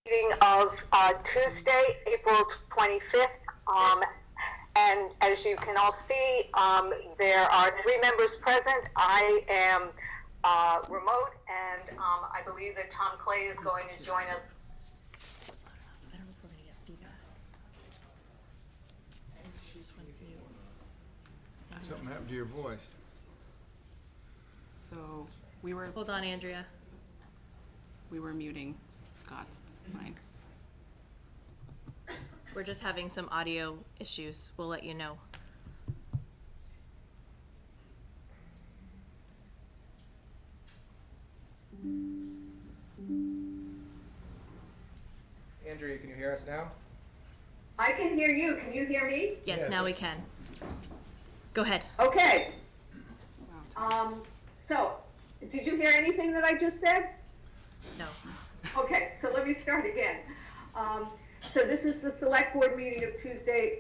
Meeting of Tuesday, April 25th. And as you can all see, there are 3 members present. I am remote, and I believe that Tom Clay is going to join us. I don't know if we're going to get feedback. Something happened to your voice. So we were Hold on, Andrea. muting Scott's mic. We're just having some audio issues. We'll let you know. Andrea, can you hear us now? I can hear you. Can you hear me? Yes, Yes. now we can. Go ahead. Okay. So, did you hear anything that I just said? No. Okay, so let me start again. So this is the select board meeting of Tuesday,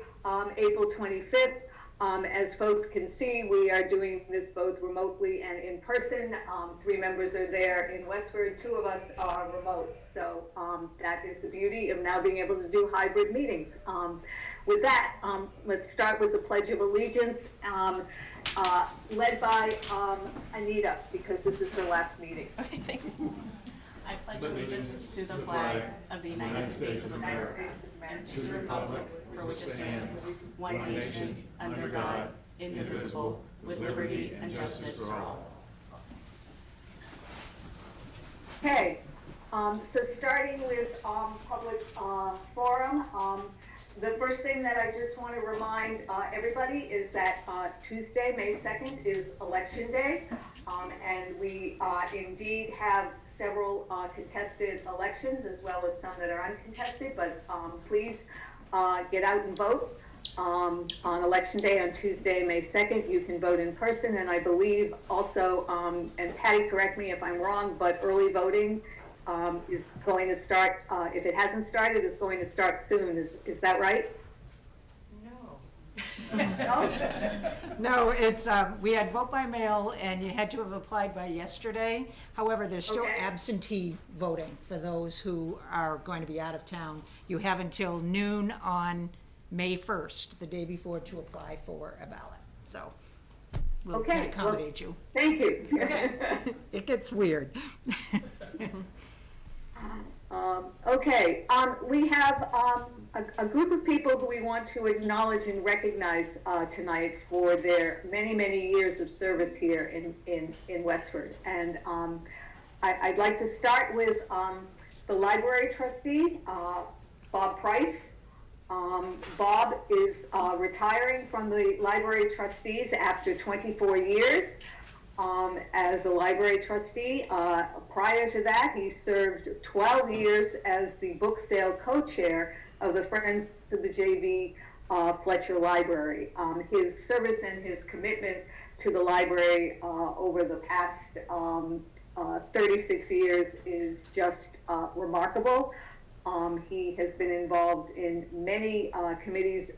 April 25th. As folks can see, we are doing this both remotely and in person. 3 members are there in Westford, 2 of us are remote. So that is the beauty of now being able to do hybrid meetings. With that, let's start with the Pledge of Allegiance, led by Anita, because this is her last meeting. Okay, thanks. I pledge allegiance to the flag of the United States of America and to the republic for which it stands, one nation, under God, indivisible, with liberty and justice for all. Okay, so starting with public forum, the first thing that I just want to remind everybody is that Tuesday, May 2nd is Election Day, and we indeed have several contested elections as well as some that are uncontested, but please get out and vote on Election Day on Tuesday, May 2nd. You can vote in person, and I believe also, and Patty, correct me if I'm wrong, but early voting is going to start, if it hasn't started, is going to start soon. Is that right? No, it's, we had vote by mail and you had to have applied by yesterday. However, there's still Okay. absentee voting for those who are going to be out of town. You have until noon on May 1st, the day before, to apply for a ballot. So we'll Okay, accommodate you. Thank you. It gets weird. Okay, we have a group of people who we want to acknowledge and recognize tonight for their many, many years of service here in Westford. And I'd like to start with the library trustee, Bob Price. Bob is retiring from the library trustees after 24 years. As a library trustee. Prior to that, he served 12 years as the book sale co-chair of the Friends of the J.V. Fletcher Library. His service and his commitment to the library over the past 36 years is just remarkable. He has been involved in many committees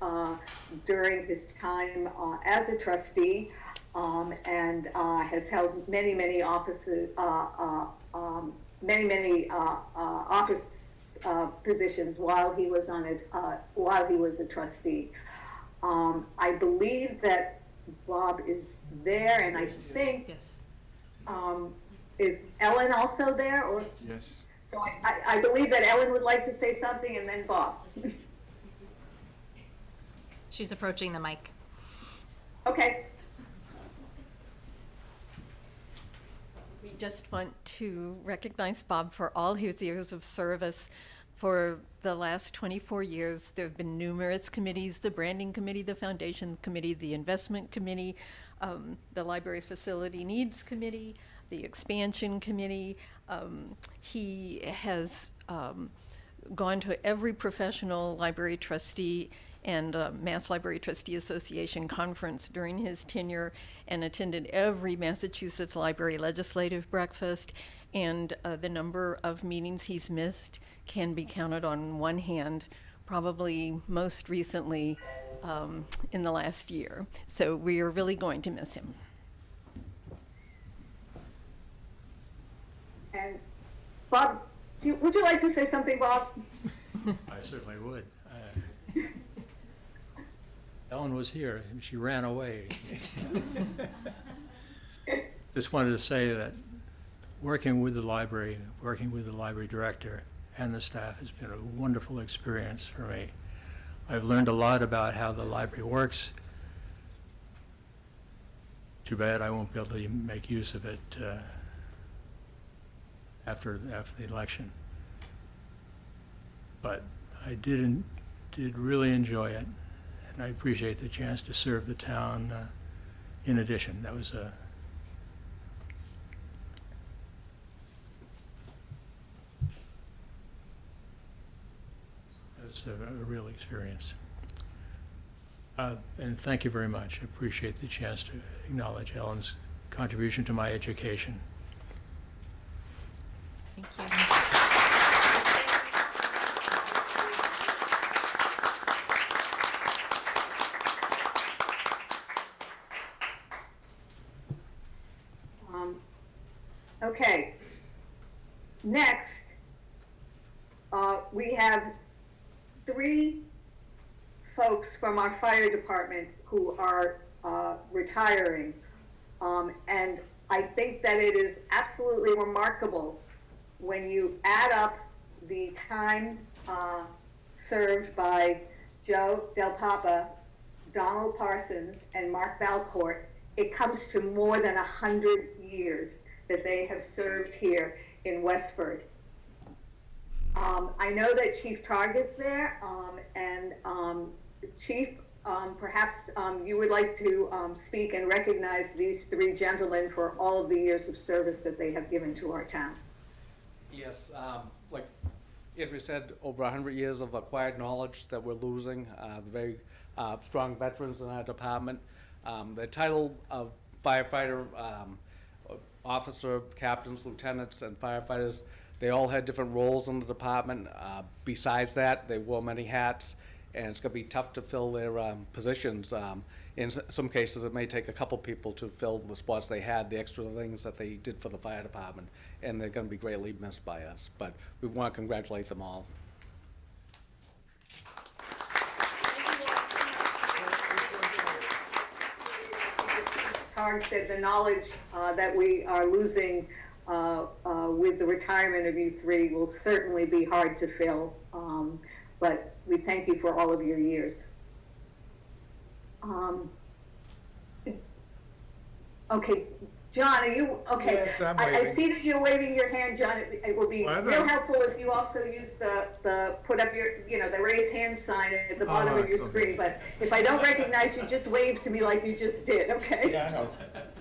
during his time as a trustee. And has held many offices, many office positions while he was on it, while he was a trustee. I believe that Bob is there, and I think Yes. Is Ellen also there, or? Yes. So I believe that Ellen would like to say something, and then Bob. She's approaching the mic. Okay. We just want to recognize Bob for all his years of service. For the last 24 years, there have been numerous committees, the branding committee, the foundation committee, the investment committee, the library facility needs committee, the expansion committee. He has gone to every professional library trustee and Mass Library Trustee Association conference during his tenure and attended every Massachusetts Library Legislative Breakfast, and the number of meetings he's missed can be counted on one hand, probably most recently in the last year. So we are really going to miss him. And Bob, do would you like to say something, Bob? I certainly would. Ellen was here, and she ran away. Just wanted to say that working with the library director and the staff has been a wonderful experience for me. I've learned a lot about how the library works. Too bad I won't be able to make use of it after the election. But I did really enjoy it, and I appreciate the chance to serve the town in addition. That was a real experience. And thank you very much. I appreciate the chance to acknowledge Ellen's contribution to my education. Thank you. Okay. Next, we have 3 folks from our fire department who are retiring. And I think that it is absolutely remarkable when you add up the time served by Joe Del Papa, Donald Parsons, and Mark Valcourt. It comes to more than 100 years that they have served here in Westford. I know that Chief Targ is there, and Chief, perhaps you would like to speak and recognize these 3 gentlemen for all of the years of service that they have given to our town. Yes, like Andrew said, over 100 years of acquired knowledge that we're losing, very strong veterans in our department. The title of firefighter, officer, captains, lieutenants, and firefighters, they all had different roles in the department. Besides that, they wore many hats, and it's going to be tough to fill their positions. In some cases, it may take a couple people to fill the spots they had, the extra things that they did for the fire department, and they're going to be greatly missed by us. But we want to congratulate them all. Targ said the knowledge that we are losing with the retirement of you 3 will certainly be hard to fill, but we thank you for all of your years. Okay, John, are you, okay. Yes, I'm I waving. see that you're waving your hand, John. It will be Well, real helpful if you also use the put up your, the raise hand sign at the bottom of right, your okay. screen. But if I don't recognize you, just wave to me like you just did, okay? Yeah, I know.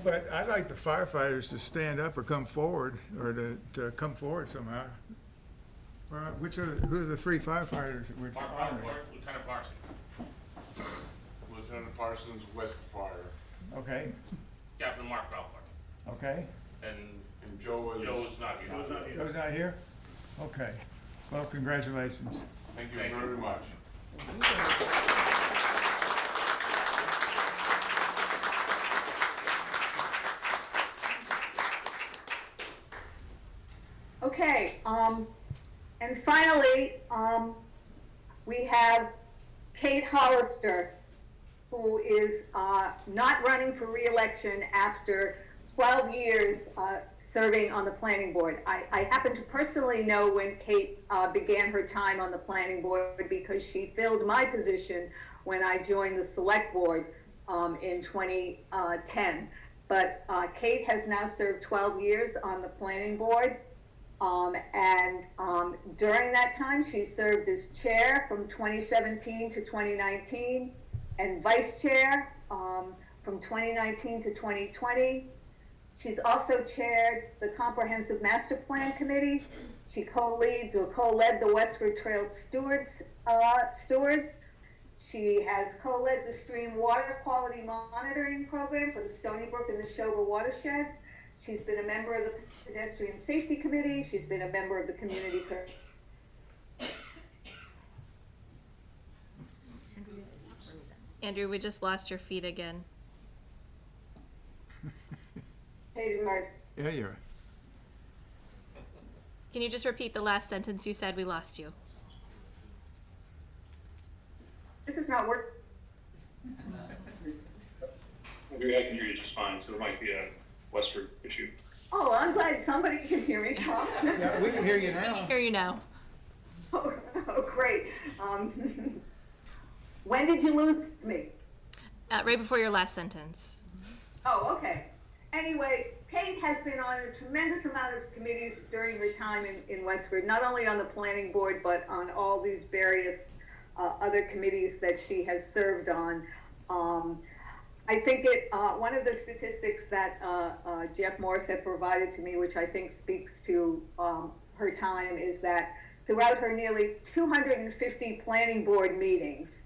But I'd like the firefighters to stand up or come forward, or to come forward somehow. All right, who are the 3 firefighters that we're honoring? Lieutenant Parsons. Lieutenant Parsons, West Fire. Okay, Captain Mark Valcourt. okay. And Joe is not here. Joe's not here? Okay. Well, congratulations. Thank you very much. Okay, and finally, we have Kate Hollister, who is not running for re-election after 12 years serving on the planning board. I happen to personally know when Kate began her time on the planning board because she filled my position when I joined the select board in 2010. But Kate has now served 12 years on the planning board. During that time, she served as chair from 2017 to 2019 and vice chair from 2019 to 2020. She's also chaired the Comprehensive Master Plan Committee. She co-leads or co-led the Westford Trail Stewards. She has co-led the Stream Water Quality Monitoring Program for the Stony Brook and the Neshoba watersheds. She's been a member of the Pedestrian Safety Committee. She's been a member of the Community. Andrew, we just lost your feed again. Hey, Yeah, you're. Can you just repeat the last sentence you said? We lost you. This is not working. Maybe I can hear you just fine, so it might be a Westford issue. Oh, I'm glad somebody can hear me talk. Yeah, we can hear you now. Hear you now. Oh, great. When did you lose me? Right before your last sentence. Oh, okay. Anyway, Kate has been on a tremendous amount of committees during her time in Westford, not only on the planning board, but on all these various other committees that she has served on. I think one of the statistics that Jeff Morris had provided to me, which I think speaks to her time, is that throughout her nearly 250 planning board meetings,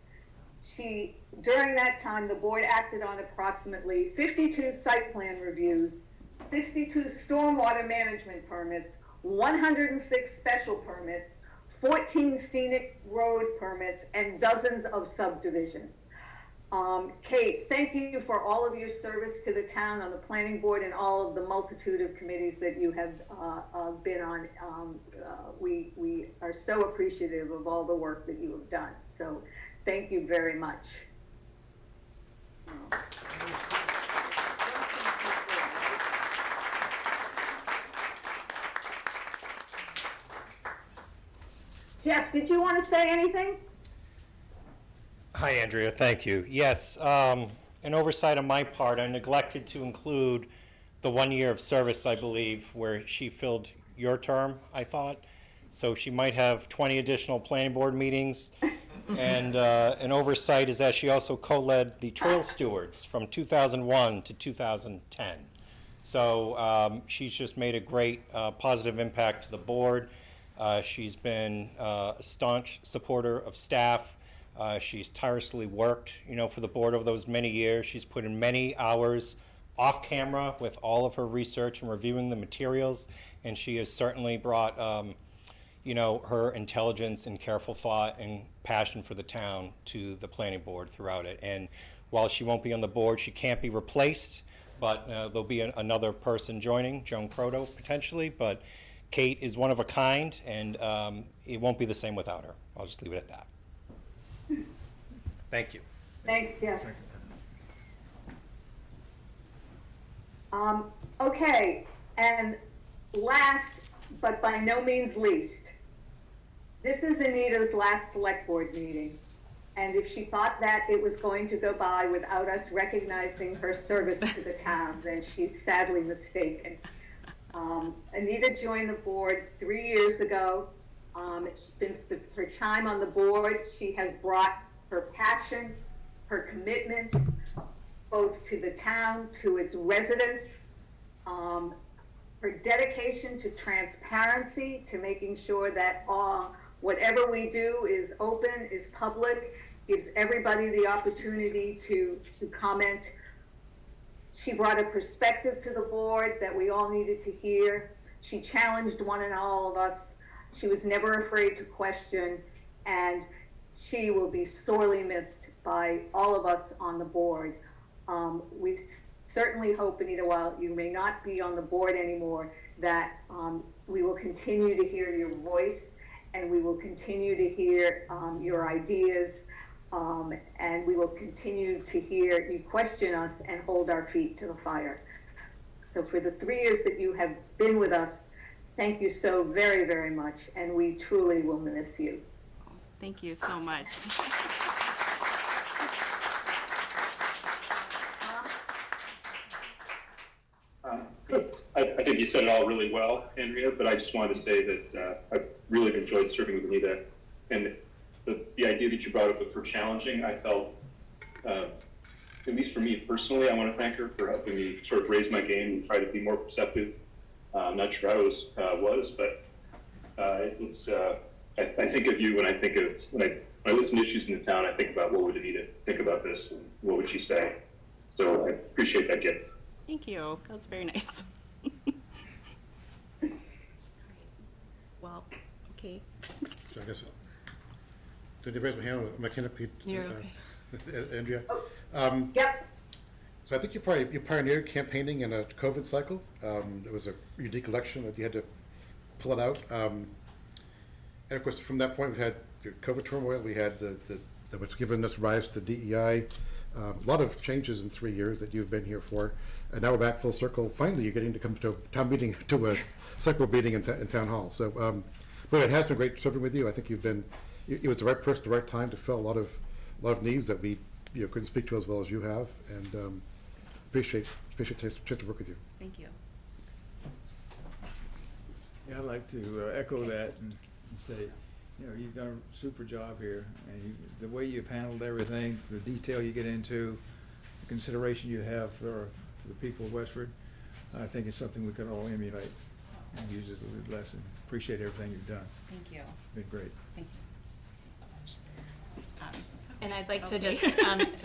during that time, the board acted on approximately 52 site plan reviews, 62 stormwater management permits, 106 special permits, 14 scenic road permits, and dozens of subdivisions. Kate, thank you for all of your service to the town on the planning board and all of the multitude of committees that you have been on. We are so appreciative of all the work that you have done. So thank you very much. Jeff, did you want to say anything? Hi, Andrea. Thank you. Yes, an oversight on my part. I neglected to include the 1 year of service, I believe, where she filled your term, I thought. So she might have 20 additional planning board meetings. And an oversight is that she also co-led the Trail Stewards from 2001 to 2010. So she's just made a great positive impact to the board. She's been a staunch supporter of staff. She's tirelessly worked, for the board over those many years. She's put in many hours off camera with all of her research and reviewing the materials, and she has certainly brought, her intelligence and careful thought and passion for the town to the planning board throughout it. And while she won't be on the board, she can't be replaced, but there'll be another person joining, Joan Croto potentially, but Kate is one of a kind, and it won't be the same without her. I'll just leave it at that. Thank you. Thanks, Jeff. Okay, and last, but by no means least, this is Anita's last select board meeting. And if she thought that it was going to go by without us recognizing her service to the town, then she's sadly mistaken. Anita joined the board 3 years ago. Since her time on the board, she has brought her passion, her commitment, both to the town, to its residents, her dedication to transparency, to making sure that whatever we do is open, is public, gives everybody the opportunity to comment. She brought a perspective to the board that we all needed to hear. She challenged one and all of us. She was never afraid to question, and she will be sorely missed by all of us on the board. We certainly hope, Anita, while you may not be on the board anymore, that we will continue to hear your voice, and we will continue to hear your ideas, and we will continue to hear you question us and hold our feet to the fire. So for the 3 years that you have been with us, thank you so very, very much, and we truly will miss you. Thank you so much. I think you said it all really well, Andrea, but I just wanted to say that I've really enjoyed serving with Anita, and the idea that you brought up with her challenging, I felt, at least for me personally, I want to thank her for helping me sort of raise my game and try to be more perceptive. I'm not sure I was, but it's. I think of you when I think of when I listen to issues in the town. I think about what would Anita think about this, and what would she say. So I appreciate that gift. Thank you. That's very nice. Well, okay. So I guess, did you raise my hand? Am I kind of, You're okay. Andrea? Yep. So I think you pioneered campaigning in a COVID cycle. It was a unique election that you had to pull it out. And of course, from that point, we've had COVID turmoil. We had what's given us rise to DEI. A lot of changes in 3 years that you've been here for. And now we're back full circle. Finally, you're getting to come to a town meeting, to a select board meeting in town hall. So, but it has been great serving with you. I think it was the right person, the right time to fill a lot of needs that we couldn't speak to as well as you have. And appreciate the chance to work with you. Thank you. Yeah, I'd like to echo that and say, you've done a super job here. And the way you've handled everything, the detail you get into, the consideration you have for the people of Westford, I think it's something we can all emulate and use as a lesson. Appreciate everything you've done. Thank you. Been great. Thank you so much. And I'd like to Okay. just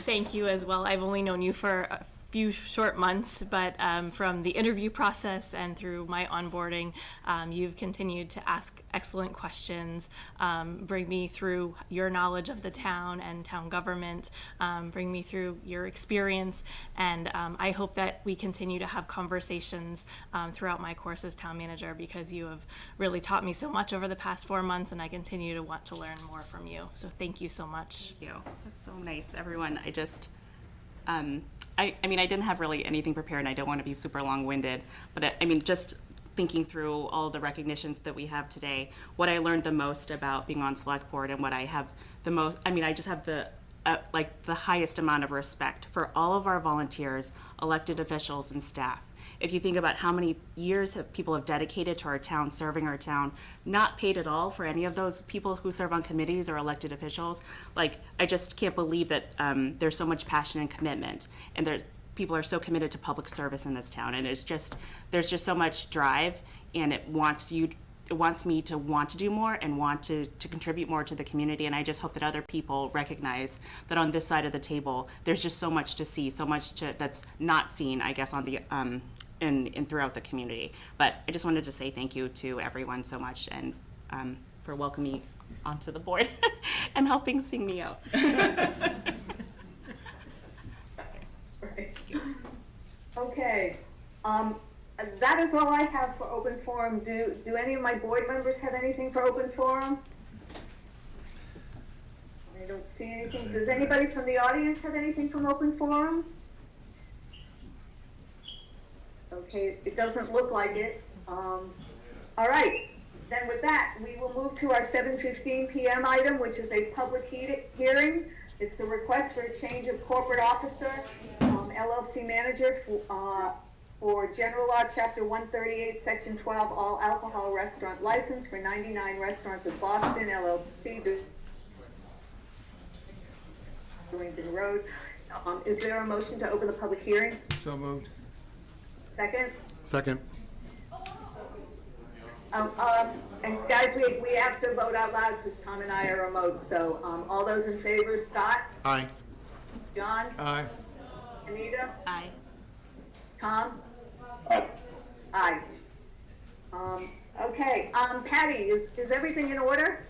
thank you as well. I've only known you for a few short months, but from the interview process and through my onboarding, you've continued to ask excellent questions, bring me through your knowledge of the town and town government, bring me through your experience, and I hope that we continue to have conversations throughout my course as town manager, because you have really taught me so much over the past 4 months, and I continue to want to learn more from you. So thank you so much. Thank you. That's so nice, everyone. I just, I mean, I didn't have really anything prepared, and I don't want to be super long-winded, but I mean, just thinking through all the recognitions that we have today, what I learned the most about being on select board, and what I have the most, I mean, I just have the highest amount of respect for all of our volunteers, elected officials, and staff. If you think about how many years people have dedicated to our town, serving our town, not paid at all for any of those people who serve on committees or elected officials, I just can't believe that there's so much passion and commitment, and people are so committed to public service in this town, and there's just so much drive, and it wants me to want to do more and want to contribute more to the community. And I just hope that other people recognize that on this side of the table, there's just so much to see, so much that's not seen, I guess, on the in throughout the community. But I just wanted to say thank you to everyone so much, and for welcoming me onto the board and helping sing me out. Okay, that is all I have for open forum. Do any of my board members have anything for open forum? I don't see anything. Does anybody from the audience have anything from open forum? Okay, it doesn't look like it. All right, then with that, we will move to our 7:15 p.m. item, which is a public hearing. It's the request for a change of corporate officer, LLC manager for General Law, Chapter 138, Section 12, all alcohol restaurant license for 99 Restaurants of Boston, LLC, Durrington Road. Is there a motion to open the public hearing? So moved. Second? Second. And guys, we have to vote out loud because Tom and I are remote. So all those in favor, Scott? Aye. John? Aye. Anita? Aye. Tom? Aye. Aye. Okay, Patty, is everything in order?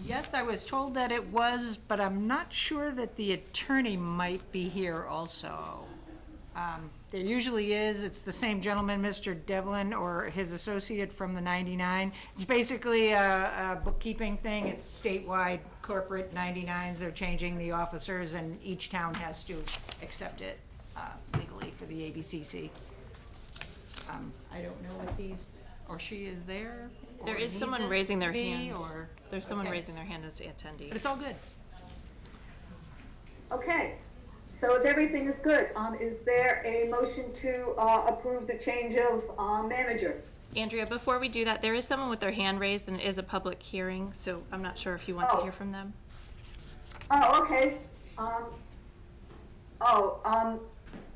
Yes, I was told that it was, but I'm not sure that the attorney might be here also. There usually is. It's the same gentleman, Mr. Devlin, or his associate from the 99. It's basically a bookkeeping thing. It's statewide corporate 99s. They're changing the officers, and each town has to accept it legally for the ABCC. I don't know if he's or she is there. or There is needs someone it raising their to be, hand. or There's someone Okay. raising their hand as the attendee. but it's all good. Okay, so if everything is good, is there a motion to approve the change of manager? Andrea, before we do that, there is someone with their hand raised, and it is a public hearing, so I'm not sure if you want to Oh. hear from them. Oh, okay.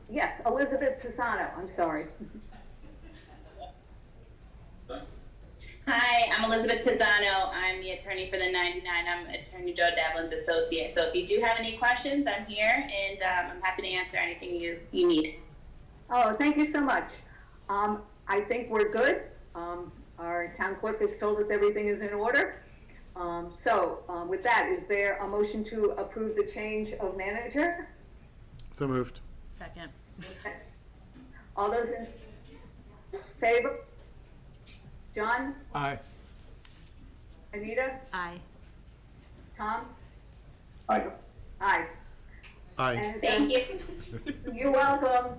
Yes, Elizabeth Pisano, I'm sorry. Hi, I'm Elizabeth Pisano. I'm the attorney for the 99. I'm Attorney Joe Devlin's associate. So if you do have any questions, I'm here, and I'm happy to answer anything you need. Oh, thank you so much. I think we're good. Our town clerk has told us everything is in order. With that, is there a motion to approve the change of manager? So moved. Second. All those in favor? John? Aye. Anita? Aye. Tom? Aye. Aye. Aye. And is Thank there- you. You're welcome.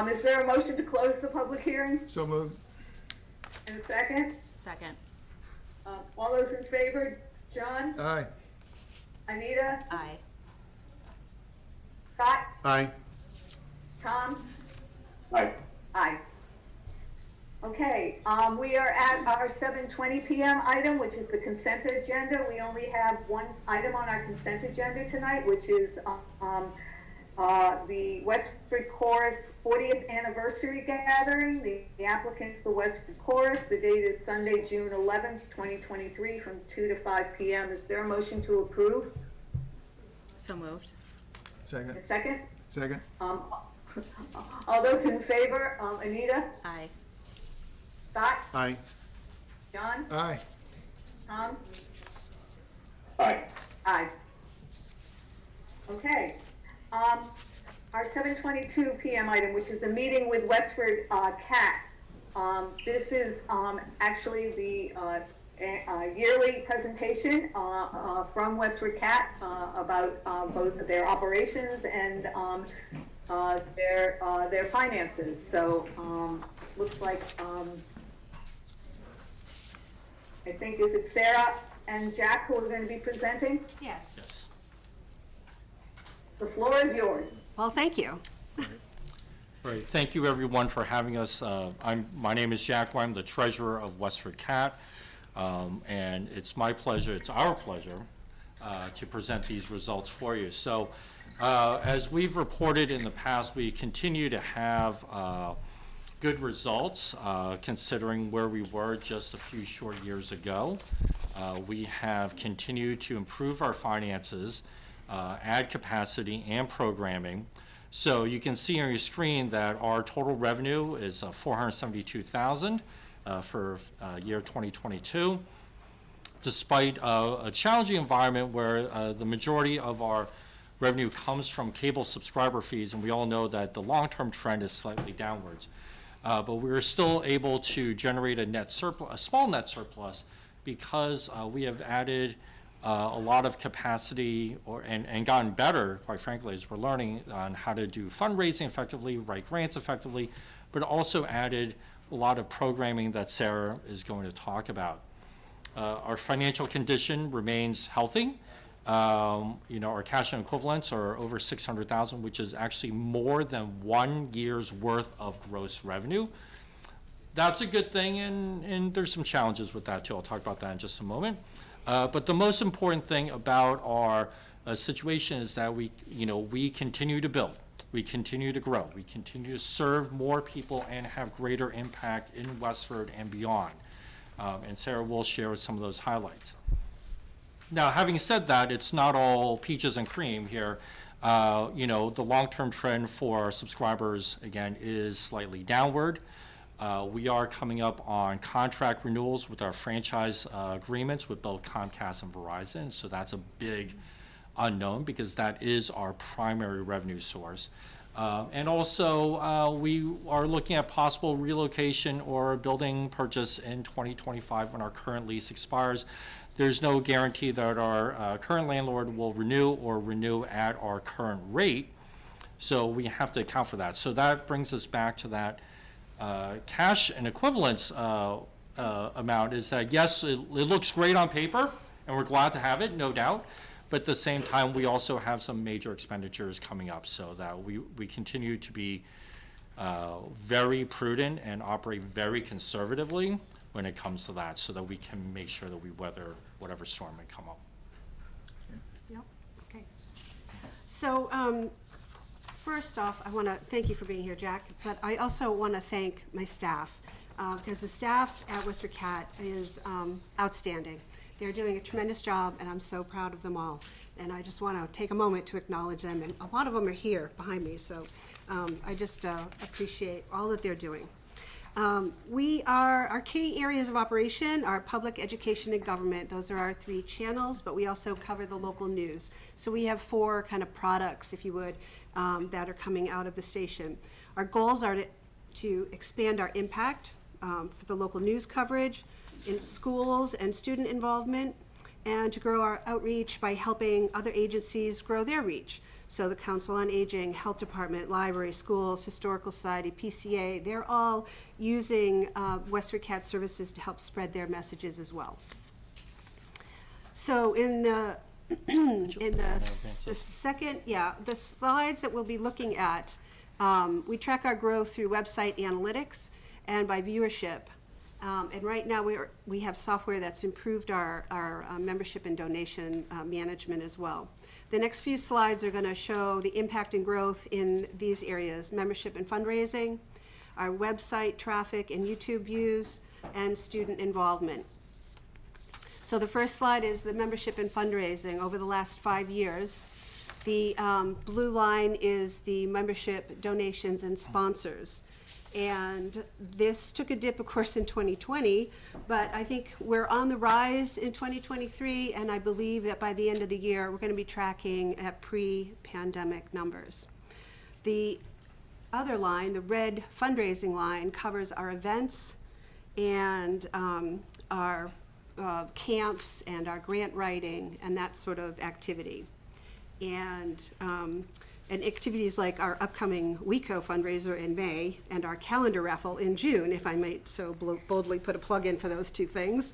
Is there a motion to close the public hearing? So moved. And a second? Second. All those in favor? John? Aye. Anita? Aye. Scott? Aye. Tom? Aye. Aye. Okay, we are at our 7:20 PM item, which is the consent agenda. We only have one item on our consent agenda tonight, which is the Westford Chorus 40th anniversary gathering. The applicant's the Westford Chorus. The date is Sunday, June 11th, 2023, from 2 to 5 PM. Is there a motion to approve? So moved. Second. A second? Second. All those in favor? Anita? Aye. Scott? Aye. John? Aye. Tom? Aye. Aye. Okay. Our 7:22 PM item, which is a meeting with Westford CAT. This is actually the yearly presentation from Westford CAT about both their operations and their finances. So looks like I think, is it Sarah and Jack who are going to be presenting? Yes. Yes. The floor is yours. Well, thank you. Right. Thank you, everyone, for having us. My name is Jack. I'm the treasurer of Westford CAT, and it's my pleasure, it's our pleasure, to present these results for you. So, as we've reported in the past, we continue to have good results, considering where we were just a few short years ago. We have continued to improve our finances, add capacity and programming. So you can see on your screen that our total revenue is $472,000 for year 2022. Despite a challenging environment where the majority of our revenue comes from cable subscriber fees, and we all know that the long-term trend is slightly downwards. But we were still able to generate a small net surplus, because we have added a lot of capacity and gotten better, quite frankly, as we're learning on how to do fundraising effectively, write grants effectively, but also added a lot of programming that Sarah is going to talk about. Our financial condition remains healthy. Our cash and equivalents are over $600,000, which is actually more than 1 year's worth of gross revenue. That's a good thing, and there's some challenges with that too. I'll talk about that in just a moment. But the most important thing about our situation is that we continue to build, we continue to grow, we continue to serve more people and have greater impact in Westford and beyond. And Sarah will share some of those highlights. Now, having said that, it's not all peaches and cream here. The long-term trend for our subscribers, again, is slightly downward. We are coming up on contract renewals with our franchise agreements with both Comcast and Verizon, so that's a big unknown because that is our primary revenue source. And also, we are looking at possible relocation or building purchase in 2025 when our current lease expires. There's no guarantee that our current landlord will renew at our current rate, so we have to account for that. So that brings us back to that cash and equivalents amount is that, yes, it looks great on paper, and we're glad to have it, no doubt, but at the same time, we also have some major expenditures coming up, so that we continue to be very prudent and operate very conservatively when it comes to that, so that we can make sure that we weather whatever storm may come up. Yep, okay. So, first off, I want to thank you for being here, Jack, but I also want to thank my staff, because the staff at Westford CAT is outstanding. They're doing a tremendous job, and I'm so proud of them all. And I just want to take a moment to acknowledge them, and a lot of them are here behind me, so I just appreciate all that they're doing. Our key areas of operation are public education and government. Those are our 3 channels, but we also cover the local news. So we have 4 kind of products, if you would, that are coming out of the station. Our goals are to expand our impact for the local news coverage in schools and student involvement, and to grow our outreach by helping other agencies grow their reach. So the Council on Aging, Health Department, Library, Schools, Historical Society, PCA, they're all using Westford Cat Services to help spread their messages as well. So in the the slides that we'll be looking at, we track our growth through website analytics and by viewership. And right now we have software that's improved our membership and donation management as well. The next few slides are going to show the impact and growth in these areas: membership and fundraising, our website traffic and YouTube views, and student involvement. So the first slide is the membership and fundraising over the last 5 years. The blue line is the membership donations and sponsors. And this took a dip, of course, in 2020, but I think we're on the rise in 2023, and I believe that by the end of the year, we're going to be tracking at pre-pandemic numbers. The other line, the red fundraising line, covers our events and our camps and our grant writing and that sort of activity. And activities like our upcoming WECO fundraiser in May and our calendar raffle in June, if I might so boldly put a plug in for those two things.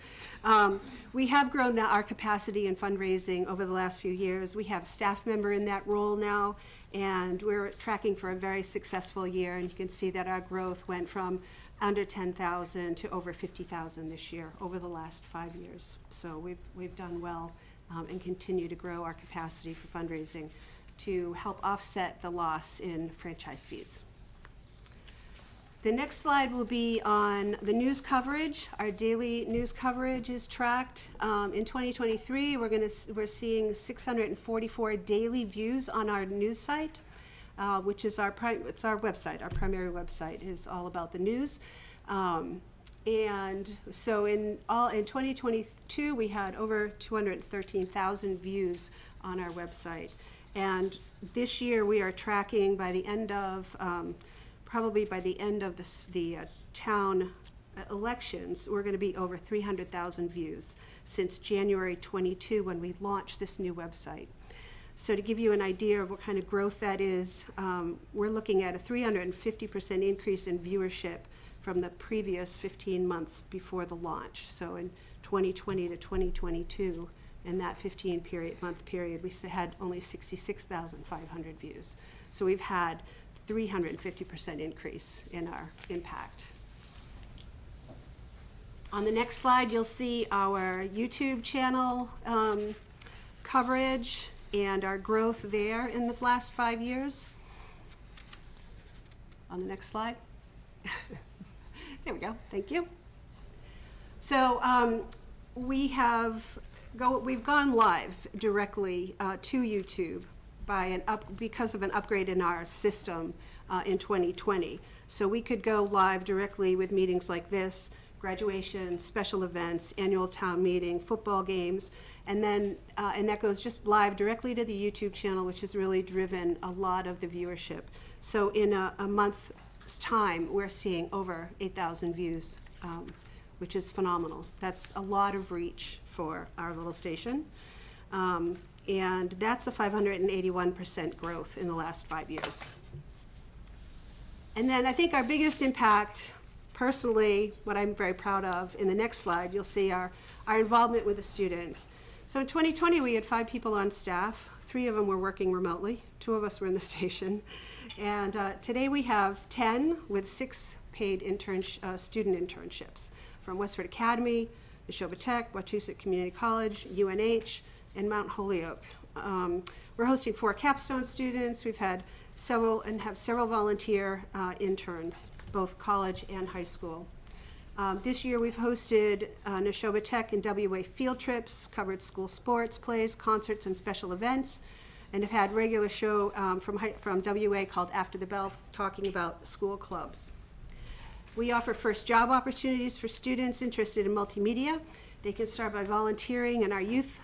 We have grown our capacity in fundraising over the last few years. We have a staff member in that role now, and we're tracking for a very successful year, and you can see that our growth went from under 10,000 to over 50,000 this year over the last 5 years. So we've done well and continue to grow our capacity for fundraising to help offset the loss in franchise fees. The next slide will be on the news coverage. Our daily news coverage is tracked. In 2023, we're seeing 644 daily views on our news site, which is it's our website. Our primary website is all about the news. And so in 2022, we had over 213,000 views on our website. And this year we are tracking by the end of, probably by the end of the town elections, we're going to be over 300,000 views since January 22 when we launched this new website. So to give you an idea of what kind of growth that is, we're looking at a 350% increase in viewership from the previous 15 months before the launch. So in 2020 to 2022, in that 15-month period, we had only 66,500 views. So we've had 350% increase in our impact. On the next slide, you'll see our YouTube channel coverage and our growth there in the last 5 years. On the next slide. There we go, thank you. So we've gone live directly to YouTube because of an upgrade in our system in 2020. So we could go live directly with meetings like this, graduation, special events, annual town meeting, football games, and then and that goes just live directly to the YouTube channel, which has really driven a lot of the viewership. So in a month's time, we're seeing over 8,000 views, which is phenomenal. That's a lot of reach for our little station. And that's a 581% growth in the last 5 years. And then I think our biggest impact, personally, what I'm very proud of, in the next slide, you'll see our involvement with the students. So in 2020, we had 5 people on staff. 3 of them were working remotely. 2 of us were in the station. And today we have 10 with 6 paid student internships from Westford Academy, Neshoba Tech, Wachusett Community College, UNH, and Mount Holyoke. We're hosting 4 capstone students. We've had several volunteer interns, both college and high school. This year we've hosted Neshoba Tech and WA field trips, covered school sports, plays, concerts, and special events, and have had regular show from WA called After the Bell, talking about school clubs. We offer first job opportunities for students interested in multimedia. They can start by volunteering in our youth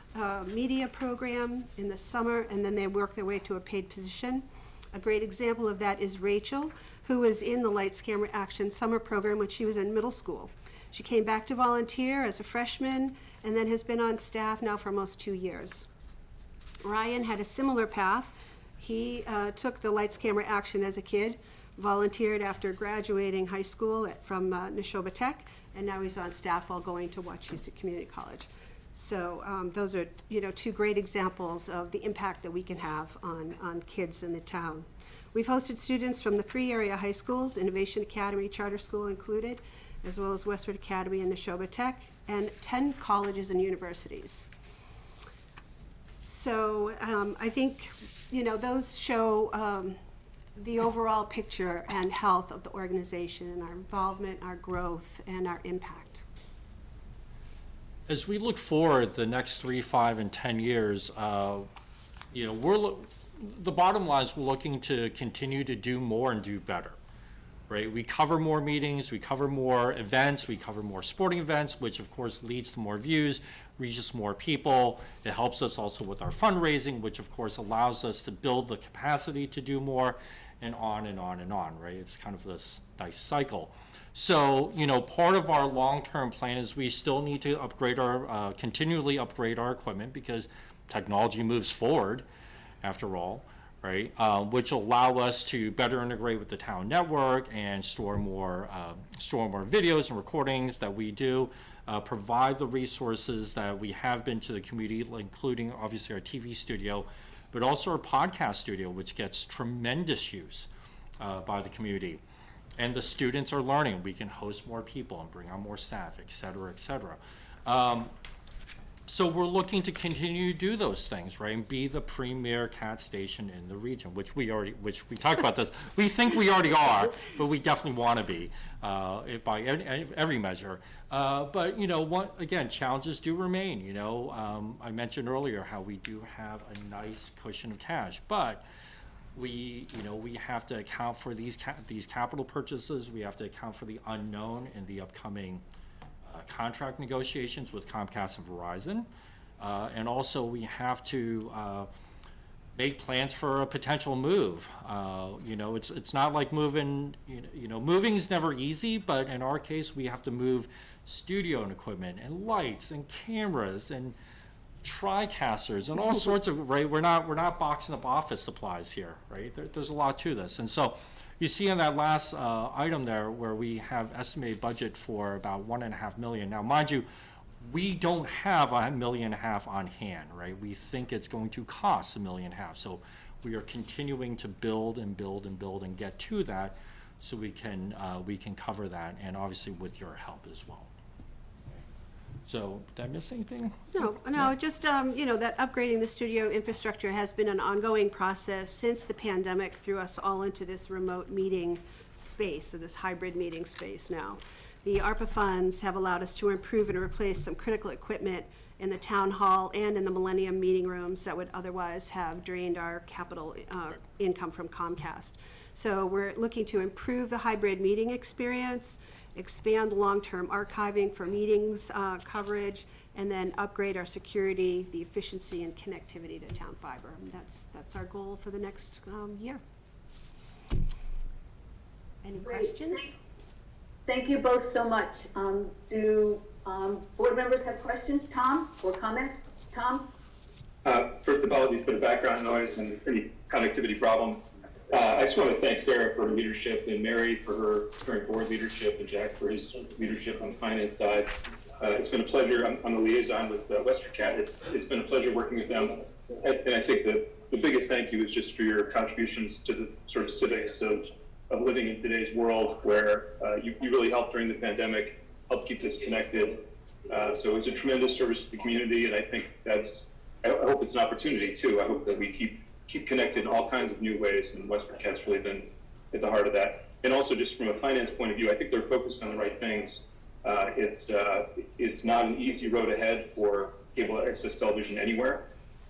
media program in the summer, and then they work their way to a paid position. A great example of that is Rachel, who was in the Lights, Camera, Action summer program when she was in middle school. She came back to volunteer as a freshman and then has been on staff now for almost 2 years. Ryan had a similar path. He took the Lights, Camera, Action as a kid, volunteered after graduating high school from Neshoba Tech, and now he's on staff while going to Wachusett Community College. So those are, two great examples of the impact that we can have on kids in the town. We've hosted students from the 3 area high schools, Innovation Academy, Charter School included, as well as Westford Academy and Neshoba Tech, and 10 colleges and universities. So I think, those show the overall picture and health of the organization and our involvement, our growth, and our impact. As we look forward the next 3, 5, and 10 years, the bottom line is we're looking to continue to do more and do better, right? We cover more meetings, we cover more events, we cover more sporting events, which of course leads to more views, reaches more people. It helps us also with our fundraising, which of course allows us to build the capacity to do more, and on and on and on, right? It's kind of this nice cycle. So, part of our long-term plan is we still need to continually upgrade our equipment because technology moves forward, after all, right? Which allow us to better integrate with the town network and store more videos and recordings that we do, provide the resources that we have been to the community, including obviously our TV studio, but also our podcast studio, which gets tremendous use by the community. And the students are learning. We can host more people and bring on more staff, et cetera, et cetera. So we're looking to continue to do those things, right, and be the premier cat station in the region, which we talked about this. We think we already are, but we definitely want to be by every measure. But again, challenges do remain. I mentioned earlier how we do have a nice cushion of cash, but we have to account for these capital purchases. We have to account for the unknown in the upcoming contract negotiations with Comcast and Verizon, and also we have to make plans for a potential move. It's not like moving. Moving is never easy, but in our case, we have to move studio and equipment and lights and cameras and TriCasters and all sorts of, right? We're not boxing up office supplies here, right? There's a lot to this, and so you see on that last item there where we have estimated budget for about $1.5 million. Now, mind you, we don't have $1.5 million on hand, right? We think it's going to cost $1.5 million, so we are continuing to build and build and build and get to that, so we can cover that, and obviously with your help as well. So, did I miss anything? No, just, that upgrading the studio infrastructure has been an ongoing process since the pandemic threw us all into this remote meeting space, so this hybrid meeting space now. The ARPA funds have allowed us to improve and replace some critical equipment in the town hall and in the Millennium meeting rooms that would otherwise have drained our capital income from Comcast. So we're looking to improve the hybrid meeting experience, expand long-term archiving for meetings coverage, and then upgrade our security, the efficiency, and connectivity to town fiber. And that's our goal for the next year. Any questions? Thank you both so much. Do board members have questions, Tom, or comments? Tom? First, apologies for the background noise and any connectivity problem. I just want to thank Sarah for her leadership, and Mary for her current board leadership, and Jack for his leadership on the finance side. It's been a pleasure. I'm the liaison with Westford Cat. It's been a pleasure working with them. And I think the biggest thank you is just for your contributions to the sort of civics of living in today's world, where you really helped during the pandemic, helped keep us connected. So it was a tremendous service to the community, and I think I hope it's an opportunity too. I hope that we keep connected in all kinds of new ways, and Westford Cat's really been at the heart of that. And also, just from a finance point of view, I think they're focused on the right things. It's not an easy road ahead for cable access television anywhere,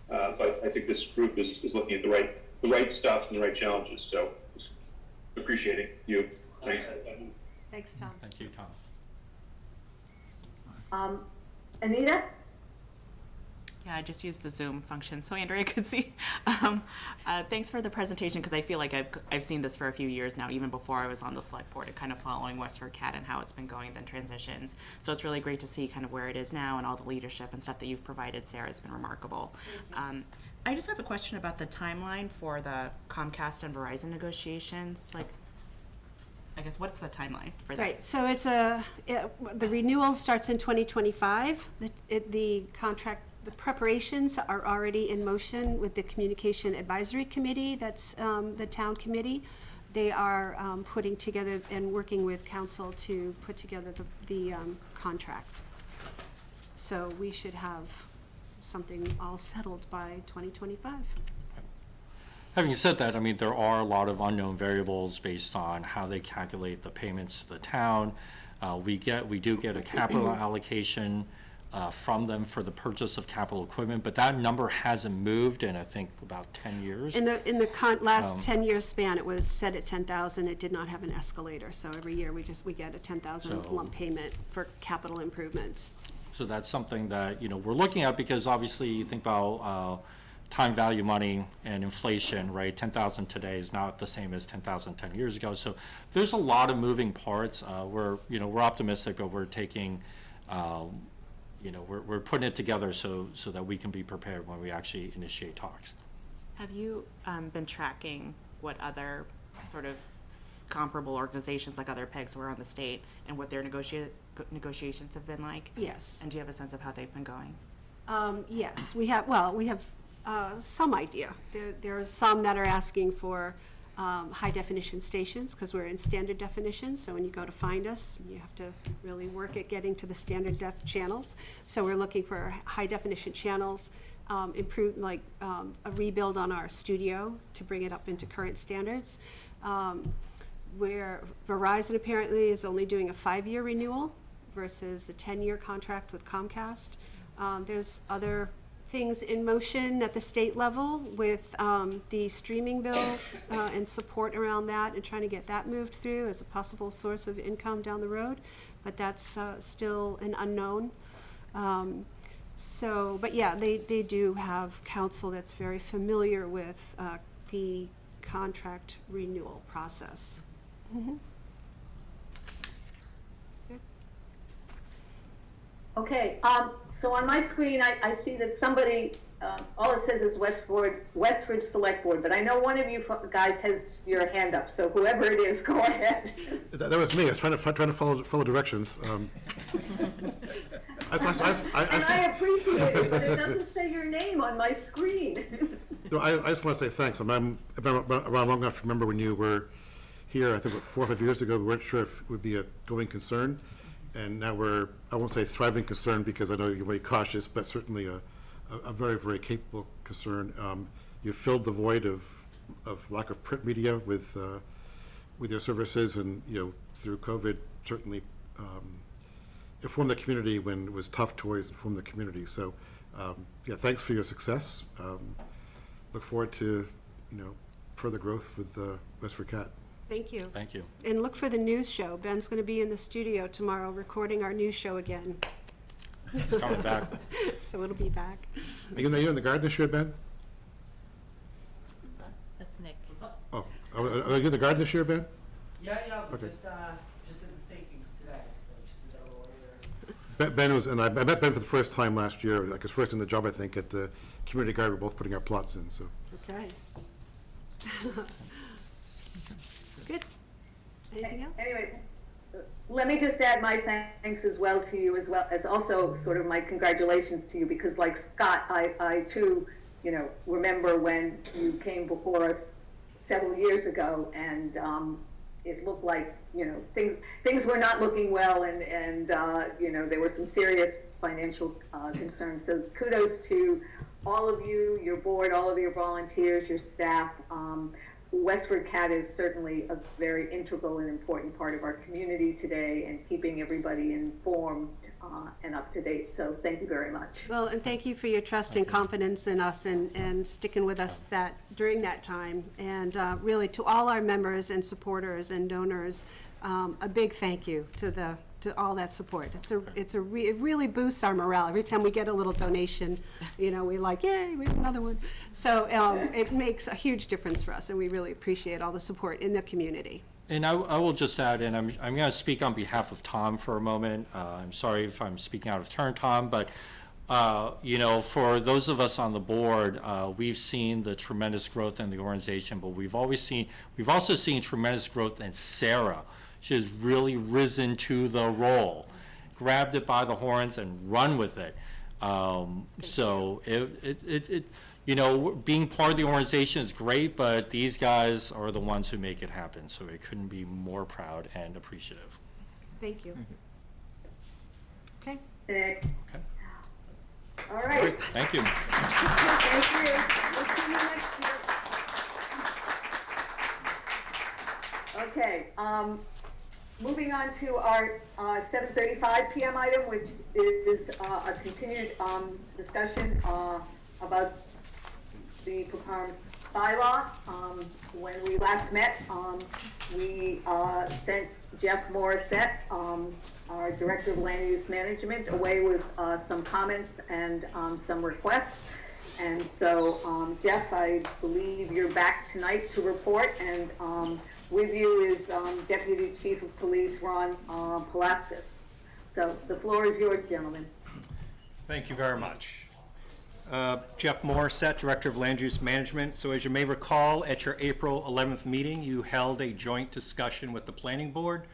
but I think this group is looking at the right stuff and the right challenges. So, appreciating you. Thanks. Thanks, Tom. Thank you, Tom. Anita? Yeah, I just used the Zoom function so Andrea could see. Thanks for the presentation, because I feel like I've seen this for a few years now, even before I was on the select board, and kind of following Westford Cat and how it's been going, then transitions. So it's really great to see kind of where it is now and all the leadership and stuff that you've provided, Sarah. It's been remarkable. I just have a question about the timeline for the Comcast and Verizon negotiations. Like, I guess, what's the timeline for that? Right, so it's the renewal starts in 2025. The contract, the preparations are already in motion with the Communication Advisory Committee, that's the town committee. They are putting together and working with council to put together the contract. So we should have something all settled by 2025. Having said that, I mean, there are a lot of unknown variables based on how they calculate the payments to the town. We do get a capital allocation from them for the purchase of capital equipment, but that number hasn't moved in, I think, about 10 years. In the last 10-year span, it was set at 10,000. It did not have an escalator, so every year we get a 10,000 lump payment for capital improvements. So that's something that, you know, we're looking at, because obviously you think about time value money and inflation, right? 10,000 today is not the same as 10,000 10 years ago. So there's a lot of moving parts. We're optimistic, but we're taking, we're putting it together so that we can be prepared when we actually initiate talks. Have you been tracking what other sort of comparable organizations like other PEGs were on the state and what their negotiations have been like? Yes. And do you have a sense of how they've been going? Yes, we have some idea. There are some that are asking for high definition stations, because we're in standard definition, so when you go to find us, you have to really work at getting to the standard def channels. So we're looking for high definition channels, improve, like a rebuild on our studio to bring it up into current standards. Where Verizon apparently is only doing a 5-year renewal versus the 10-year contract with Comcast. There's other things in motion at the state level with the streaming bill and support around that, and trying to get that moved through as a possible source of income down the road, but that's still an unknown. But yeah, they do have counsel that's very familiar with the contract renewal process. Mm-hmm. Okay, so on my screen, I see that somebody, all it says is Westford Select Board, but I know one of you guys has your hand up, so whoever it is, go ahead. That was me. I was trying to follow directions. And I appreciate it, but it doesn't say your name on my screen. No, I just want to say thanks. I've been around long enough to remember when you were here, I think 4 or 5 years ago, we weren't sure if it would be a going concern. And now we're, I won't say thriving concern, because I know you're very cautious, but certainly a very, very capable concern. You filled the void of lack of print media with your services, and through COVID certainly informed the community when it was tough to always inform the community. So yeah, thanks for your success. Look forward to further growth with Westford Cat. Thank you. Thank you. And look for the news show. Ben's going to be in the studio tomorrow recording our news show again. It's coming back. So it'll be back. Are you in the garden this year, Ben? That's Nick. Oh, are you in the garden this year, Ben? Yeah, Okay. just did the staking today, so just did that a little earlier. Ben was, and I met Ben for the first time last year, like his first in the job, I think, at the community garden. We're both putting our plots in, so. Okay. Good. Anything else? Anyway, let me just add my thanks as well to you, as well as also sort of my congratulations to you, because like Scott, I too, remember when you came before us several years ago, and it looked like, things were not looking well, and there were some serious financial concerns. So kudos to all of you, your board, all of your volunteers, your staff. Westford Cat is certainly a very integral and important part of our community today, and keeping everybody informed and up to date. So thank you very much. Well, and thank you for your trust and confidence in us, and sticking with us during that time. And really, to all our members and supporters and donors, a big thank you to to all that support. It really boosts our morale. Every time we get a little donation, you know, we're like, yay, we have another one. So it makes a huge difference for us, and we really appreciate all the support in the community. And I will just add, and I'm going to speak on behalf of Tom for a moment. I'm sorry if I'm speaking out of turn, Tom, but you know, for those of us on the board, we've seen the tremendous growth in the organization, but we've also seen tremendous growth in Sarah. She has really risen to the role, grabbed it by the horns and run with it. So it you know, being part of the organization is great, but these guys are the ones who make it happen. So I couldn't be more proud and appreciative. Thank you. Okay. Okay. All right. Thank you. Thank you. We'll see you next year. Okay, moving on to our 7:35 p.m. item, which is a continued discussion about the proposed bylaw. When we last met, we sent Jeff Morissette, our Director of Land Use Management, away with some comments and some requests. And so, Jeff, I believe you're back tonight to report, and with you is Deputy Chief of Police Ron Palaskis. So the floor is yours, gentlemen. Thank you very much. Jeff Morissette, Director of Land Use Management. So as you may recall, at your April 11th meeting, you held a joint discussion with the Planning Board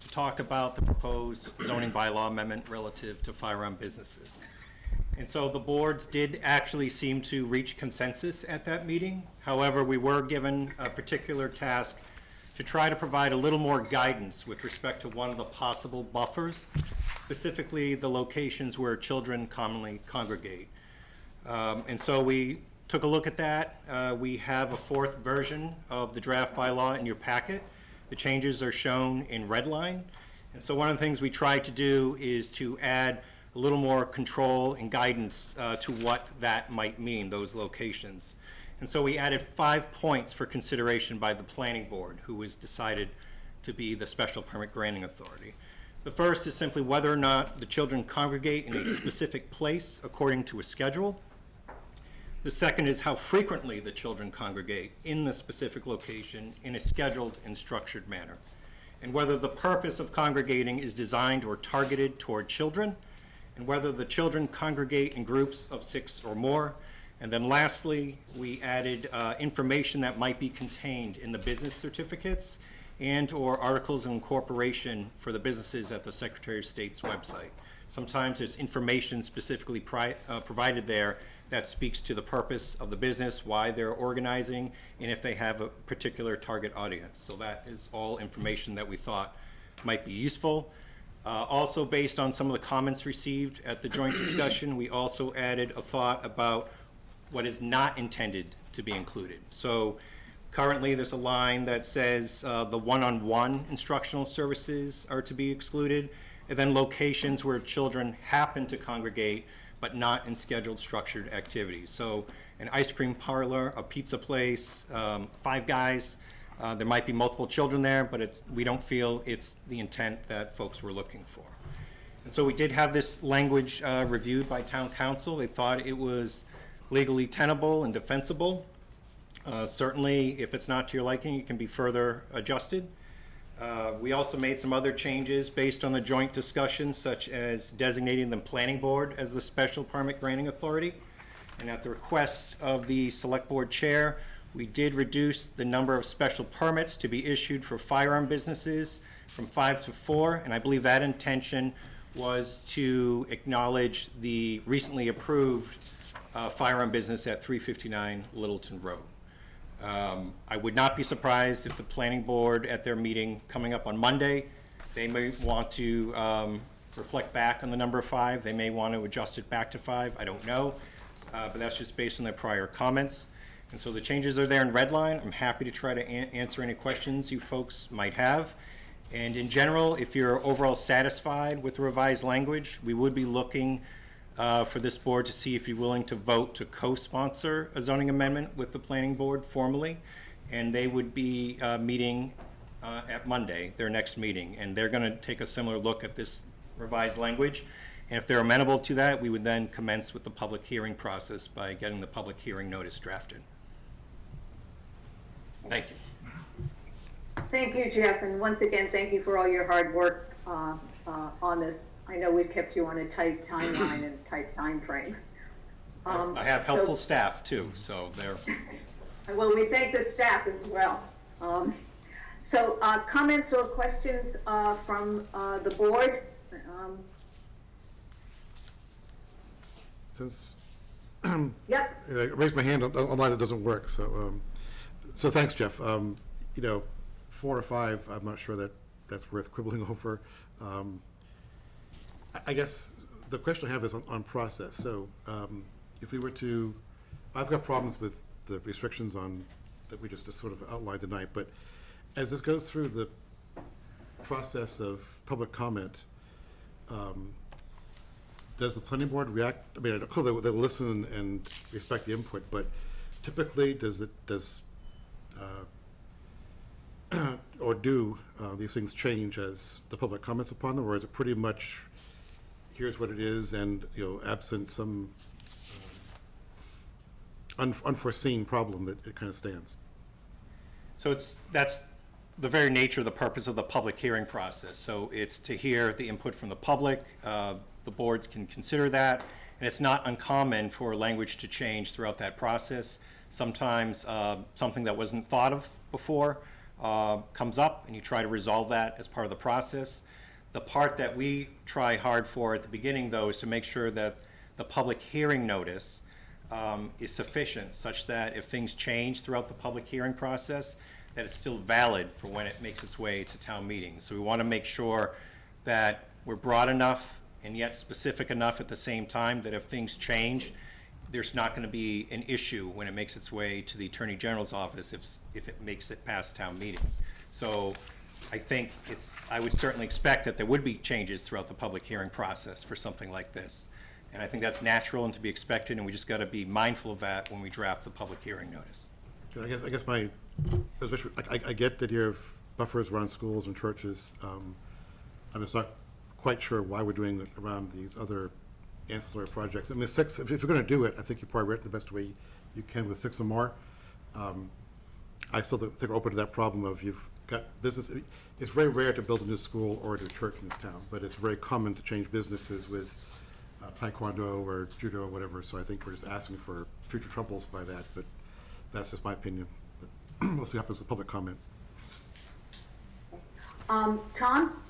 to talk about the proposed zoning bylaw amendment relative to firearm businesses. And so the boards did actually seem to reach consensus at that meeting. However, we were given a particular task to try to provide a little more guidance with respect to one of the possible buffers, specifically the locations where children commonly congregate. And so we took a look at that. We have a fourth version of the draft bylaw in your packet. The changes are shown in red line. And so one of the things we tried to do is to add a little more control and guidance to what that might mean, those locations. And so we added 5 points for consideration by the Planning Board, who was decided to be the special permit granting authority. The first is simply whether or not the children congregate in a specific place according to a schedule. The second is how frequently the children congregate in the specific location in a scheduled and structured manner, and whether the purpose of congregating is designed or targeted toward children, and whether the children congregate in groups of 6 or more. And then lastly, we added information that might be contained in the business certificates and or articles of incorporation for the businesses at the Secretary of State's website. Sometimes there's information specifically provided there that speaks to the purpose of the business, why they're organizing, and if they have a particular target audience. So that is all information that we thought might be useful. Also, based on some of the comments received at the joint discussion, we also added a thought about what is not intended to be included. So currently there's a line that says the one-on-one instructional services are to be excluded, and then locations where children happen to congregate but not in scheduled structured activities. So an ice cream parlor, a pizza place, Five Guys, there might be multiple children there, but we don't feel it's the intent that folks were looking for. And so we did have this language reviewed by town council. They thought it was legally tenable and defensible. Certainly, if it's not to your liking, it can be further adjusted. We also made some other changes based on the joint discussion, such as designating the planning board as the special permit granting authority. And at the request of the select board chair, we did reduce the number of special permits to be issued for firearm businesses from 5 to 4. And I believe that intention was to acknowledge the recently approved firearm business at 359 Littleton Road. I would not be surprised if the planning board at their meeting coming up on Monday, they may want to reflect back on the number 5. They may want to adjust it back to 5. I don't know, but that's just based on their prior comments. And so the changes are there in red line. I'm happy to try to answer any questions you folks might have. And in general, if you're overall satisfied with the revised language, we would be looking for this board to see if you're willing to vote to co-sponsor a zoning amendment with the planning board formally. And they would be meeting at Monday, their next meeting, and they're going to take a similar look at this revised language. And if they're amenable to that, we would then commence with the public hearing process by getting the public hearing notice drafted. Thank you. Thank you, Jeff, and once again, thank you for all your hard work on this. I know we've kept you on a tight timeline and a tight time frame. I have helpful staff too, so they're. Well, we thank the staff as well. So comments or questions from the board? Since Yep. I raised my hand online, it doesn't work. So thanks, Jeff. You know, 4 or 5, I'm not sure that that's worth quibbling over. I guess the question I have is on process. So if we were to, I've got problems with the restrictions on that we just sort of outlined tonight, but as this goes through the process of public comment, does the planning board react? I mean, clearly they'll listen and respect the input, but typically or do these things change as the public comments upon them, or is it pretty much here's what it is, and absent some unforeseen problem that it kind of stands? So that's the very nature of the purpose of the public hearing process. So it's to hear the input from the public. The boards can consider that, and it's not uncommon for language to change throughout that process. Sometimes something that wasn't thought of before comes up, and you try to resolve that as part of the process. The part that we try hard for at the beginning, though, is to make sure that the public hearing notice is sufficient, such that if things change throughout the public hearing process, that it's still valid for when it makes its way to town meeting. So we want to make sure that we're broad enough and yet specific enough at the same time that if things change, there's not going to be an issue when it makes its way to the Attorney General's office if it makes it past town meeting. So I think I would certainly expect that there would be changes throughout the public hearing process for something like this. And I think that's natural and to be expected, and we just got to be mindful of that when we draft the public hearing notice. I guess my position, I get that you have buffers around schools and churches. I'm just not quite sure why we're doing it around these other ancillary projects. I mean, 6, if you're going to do it, I think you probably write it the best way you can with 6 or more. I still think we're open to that problem of you've got business. It's very rare to build a new school or a new church in this town, but it's very common to change businesses with taekwondo or judo or whatever. So I think we're just asking for future troubles by that, but that's just my opinion. But we'll see what happens with public comment. Tom?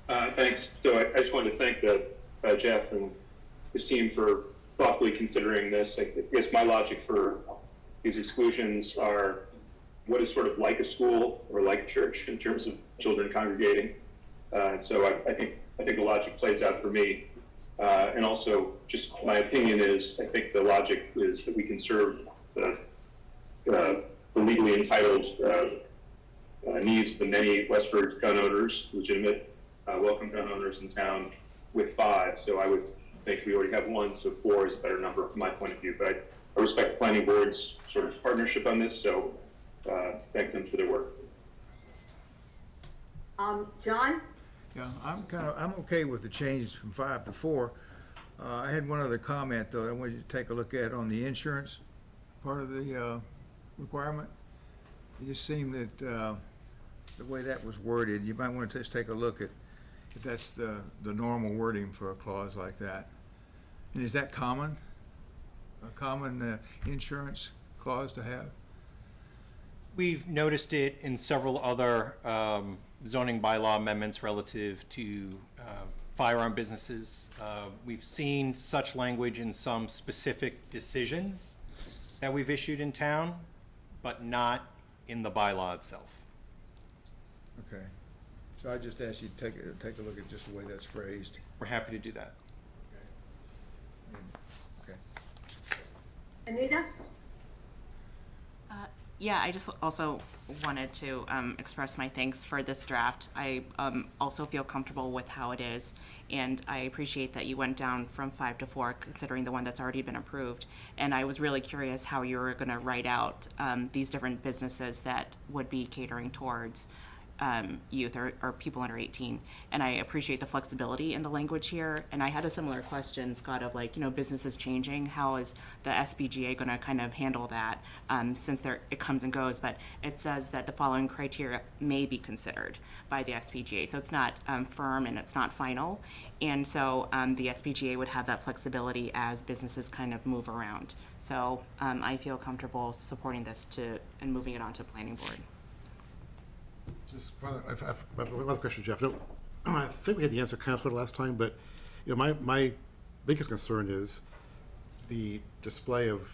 Thanks. So I just wanted to thank Jeff and his team for thoughtfully considering this. I guess my logic for these exclusions are what is sort of like a school or like a church in terms of children congregating. So I think the logic plays out for me. And also, just my opinion is, I think the logic is that we can serve the legally entitled needs of the many Westford gun owners, legitimate welcome gun owners in town, with 5. So I would think we already have 1, so 4 is a better number from my point of view. But I respect the planning board's sort of partnership on this, so thank them for their work. John? Yeah, I'm okay with the change from 5 to 4. I had one other comment though I wanted you to take a look at on the insurance part of the requirement. It just seemed that the way that was worded, you might want to just take a look at if that's the normal wording for a clause like that. And is that common? A common insurance clause to have? We've noticed it in several other zoning bylaw amendments relative to firearm businesses. We've seen such language in some specific decisions that we've issued in town, but not in the bylaw itself. Okay. So I just asked you to take a look at just the way that's phrased. We're happy to do that. Okay. Anita? Yeah, I just also wanted to express my thanks for this draft. I also feel comfortable with how it is, and I appreciate that you went down from 5 to 4, considering the one that's already been approved. And I was really curious how you were going to write out these different businesses that would be catering towards youth or people under 18. And I appreciate the flexibility in the language here. And I had a similar question, Scott, of like, businesses changing. How is the SBGA going to kind of handle that since it comes and goes? But it says that the following criteria may be considered by the SBGA. So it's not firm and it's not final. And so the SBGA would have that flexibility as businesses kind of move around. So I feel comfortable supporting this and moving it on to planning board. Just one other question, Jeff. I think we had the answer kind of sort of last time, but my biggest concern is the display of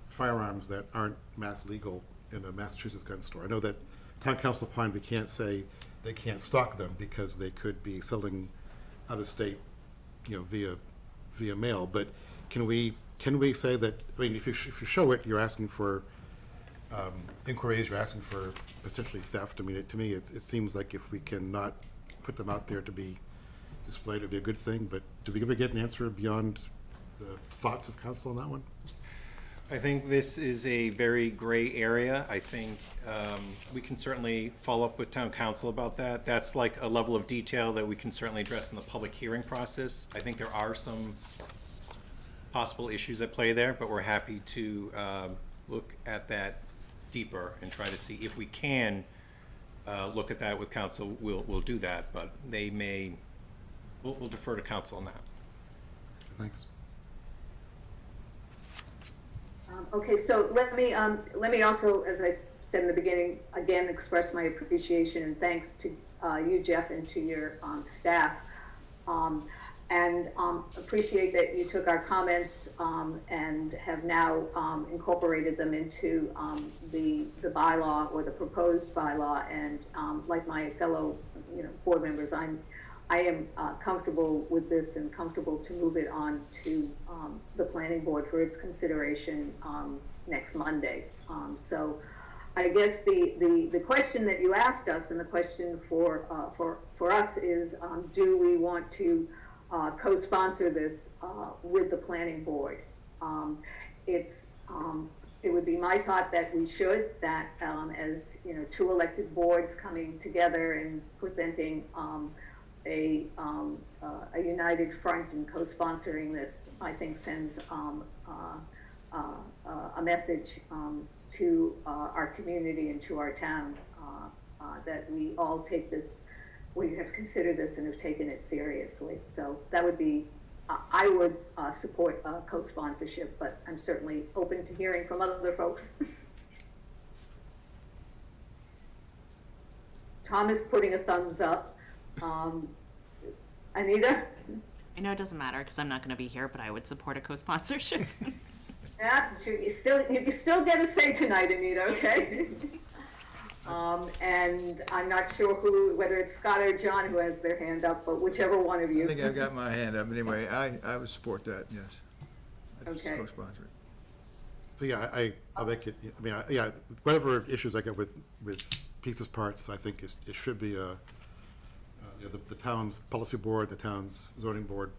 firearms that aren't mass legal in a Massachusetts gun store. I know that town council opined we can't say they can't stock them because they could be selling out of state, via mail. But can we say that? I mean, if you show it, you're asking for inquiries, you're asking for potentially theft. I mean, to me, it seems like if we cannot put them out there to be displayed, it'd be a good thing. But do we ever get an answer beyond the thoughts of council on that one? I think this is a very gray area. I think we can certainly follow up with town council about that. That's like a level of detail that we can certainly address in the public hearing process. I think there are some possible issues at play there, but we're happy to look at that deeper and try to see if we can look at that with council. We'll do that, but we'll defer to council on that. Thanks. Okay, so let me also, as I said in the beginning, again express my appreciation and thanks to you, Jeff, and to your staff, and appreciate that you took our comments and have now incorporated them into the bylaw or the proposed bylaw. And like my fellow board members, I am comfortable with this and comfortable to move it on to the planning board for its consideration next Monday. So I guess the question that you asked us, and the question for us is, do we want to co-sponsor this with the planning board? It would be my thought that we should, that as two elected boards coming together and presenting a united front and co-sponsoring this, I think sends a message to our community and to our town that we all take this, we have considered this and have taken it seriously. So that would be, I would support co-sponsorship, but I'm certainly open to hearing from other folks. Tom is putting a thumbs up. Anita? I know it doesn't matter because I'm not going to be here, but I would support a co-sponsorship. Yeah, you still get a say tonight, Anita, okay? And I'm not sure whether it's Scott or John who has their hand up, but whichever one of you. I think I've got my hand up. Anyway, I would support that, yes. I'd Okay. co-sponsor it. So yeah, I'll make it. I mean, yeah, whatever issues I get with pieces parts, I think it should be the town's policy board, the town's zoning board,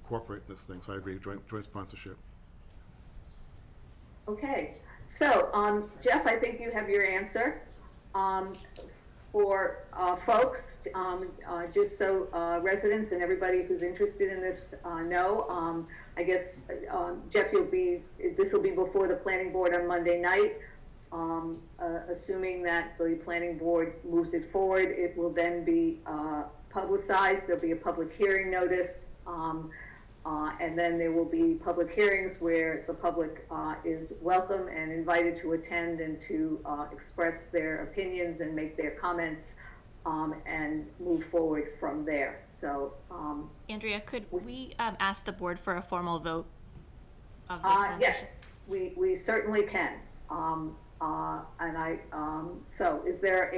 cooperate in this thing. So I agree, joint sponsorship. Okay, so Jeff, I think you have your answer. For folks, just so residents and everybody who's interested in this know, I guess, Jeff, this will be before the planning board on Monday night. Assuming that the planning board moves it forward, it will then be publicized. There'll be a public hearing notice, and then there will be public hearings where the public is welcome and invited to attend and to express their opinions and make their comments, and move forward from there. So, Andrea, could we ask the board for a formal vote of this yes, sponsorship? we certainly can. So is there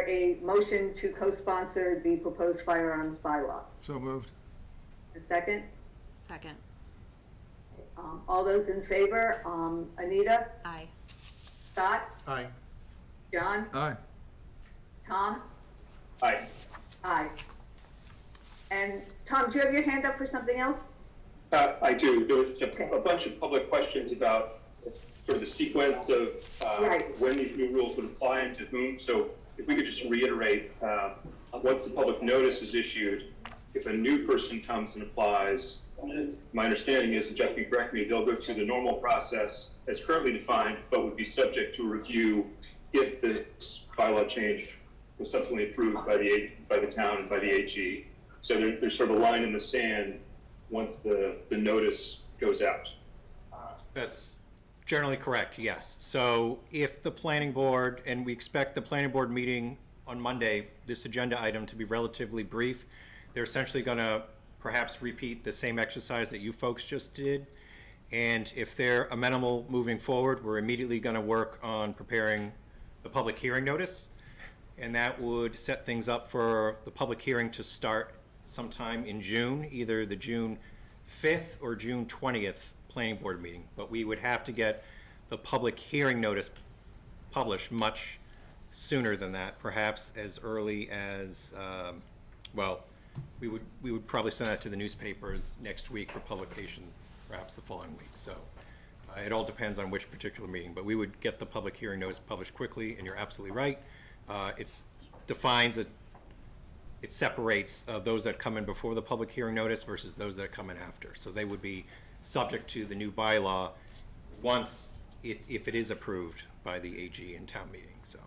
a motion to co-sponsor the proposed firearms bylaw? So moved. A second? Second. All those in favor, Anita, Aye. Scott, Aye. John, Aye. Tom? Aye. Aye. And Tom, do you have your hand up for something else? I do. There was a bunch of public questions about sort of the sequence of Right. when these new rules would apply and to whom. So if we could just reiterate, once the public notice is issued, if a new person comes and applies, my understanding is, and Jeff can correct me, they'll go through the normal process as currently defined, but would be subject to review if this bylaw change was subsequently approved by the town and by the AG. So there's sort of a line in the sand once the notice goes out. That's generally correct, yes. So if the planning board, and we expect the planning board meeting on Monday, this agenda item to be relatively brief, they're essentially going to perhaps repeat the same exercise that you folks just did. And if they're amenable moving forward, we're immediately going to work on preparing the public hearing notice. And that would set things up for the public hearing to start sometime in June, either the June 5th or June 20th planning board meeting. But we would have to get the public hearing notice published much sooner than that, perhaps as early as, well, we would probably send that to the newspapers next week for publication, perhaps the following week. So it all depends on which particular meeting, but we would get the public hearing notice published quickly, and you're absolutely right. It defines it. It separates those that come in before the public hearing notice versus those that come in after. So they would be subject to the new bylaw once, if it is approved by the AG in town meeting. So.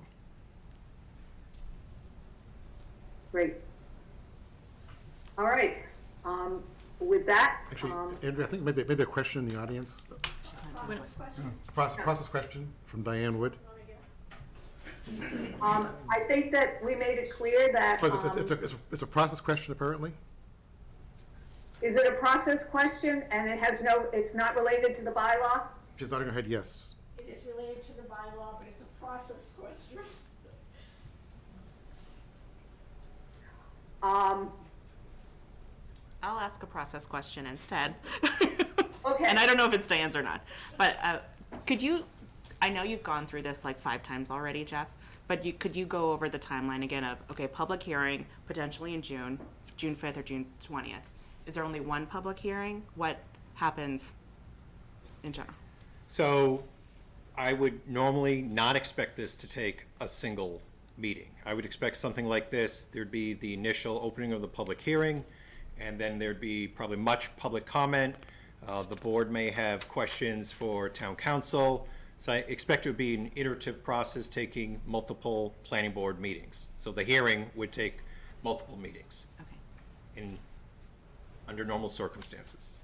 Great. All right. With that, Actually, Andrew, I think maybe a question in the audience. Process question from Diane Wood. I think that we made it clear that, It's a process question apparently. is it a process question and it's not related to the bylaw? She's nodding her head yes. It is related to the bylaw, but it's a process question. I'll ask a process question instead. Okay. And I don't know if it's Diane's or not, but could you, I know you've gone through this like 5 times already, Jeff, but could you go over the timeline again of, okay, public hearing, potentially in June 5th or June 20th. Is there only one public hearing? What happens in general? So I would normally not expect this to take a single meeting. I would expect something like this. There'd be the initial opening of the public hearing, and then there'd be probably much public comment. The board may have questions for town council. So I expect it would be an iterative process taking multiple planning board meetings. So the hearing would take multiple meetings. Okay. Under normal circumstances.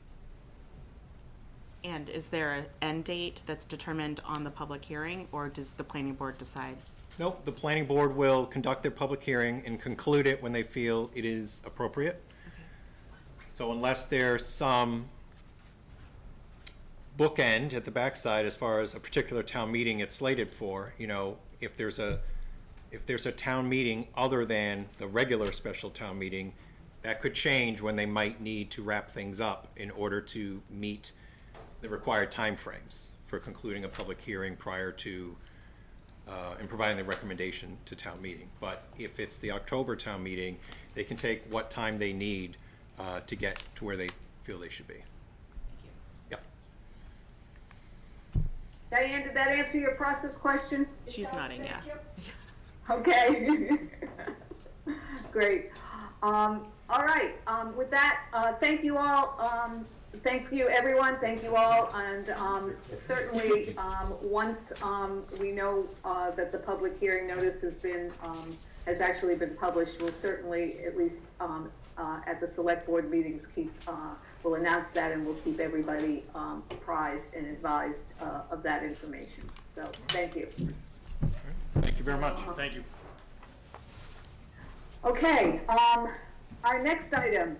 And is there an end date that's determined on the public hearing, or does the planning board decide? Nope, the planning board will conduct their public hearing and conclude it when they feel it is appropriate. So unless there's some bookend at the backside as far as a particular town meeting it's slated for, you know, if there's a town meeting other than the regular special town meeting, that could change when they might need to wrap things up in order to meet the required timeframes for concluding a public hearing prior to and providing the recommendation to town meeting. But if it's the October town meeting, they can take what time they need to get to where they feel they should be. Yep. Diane, did that answer your process question? She's nodding, yeah. Okay. Great. All right. With that, thank you all. Thank you, everyone. Thank you all. And certainly, once we know that the public hearing notice has actually been published, we'll certainly, at least at the select board meetings, we'll announce that, and we'll keep everybody apprised and advised of that information. So, thank you. Thank you very much. Thank you. Okay, our next item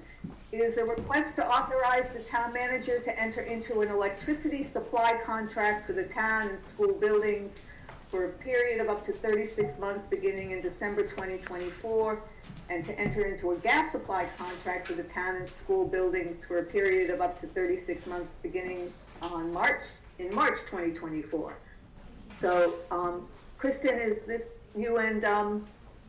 is a request to authorize the town manager to enter into an electricity supply contract for the town and school buildings for a period of up to 36 months beginning in December 2024, and to enter into a gas supply contract for the town and school buildings for a period of up to 36 months beginning in March 2024. So, Kristen, is this you and,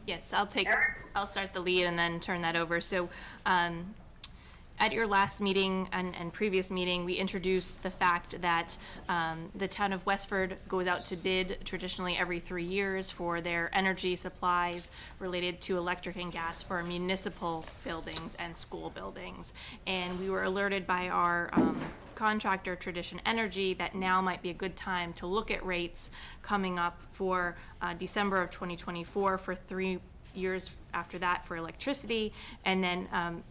Yes, Eric? I'll start the lead and then turn that over. So, at your last meeting and previous meeting, we introduced the fact that the town of Westford goes out to bid traditionally every 3 years for their energy supplies related to electric and gas for municipal buildings and school buildings. And we were alerted by our contractor, Tradition Energy, that now might be a good time to look at rates coming up for December of 2024 for 3 years after that for electricity, and then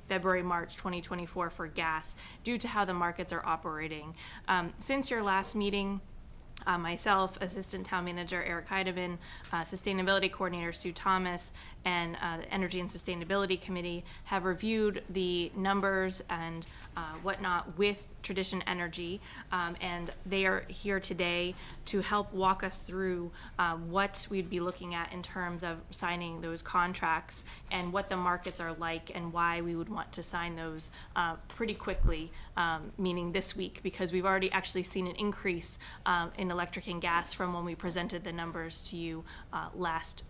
February, March 2024 for gas, due to how the markets are operating. Since your last meeting, myself, Assistant Town Manager Eric Heidemann, Sustainability Coordinator Sue Thomas, and the Energy and Sustainability Committee have reviewed the numbers and whatnot with Tradition Energy, and they are here today to help walk us through what we'd be looking at in terms of signing those contracts and what the markets are like and why we would want to sign those pretty quickly, meaning this week, because we've already actually seen an increase in electric and gas from when we presented the numbers to you last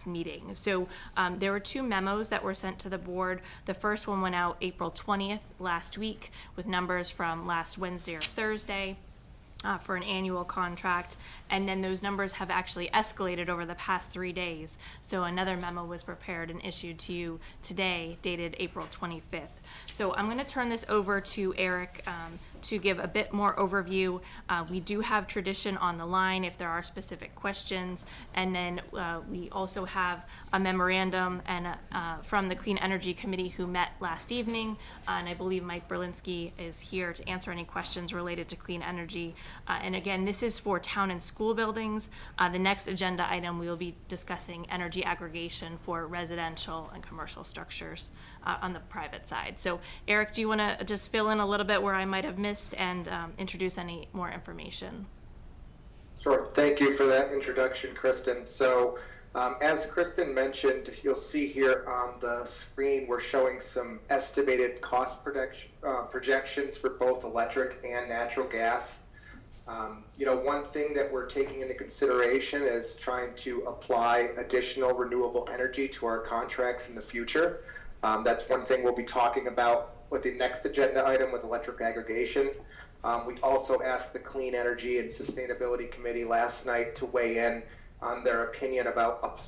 meeting. So there were 2 memos that were sent to the board. The first one went out April 20th last week with numbers from last Wednesday or Thursday for an annual contract, and then those numbers have actually escalated over the past 3 days. So another memo was prepared and issued to you today, dated April 25th. So I'm going to turn this over to Eric to give a bit more overview. We do have Tradition on the line if there are specific questions, and then we also have a memorandum and from the Clean Energy Committee who met last evening, and I believe Mike Berlinski is here to answer any questions related to clean energy. And again, this is for town and school buildings. The next agenda item, we will be discussing energy aggregation for residential and commercial structures on the private side. So Eric, do you want to just fill in a little bit where I might have missed and introduce any more information? Sure. Thank you for that introduction, Kristen. So as Kristen mentioned, you'll see here on the screen, we're showing some estimated cost projections for both electric and natural gas. One thing that we're taking into consideration is trying to apply additional renewable energy to our contracts in the future. That's one thing we'll be talking about with the next agenda item with electric aggregation. We also asked the Clean Energy and Sustainability Committee last night to weigh in on their opinion about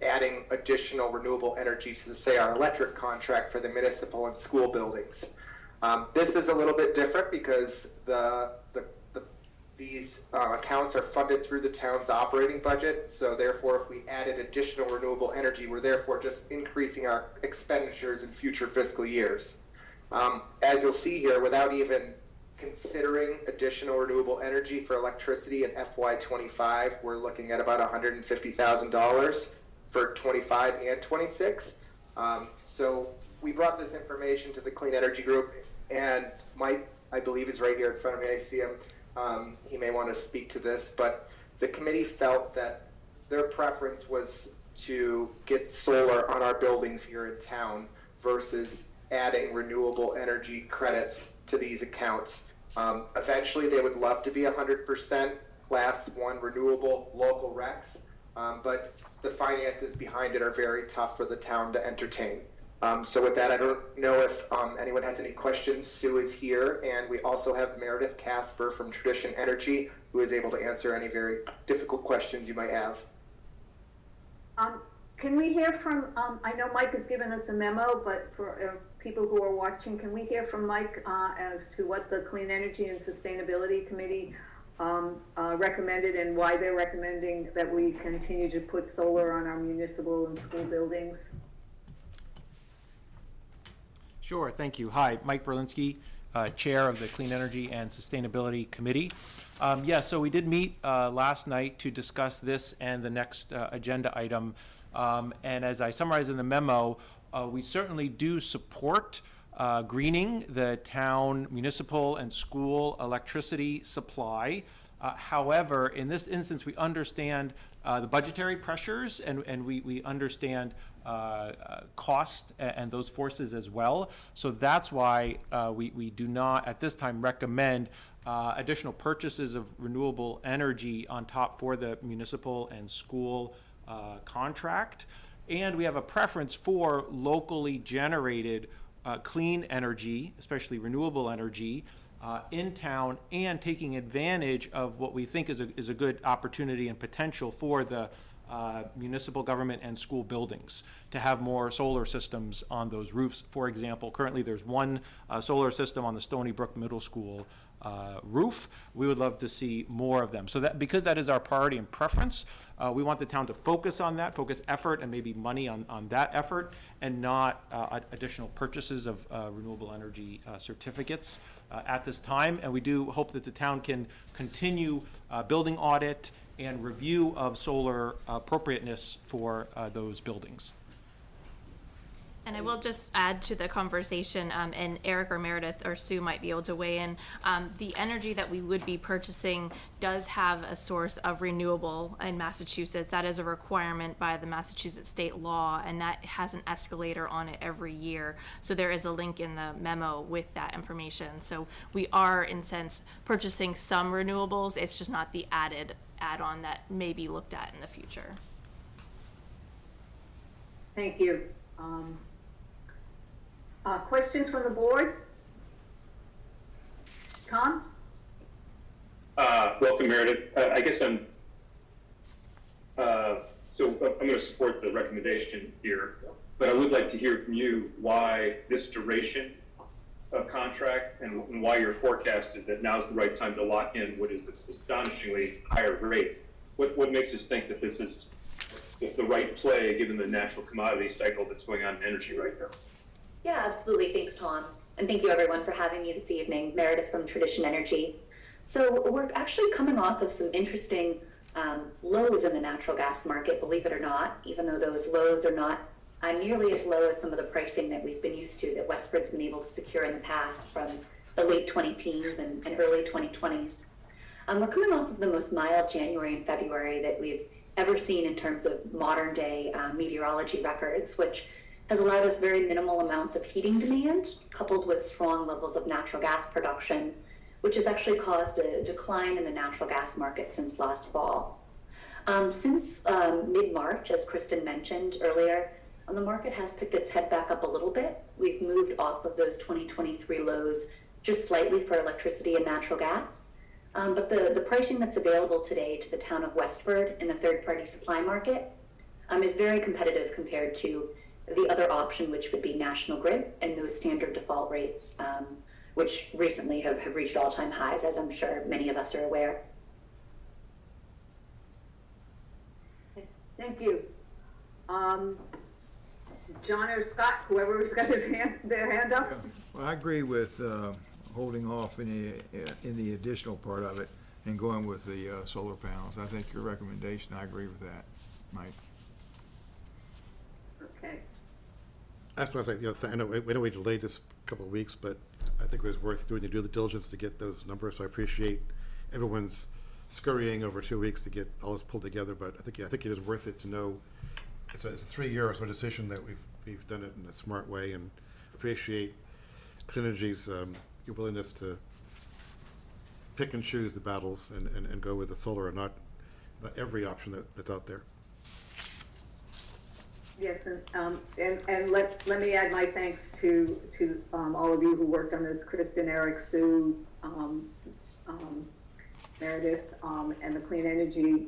adding additional renewable energy to, say, our electric contract for the municipal and school buildings. This is a little bit different because these accounts are funded through the town's operating budget, so therefore if we added additional renewable energy, we're therefore just increasing our expenditures in future fiscal years. As you'll see here, without even considering additional renewable energy for electricity in FY25, we're looking at about $150,000 for 25 and 26. So we brought this information to the Clean Energy Group, and Mike, I believe, is right here in front of me. I see him. He may want to speak to this, but the committee felt that their preference was to get solar on our buildings here in town versus adding renewable energy credits to these accounts. Eventually, they would love to be 100% Class 1 renewable local recs, but the finances behind it are very tough for the town to entertain. So with that, I don't know if anyone has any questions. Sue is here, and we also have Meredith Casper from Tradition Energy, who is able to answer any very difficult questions you might have. Can we hear from, I know Mike has given us a memo, but for people who are watching, can we hear from Mike as to what the Clean Energy and Sustainability Committee recommended and why they're recommending that we continue to put solar on our municipal and school buildings? Sure, thank you. Hi, Mike Berlinski, Chair of the Clean Energy and Sustainability Committee. So we did meet last night to discuss this and the next agenda item. And as I summarized in the memo, we certainly do support greening the town municipal and school electricity supply. However, in this instance, we understand the budgetary pressures and we understand cost and those forces as well. So that's why we do not at this time recommend additional purchases of renewable energy on top for the municipal and school contract. And we have a preference for locally generated clean energy, especially renewable energy, in town, and taking advantage of what we think is a good opportunity and potential for the municipal government and school buildings to have more solar systems on those roofs. For example, currently there's one solar system on the Stony Brook Middle School roof. We would love to see more of them. So that, because that is our priority and preference, we want the town to focus on that, focus effort and maybe money on that effort, and not additional purchases of renewable energy certificates at this time. And we do hope that the town can continue building audit and review of solar appropriateness for those buildings. And I will just add to the conversation, and Eric or Meredith or Sue might be able to weigh in. The energy that we would be purchasing does have a source of renewable in Massachusetts. That is a requirement by the Massachusetts state law, and that has an escalator on it every year. So there is a link in the memo with that information. So we are, in a sense, purchasing some renewables. It's just not the add-on that may be looked at in the future. Thank you. Questions from the board? Tom? Welcome, Meredith. I guess I'm going to support the recommendation here, but I would like to hear from you why this duration of contract and why your forecast is that now's the right time to lock in what is this astonishingly higher rate. What makes us think that this is the right play given the natural commodity cycle that's going on in energy right now? Yeah, absolutely. Thanks, Tom. And thank you everyone for having me this evening. Meredith from Tradition Energy. So we're actually coming off of some interesting lows in the natural gas market, believe it or not, even though those lows are not nearly as low as some of the pricing that we've been used to, that Westford's been able to secure in the past from the late 2010s and early 2020s. We're coming off of the most mild January and February that we've ever seen in terms of modern day meteorology records, which has allowed us very minimal amounts of heating demand, coupled with strong levels of natural gas production, which has actually caused a decline in the natural gas market since last fall. Since mid-March, as Kristen mentioned earlier, the market has picked its head back up a little bit. We've moved off of those 2023 lows just slightly for electricity and natural gas. But the pricing that's available today to the town of Westford in the third-party supply market is very competitive compared to the other option, which would be National Grid and those standard default rates, which recently have reached all-time highs, as I'm sure many of us are aware. Thank you. John or Scott, whoever's got their hand up. Yeah. Well, I agree with holding off in the additional part of it and going with the solar panels. I think your recommendation, I agree with that, Mike. Okay. That's what I was saying, I know we delayed this a couple of weeks, but I think it was worth doing the due diligence to get those numbers, so I appreciate everyone's scurrying over 2 weeks to get all this pulled together, but I think it is worth it to know it's a 3-year or so decision that we've done it in a smart way, and appreciate Clean Energy's your willingness to pick and choose the battles and go with the solar and not every option that's out there. Yes, and let me add my thanks to all of you who worked on this, Kristen, Eric, Sue, Meredith, and the Clean Energy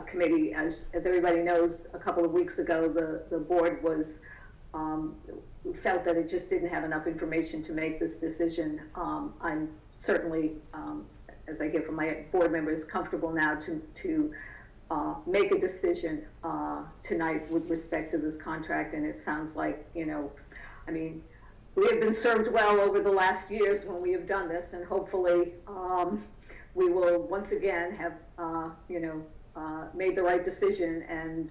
Committee. As everybody knows, a couple of weeks ago, the board was felt that it just didn't have enough information to make this decision. I'm certainly, as I hear from my board members, comfortable now to make a decision tonight with respect to this contract, and it sounds like, I mean, we have been served well over the last years when we have done this, and hopefully we will once again have, made the right decision and,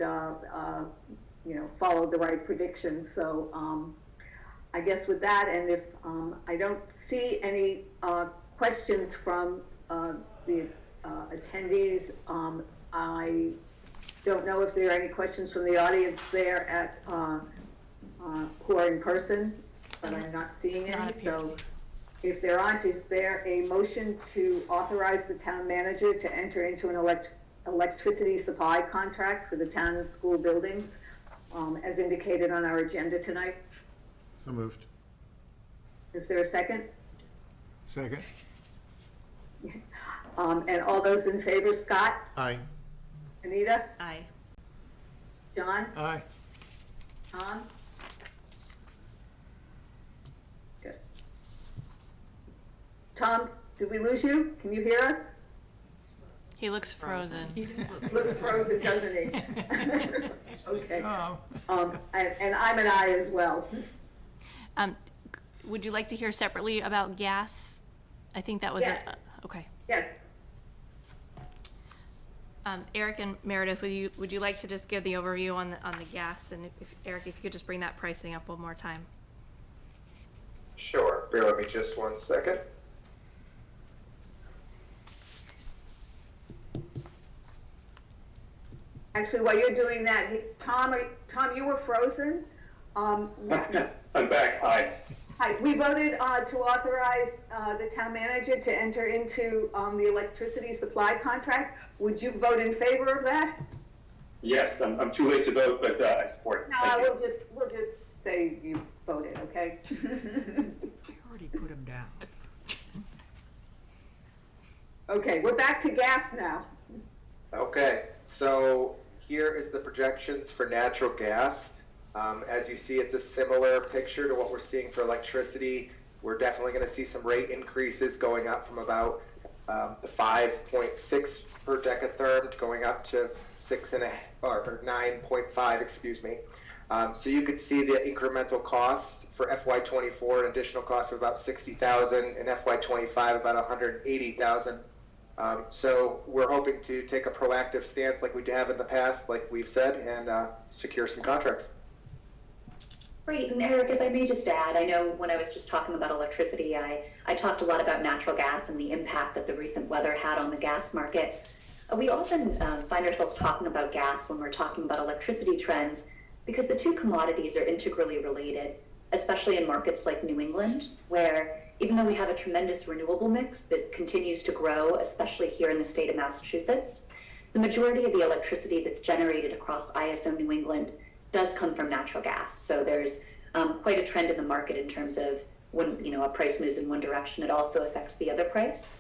followed the right predictions. So I guess with that, and if I don't see any questions from the attendees, I don't know if there are any questions from the audience there at who are in person, but I'm not seeing any. So If there aren't, is there a motion to authorize the town manager to enter into an electricity supply contract for the town and school buildings, as indicated on our agenda tonight? So moved. Is there a second? Second. And all those in favor, Scott? Aye. Anita? Aye. John? Aye. Tom? Good. Tom, did we lose you? Can you hear us? He looks frozen. He looks frozen, doesn't he? Okay. Oh. And I'm an aye as well. Would you like to hear separately about gas? I think that was Yes. okay. Yes. Eric and Meredith, would you like to just give the overview on the gas? And if Eric, if you could just bring that pricing up one more time. Sure, bear with me just one second. Actually, while you're doing that, Tom, you were frozen. I'm back, hi. Hi, we voted to authorize the town manager to enter into the electricity supply contract. Would you vote in favor of that? Yes, I'm too late to vote, but I support it. No, Thank you. we'll just say you voted, okay? I already put him down. Okay, we're back to gas now. Okay, so here is the projections for natural gas. As you see, it's a similar picture to what we're seeing for electricity. We're definitely going to see some rate increases going up from about 5.6 per decatherm to going up to 9.5, excuse me. So you could see the incremental costs for FY24, an additional cost of about $60,000, and FY25 about $180,000. So we're hoping to take a proactive stance like we have in the past, like we've said, and secure some contracts. Great, and Eric, if I may just add, I know when I was just talking about electricity, I talked a lot about natural gas and the impact that the recent weather had on the gas market. We often find ourselves talking about gas when we're talking about electricity trends because the two commodities are integrally related, especially in markets like New England, where even though we have a tremendous renewable mix that continues to grow, especially here in the state of Massachusetts, the majority of the electricity that's generated across ISO New England does come from natural gas. So there's quite a trend in the market in terms of when a price moves in one direction, it also affects the other price.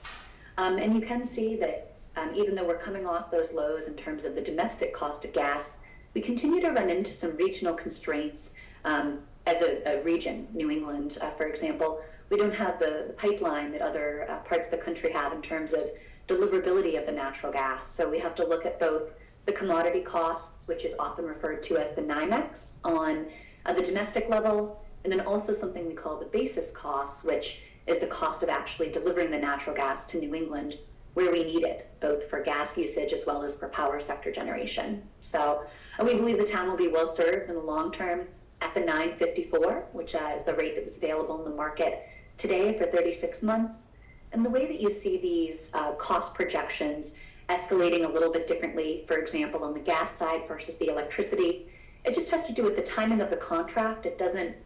And you can see that even though we're coming off those lows in terms of the domestic cost of gas, we continue to run into some regional constraints as a region. New England, for example, we don't have the pipeline that other parts of the country have in terms of deliverability of the natural gas. So we have to look at both the commodity costs, which is often referred to as the NYMEX on the domestic level, and then also something we call the basis costs, which is the cost of actually delivering the natural gas to New England where we need it, both for gas usage as well as for power sector generation. So we believe the town will be well served in the long term at the $9.54, which is the rate that was available in the market today for 36 months. And the way that you see these cost projections escalating a little bit differently, for example, on the gas side versus the electricity, it just has to do with the timing of the contract. It doesn't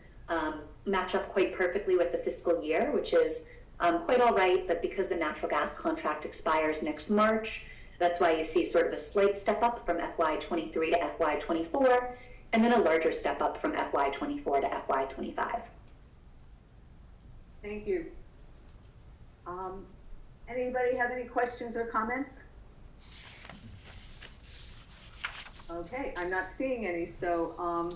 match up quite perfectly with the fiscal year, which is quite all right, but because the natural gas contract expires next March, that's why you see sort of a slight step up from FY23 to FY24, and then a larger step up from FY24 to FY25. Thank you. Anybody have any questions or comments? Okay, I'm not seeing any, so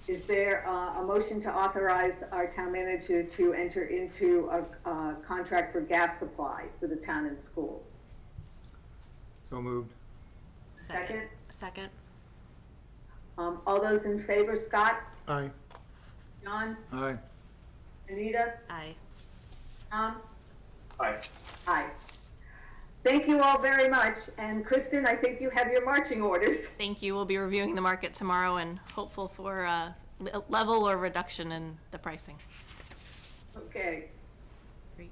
is there a motion to authorize our town manager to enter into a contract for gas supply for the town and school? So moved. Second? Second. All those in favor, Scott? Aye. John? Aye. Anita? Aye. Tom? Aye. Aye. Thank you all very much. And Kristen, I think you have your marching orders. Thank you. We'll be reviewing the market tomorrow and hopeful for a level or reduction in the pricing. Okay.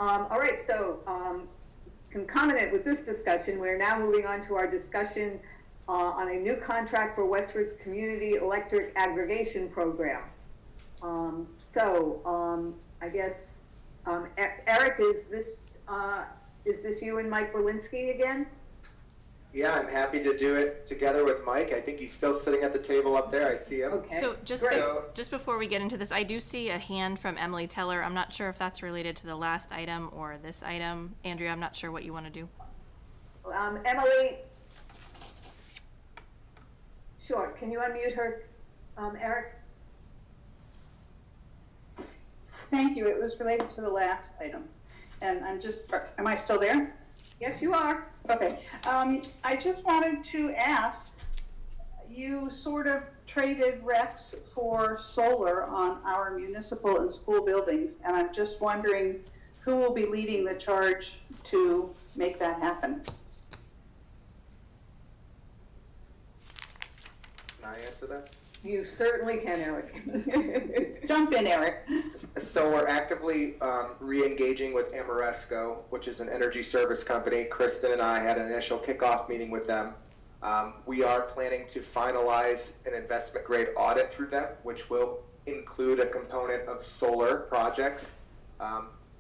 All right, so concomitant with this discussion, we're now moving on to our discussion on a new contract for Westford's Community Electric Aggregation Program. I guess Eric, is this you and Mike Berlinski again? Yeah, I'm happy to do it together with Mike. I think he's still sitting at the table up there. I see him. Okay. So just, Great. just before we get into this, I do see a hand from Emily Teller. I'm not sure if that's related to the last item or this item. Andrea, I'm not sure what you want to do. Emily, sure, can you unmute her, Eric? Thank you. It was related to the last item. And I'm just, am I still there? Yes, you are. Okay. I just wanted to ask, you sort of traded reps for solar on our municipal and school buildings, and I'm just wondering who will be leading the charge to make that happen? Can I answer that? You certainly can, Eric. Jump in, Eric. So we're actively re-engaging with Amoresco, which is an energy service company. Kristen and I had an initial kickoff meeting with them. We are planning to finalize an investment grade audit through them, which will include a component of solar projects.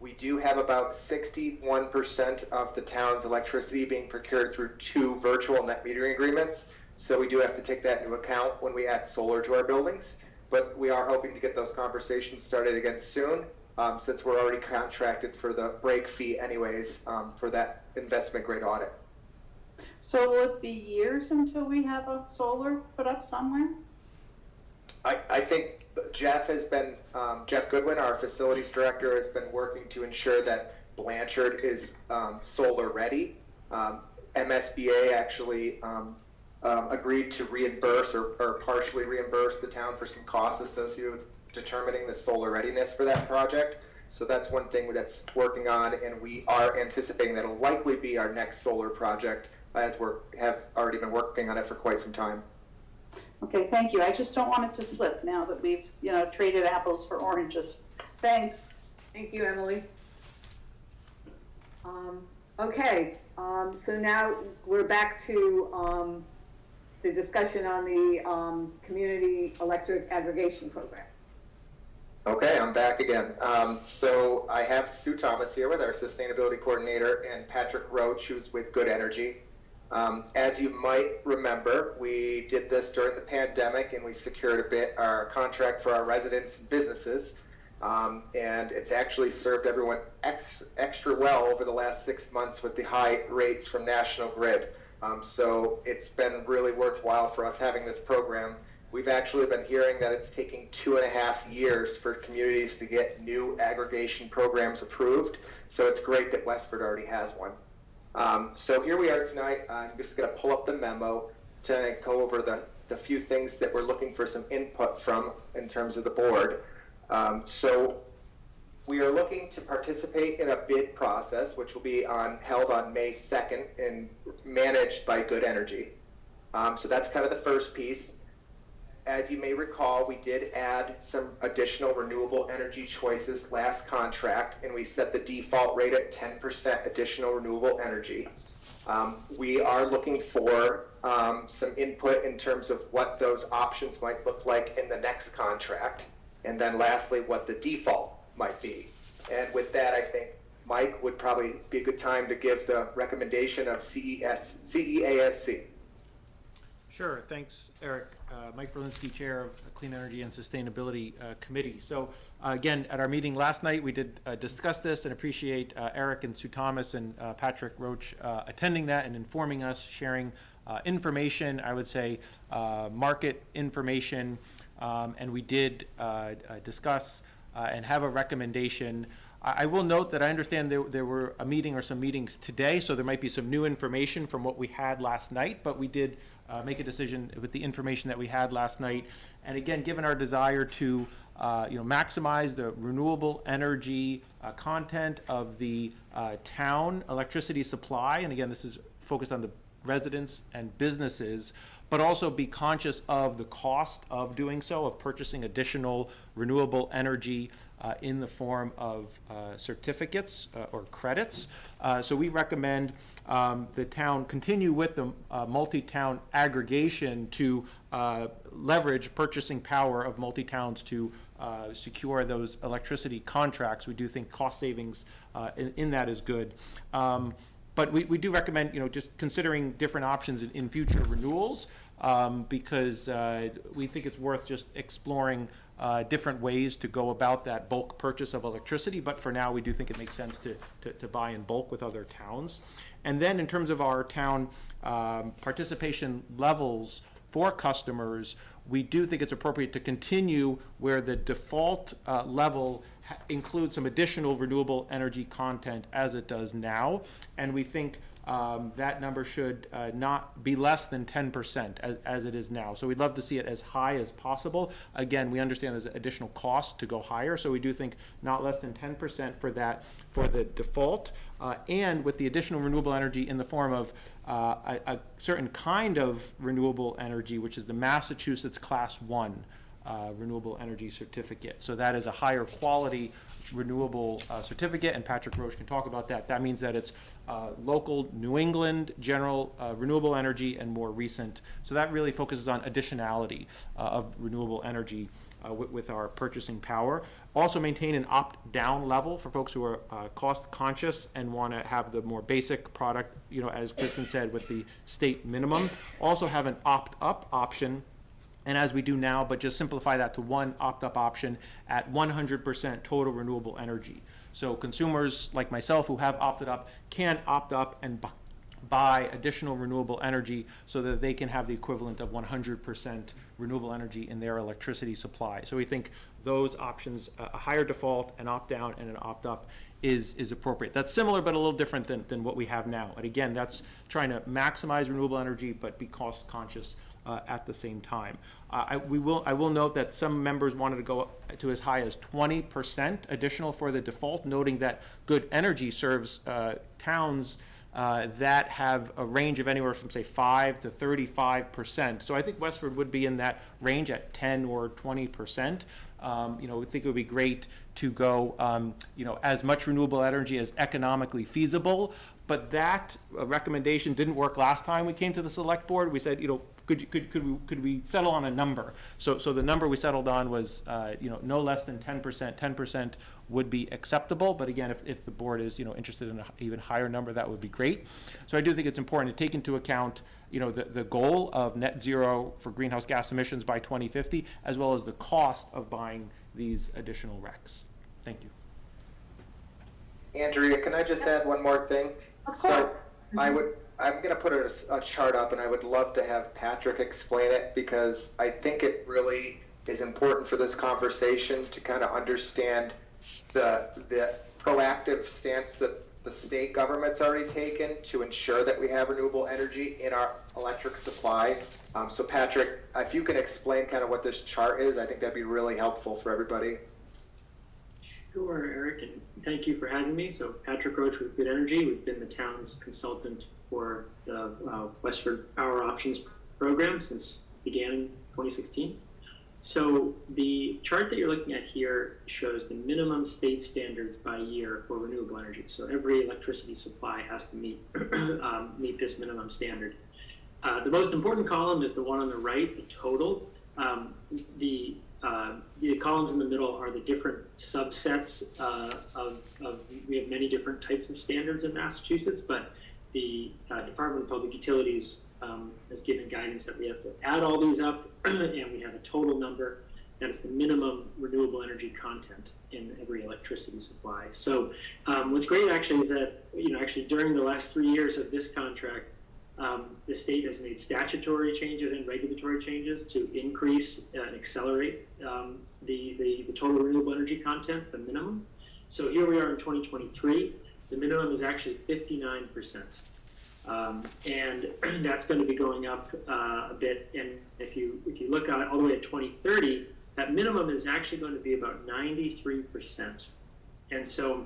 We do have about 61% of the town's electricity being procured through 2 virtual net metering agreements. So we do have to take that into account when we add solar to our buildings. But we are hoping to get those conversations started again soon, since we're already contracted for the break fee anyways, for that investment grade audit. So will it be years until we have a solar put up somewhere? I think Jeff has been, Jeff Goodwin, our facilities director, has been working to ensure that Blanchard is solar ready. MSBA actually agreed to reimburse or partially reimburse the town for some costs associated with determining the solar readiness for that project. So that's one thing that's working on, and we are anticipating that'll likely be our next solar project, as we have already been working on it for quite some time. Okay, thank you. I just don't want it to slip now that we've, traded apples for oranges. Thanks. Thank you, Emily. Okay, so now we're back to the discussion on the community electric aggregation program. Okay, I'm back again. So I have Sue Thomas here with our sustainability coordinator and Patrick Roach, who's with Good Energy. As you might remember, we did this during the pandemic and we secured our contract for our residents and businesses. And it's actually served everyone extra well over the last 6 months with the high rates from National Grid. So it's been really worthwhile for us having this program. We've actually been hearing that it's taking 2.5 years for communities to get new aggregation programs approved. So it's great that Westford already has one. So here we are tonight. I'm just going to pull up the memo to go over the few things that we're looking for some input from in terms of the board. So we are looking to participate in a bid process, which will be held on May 2nd and managed by Good Energy. So that's kind of the first piece. As you may recall, we did add some additional renewable energy choices last contract, and we set the default rate at 10% additional renewable energy. We are looking for some input in terms of what those options might look like in the next contract, and then lastly, what the default might be. And with that, I think Mike would probably be a good time to give the recommendation of CEASC. Sure, thanks, Eric. Mike Berlinski, Chair of Clean Energy and Sustainability Committee. So again, at our meeting last night, we did discuss this and appreciate Eric and Sue Thomas and Patrick Roach attending that and informing us, sharing information, I would say market information, and we did discuss and have a recommendation. I will note that I understand there were a meeting or some meetings today, so there might be some new information from what we had last night, but we did make a decision with the information that we had last night. And again, given our desire to maximize the renewable energy content of the town electricity supply, and again, this is focused on the residents and businesses, but also be conscious of the cost of doing so, of purchasing additional renewable energy in the form of certificates or credits. So we recommend the town continue with the multi-town aggregation to leverage purchasing power of multi-towns to secure those electricity contracts. We do think cost savings in that is good. But we do recommend, just considering different options in future renewals, because we think it's worth just exploring different ways to go about that bulk purchase of electricity. But for now, we do think it makes sense to buy in bulk with other towns. And then in terms of our town participation levels for customers, we do think it's appropriate to continue where the default level includes some additional renewable energy content as it does now. And we think that number should not be less than 10% as it is now. So we'd love to see it as high as possible. Again, we understand there's additional cost to go higher, so we do think not less than 10% for that, for the default. And with the additional renewable energy in the form of a certain kind of renewable energy, which is the Massachusetts Class 1 renewable energy certificate. So that is a higher quality renewable certificate, and Patrick Roche can talk about that. That means that it's local New England general renewable energy and more recent. So that really focuses on additionality of renewable energy with our purchasing power. Also maintain an opt-down level for folks who are cost conscious and want to have the more basic product, as Kristen said, with the state minimum. Also have an opt-up option, and as we do now, but just simplify that to one opt-up option at 100% total renewable energy. So consumers like myself who have opted up can opt up and buy additional renewable energy so that they can have the equivalent of 100% renewable energy in their electricity supply. So we think those options, a higher default, an opt-down, and an opt-up, is appropriate. That's similar but a little different than what we have now. And again, that's trying to maximize renewable energy but be cost conscious at the same time. I will note that some members wanted to go to as high as 20% additional for the default, noting that Good Energy serves towns that have a range of anywhere from, say, 5 to 35%. So I think Westford would be in that range at 10 or 20%. We think it would be great to go, as much renewable energy as economically feasible. But that recommendation didn't work last time we came to the select board. We said, could we settle on a number? So the number we settled on was, no less than 10%. 10% would be acceptable. But again, if the board is, interested in an even higher number, that would be great. So I do think it's important to take into account, the goal of net zero for greenhouse gas emissions by 2050, as well as the cost of buying these additional RECs. Thank you. Andrea, can I just add one more thing? Of course. So I'm going to put a chart up, and I would love to have Patrick explain it, because I think it really is important for this conversation to kind of understand the proactive stance that the state government's already taken to ensure that we have renewable energy in our electric supply. So Patrick, if you can explain kind of what this chart is, I think that'd be really helpful for everybody. Sure, Eric, and thank you for having me. So Patrick Roach with Good Energy. We've been the town's consultant for the Westford Power Options program since it began in 2016. So the chart that you're looking at here shows the minimum state standards by year for renewable energy. So every electricity supply has to meet this minimum standard. The most important column is the one on the right, the total. The columns in the middle are the different subsets we have many different types of standards in Massachusetts, but the Department of Public Utilities has given guidance that we have to add all these up, and we have a total number that is the minimum renewable energy content in every electricity supply. So what's great actually is that, actually during the last 3 years of this contract, the state has made statutory changes and regulatory changes to increase and accelerate the total renewable energy content, the minimum. So here we are in 2023. The minimum is actually 59%. And that's going to be going up a bit. And if you look at all the way at 2030, that minimum is actually going to be about 93%. And so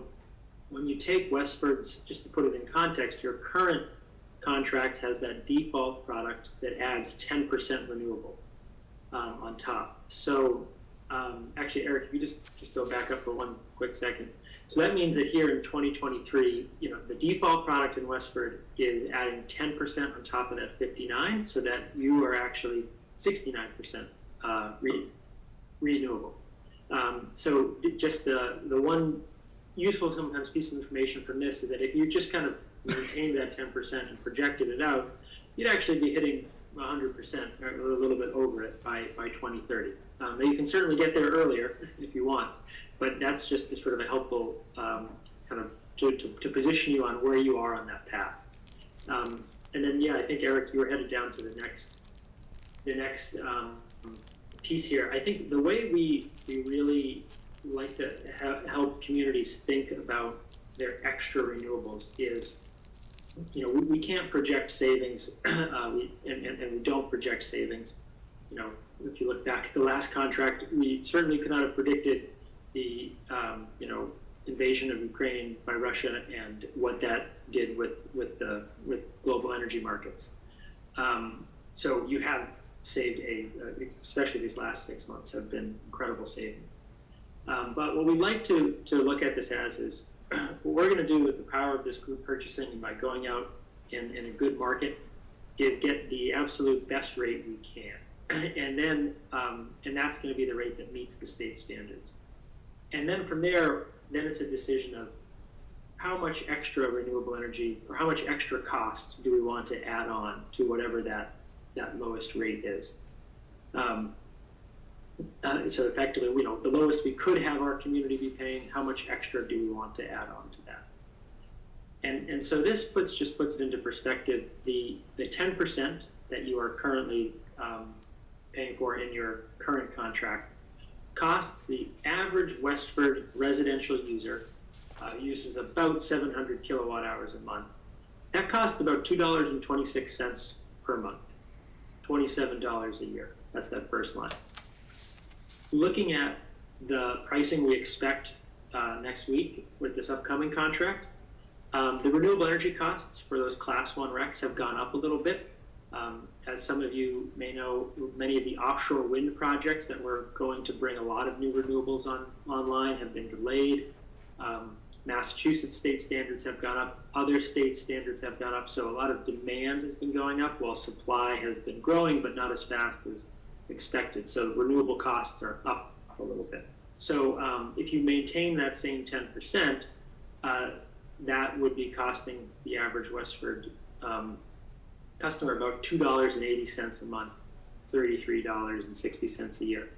when you take Westford's, just to put it in context, your current contract has that default product that adds 10% renewable on top. So actually, Eric, if you just go back up for one quick second. So that means that here in 2023, the default product in Westford is adding 10% on top of that 59, so that you are actually 69% renewable. So just the one useful sometimes piece of information from this is that if you just kind of maintained that 10% and projected it out, you'd actually be hitting 100% or a little bit over it by 2030. Now you can certainly get there earlier if you want, but that's just a sort of a helpful kind of to position you on where you are on that path. And then, yeah, I think, Eric, you were headed down to the next piece here. I think the way we really like to help communities think about their extra renewables is, we can't project savings, and we don't project savings. If you look back at the last contract, we certainly could not have predicted the, invasion of Ukraine by Russia and what that did with global energy markets. So you have saved especially these last 6 months have been incredible savings. But what we'd like to look at this as is what we're going to do with the power of this group purchasing and by going out in a good market is get the absolute best rate we can. And then, and that's going to be the rate that meets the state standards. And then from there, then it's a decision of how much extra renewable energy or how much extra cost do we want to add on to whatever that lowest rate is. So effectively, the lowest we could have our community be paying, how much extra do we want to add on to that? And so this puts it into perspective. The 10% that you are currently paying for in your current contract costs the average Westford residential user uses about 700 kilowatt hours a month. That costs about $2.26 per month, $27 a year. That's that first line. Looking at the pricing we expect next week with this upcoming contract, the renewable energy costs for those Class 1 RECs have gone up a little bit. As some of you may know, many of the offshore wind projects that were going to bring a lot of new renewables online have been delayed. Massachusetts state standards have gone up. Other state standards have gone up. So a lot of demand has been going up while supply has been growing, but not as fast as expected. So renewable costs are up a little bit. So if you maintain that same 10%, that would be costing the average Westford customer about $2.80 a month, $33.60 a year.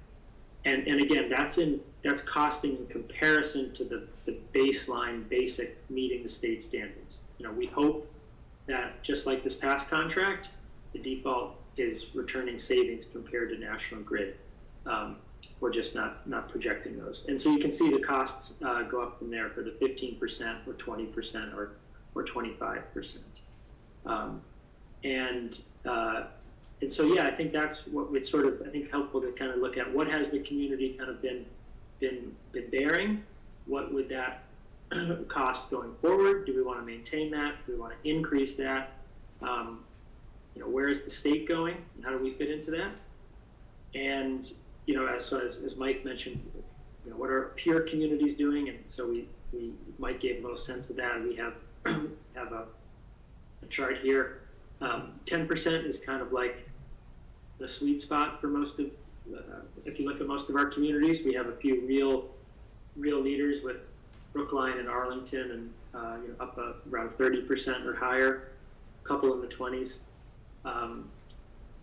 And again, that's costing in comparison to the baseline basic meeting the state standards. We hope that just like this past contract, the default is returning savings compared to National Grid. We're just not projecting those. And so you can see the costs go up from there for the 15% or 20% or 25%. And so, yeah, I think that's what it's sort of, I think, helpful to kind of look at what has the community kind of been bearing? What would that cost going forward? Do we want to maintain that? Do we want to increase that? Where is the state going and how do we fit into that? And, as Mike mentioned, what are peer communities doing? And so Mike gave a little sense of that. We have a chart here. 10% is kind of like the sweet spot for most of, if you look at most of our communities, we have a few real leaders with Brookline and Arlington and up around 30% or higher, a couple in the 20s.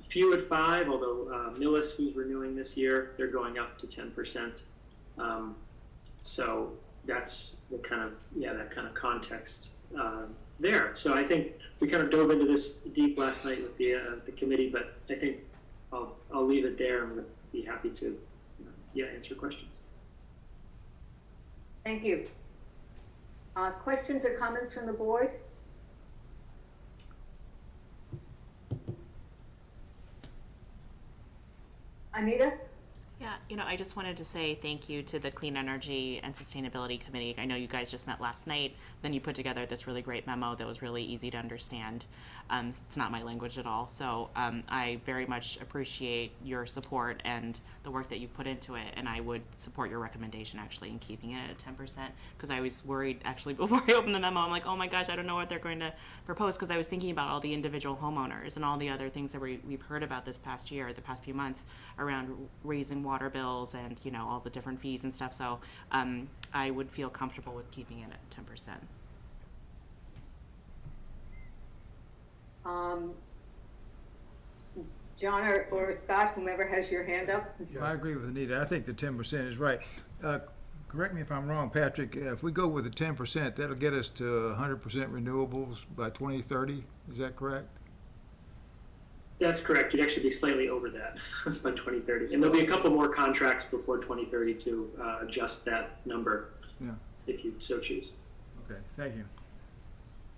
Few at 5, although Millis, who's renewing this year, they're going up to 10%. So that's the kind of, that kind of context there. So I think we kind of dove into this deep last night with the committee, but I think I'll leave it there and would be happy to answer questions. Thank you. Questions or comments from the board? Anita? Yeah, I just wanted to say thank you to the Clean Energy and Sustainability Committee. I know you guys just met last night. Then you put together this really great memo that was really easy to understand. It's not my language at all. So I very much appreciate your support and the work that you put into it. And I would support your recommendation actually in keeping it at 10%, because I was worried actually before I opened the memo. I'm like, oh my gosh, I don't know what they're going to propose, because I was thinking about all the individual homeowners and all the other things that we've heard about this past year, the past few months, around raising water bills and all the different fees and stuff. So I would feel comfortable with keeping it at 10%. John or Scott, whomever has your hand up. I agree with Anita. I think the 10% is right. Correct me if I'm wrong, Patrick. If we go with the 10%, that'll get us to 100% renewables by 2030. Is that correct? That's correct. You'd actually be slightly over that by 2030. And there'll be a couple more contracts before 2030 to adjust that number, if you so choose. Okay, thank you.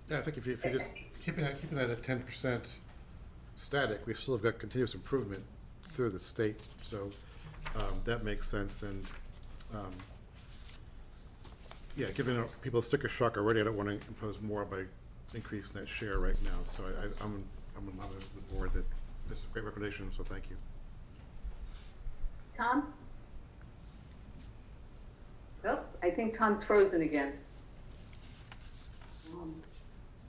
Yeah, I think if you just keeping that at 10% static, we still have got continuous improvement through the state, so that makes sense. And yeah, giving people a sticker shock already, I don't want to impose more by increasing that share right now. So I'm in line with the board that this is a great recommendation, so thank you. Tom? Well, I think Tom's frozen again.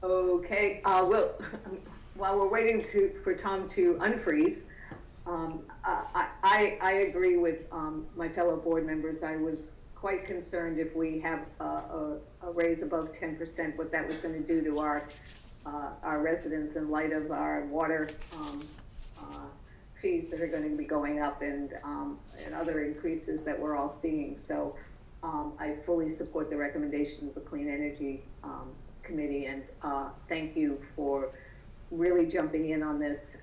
Okay, while we're waiting for Tom to unfreeze, I agree with my fellow board members. I was quite concerned if we have a raise above 10%, what that was going to do to our residents in light of our water fees that are going to be going up and other increases that we're all seeing. So I fully support the recommendation of the Clean Energy Committee, and thank you for really jumping in on this.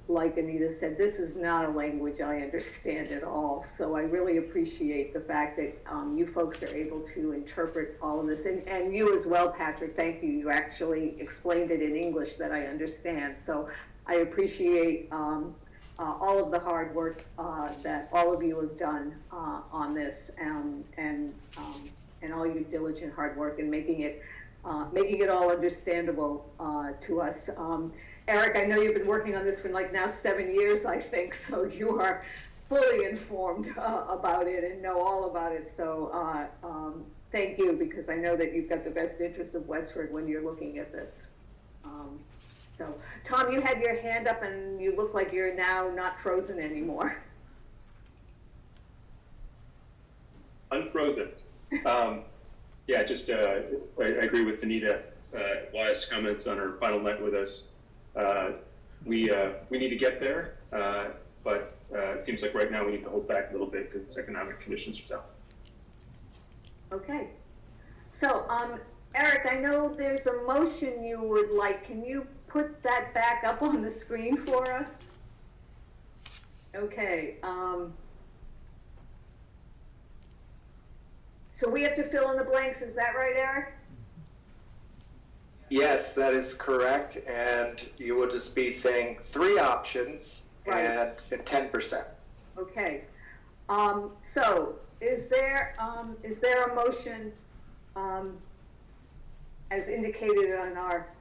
Like Anita said, this is not a language I understand at all, so I really appreciate the fact that you folks are able to interpret all of this, and you as well, Patrick. Thank you. You actually explained it in English that I understand, so I appreciate all of the hard work that all of you have done on this, and all your diligent hard work in making it all understandable to us. Eric, I know you've been working on this for like now 7 years, I think, so you are fully informed about it and know all about it. So thank you, because I know that you've got the best interests of Westford when you're looking at this. So Tom, you had your hand up and you look like you're now not frozen anymore. Unfrozen. Yeah, just I agree with Anita. Wise comments on her final night with us. We need to get there, but it seems like right now we need to hold back a little bit because economic conditions are tough. Okay. So, Eric, I know there's a motion you would like. Can you put that back up on the screen for us? Okay. So we have to fill in the blanks. Is that right, Eric? Yes, that is correct, and you will just be saying 3 options and 10%. Okay. So is there a motion as indicated on our,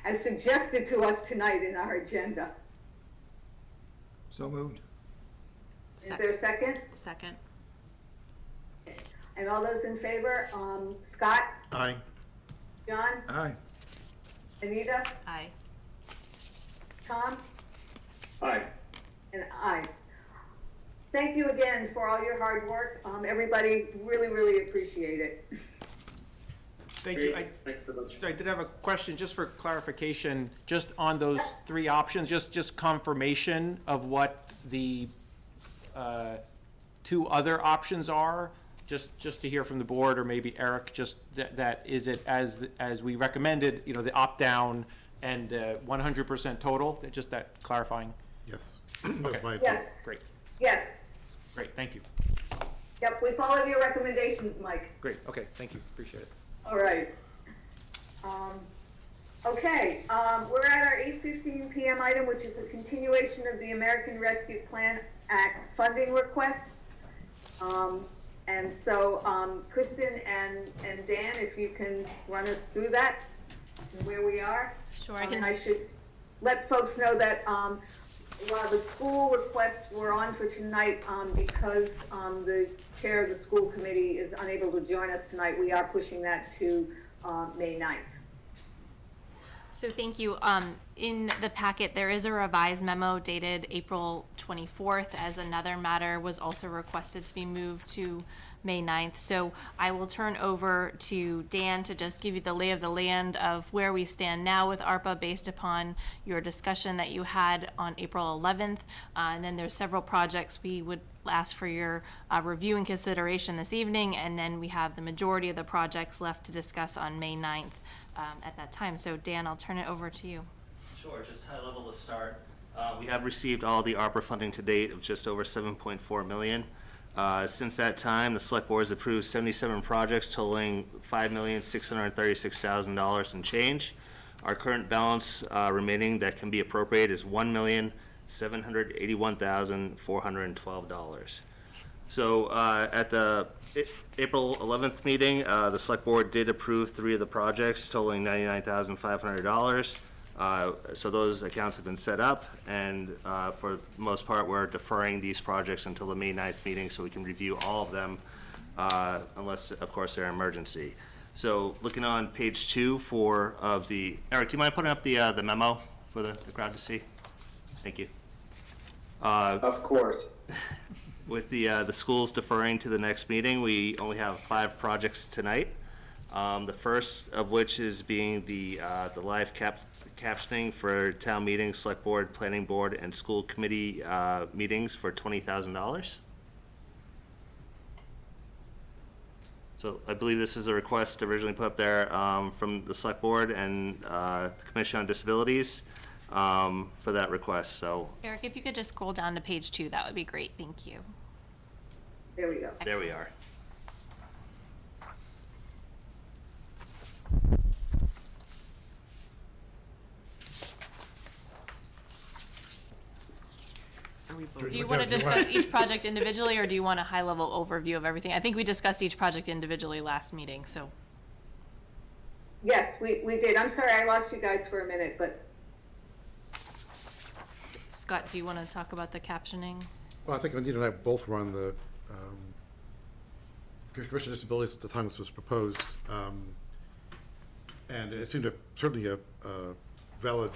as suggested to us tonight in our agenda? So moved. Is there a second? Second. And all those in favor, Scott? Aye. John? Aye. Anita? Aye. Tom? Aye. And aye. Thank you again for all your hard work. Everybody really, really appreciate it. Thank you. Thanks so much. I did have a question just for clarification, just on those 3 options, just confirmation of what the 2 other options are, just to hear from the board, or maybe Eric, just that is it as we recommended, the opt-down and 100% total, just that clarifying? Yes. Okay. Yes. Great. Yes. Great, thank you. Yep, we followed your recommendations, Mike. Great, okay, thank you, appreciate it. All right. Okay, we're at our 8:15 p.m. item, which is a continuation of the American Rescue Plan Act funding requests. And so, Kristen and Dan, if you can run us through that, where we are. Sure, And I should let folks know that, while the school requests were on for tonight, because, the chair of the school committee is unable to join us tonight, we are pushing that to, May 9th. So thank you. In the packet, there is a revised memo dated April 24th, as another matter was also requested to be moved to May 9th. So I will turn over to Dan to just give you the lay of the land of where we stand now with ARPA based upon your discussion that you had on April 11th. And then there's several projects we would ask for your review and consideration this evening. And then we have the majority of the projects left to discuss on May 9th at that time. So Dan, I'll turn it over to you. Sure, just high level to start. We have received all the ARPA funding to date of just over $7.4 million. Since that time, the Select Board has approved 77 projects totaling $5,636,000 and change. Our current balance remaining that can be appropriated is $1,781,412. So at the April 11th meeting, the Select Board did approve 3 of the projects totaling $99,500. So those accounts have been set up, and for the most part, we're deferring these projects until the May 9th meeting so we can review all of them, unless, of course, they're an emergency. So looking on page 2 of the, Eric, do you mind putting up the memo for the crowd to see? Thank you. Of course. With the schools deferring to the next meeting, we only have 5 projects tonight. The first of which is being the live captioning for town meetings, select board, planning board, and school committee meetings for $20,000. So I believe this is a request originally put up there from the select board and the Commission on Disabilities for that request. So Eric, if you could just scroll down to page 2, that would be great. Thank you. There we go. There we are. Do you want to discuss each project individually, or do you want a high-level overview of everything? I think we discussed each project individually last meeting, so. Yes, we did. I'm sorry, I lost you guys for a minute, but. Scott, do you want to talk about the captioning? Well, I think Anita and I both were on the Commission on Disabilities at the time this was proposed, and it seemed certainly a valid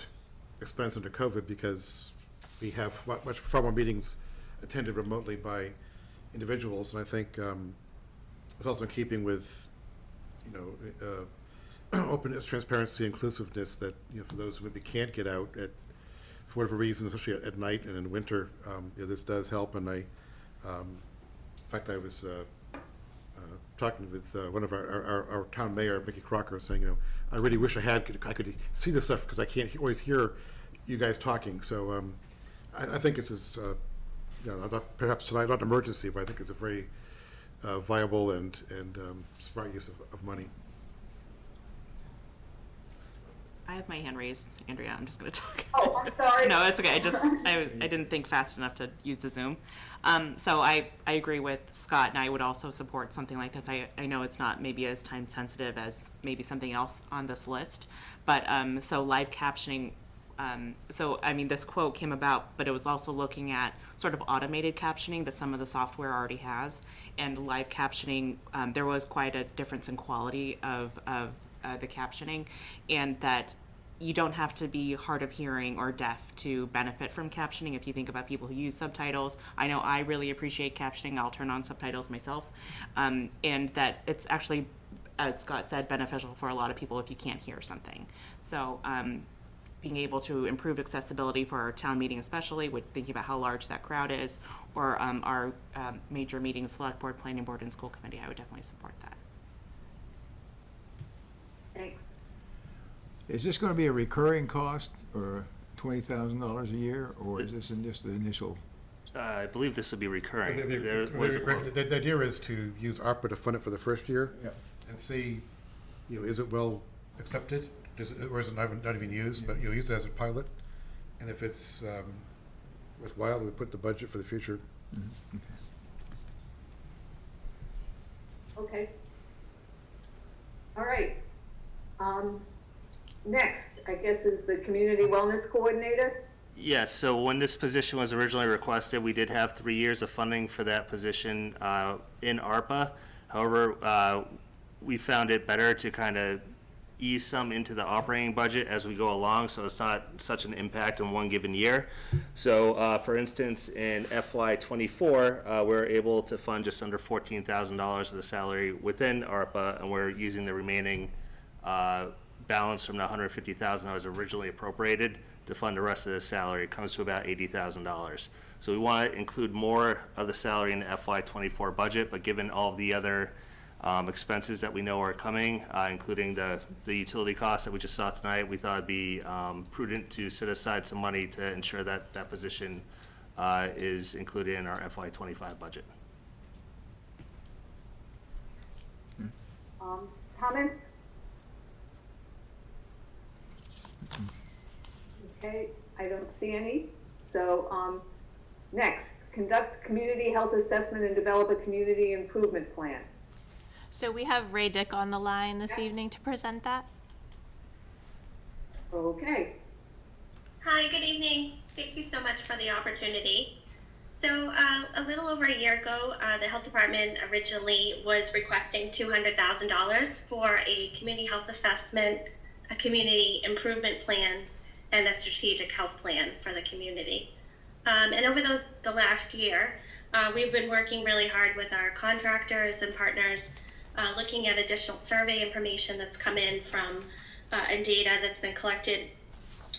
expense under COVID because we have far more meetings attended remotely by individuals, and I think it's also in keeping with, openness, transparency, inclusiveness that, for those who maybe can't get out for whatever reason, especially at night and in winter, this does help. And in fact, I was talking with one of our town mayor, Mickey Crocker, saying, I really wish I could see this stuff because I can't always hear you guys talking. So I think this is, perhaps tonight not an emergency, but I think it's a very viable and smart use of money. I have my hand raised, Andrea. I'm just going to talk. Oh, I'm sorry. No, it's okay. I didn't think fast enough to use the Zoom. So I agree with Scott, and I would also support something like this. I know it's not maybe as time sensitive as maybe something else on this list, but so live captioning. So I mean, this quote came about, but it was also looking at sort of automated captioning that some of the software already has, and live captioning. There was quite a difference in quality of the captioning, and that you don't have to be hard of hearing or deaf to benefit from captioning. If you think about people who use subtitles, I know I really appreciate captioning. I'll turn on subtitles myself, and that it's actually, as Scott said, beneficial for a lot of people if you can't hear something. So being able to improve accessibility for our town meeting, especially with thinking about how large that crowd is, or our major meetings, select board, planning board, and school committee, I would definitely support that. Thanks. Is this going to be a recurring cost, or $20,000 a year, or is this in just the initial? I believe this would be recurring. The idea is to use ARPA to fund it for the first year, and see, is it well accepted, or is it not even used, but use it as a pilot, and if it's worthwhile that we put the budget for the future. Okay. All right. Next, I guess, is the Community Wellness Coordinator. Yes, so when this position was originally requested, we did have 3 years of funding for that position in ARPA. However, we found it better to kind of ease some into the operating budget as we go along, so it's not such an impact in one given year. So, for instance, in FY24, we're able to fund just under $14,000 of the salary within ARPA, and we're using the remaining balance from the $150,000 that was originally appropriated to fund the rest of the salary. It comes to about $80,000. So we want to include more of the salary in the FY24 budget, but given all of the other expenses that we know are coming, including the utility costs that we just saw tonight, we thought it'd be prudent to set aside some money to ensure that that position is included in our FY25 budget. Comments? Okay, I don't see any. So, next, conduct community health assessment and develop a community improvement plan. So we have Ray Dick on the line this evening to present that. Okay. Hi, good evening. Thank you so much for the opportunity. So a little over a year ago, the health department originally was requesting $200,000 for a community health assessment, a community improvement plan, and a strategic health plan for the community. And over the last year, we've been working really hard with our contractors and partners, looking at additional survey information that's come in from and data that's been collected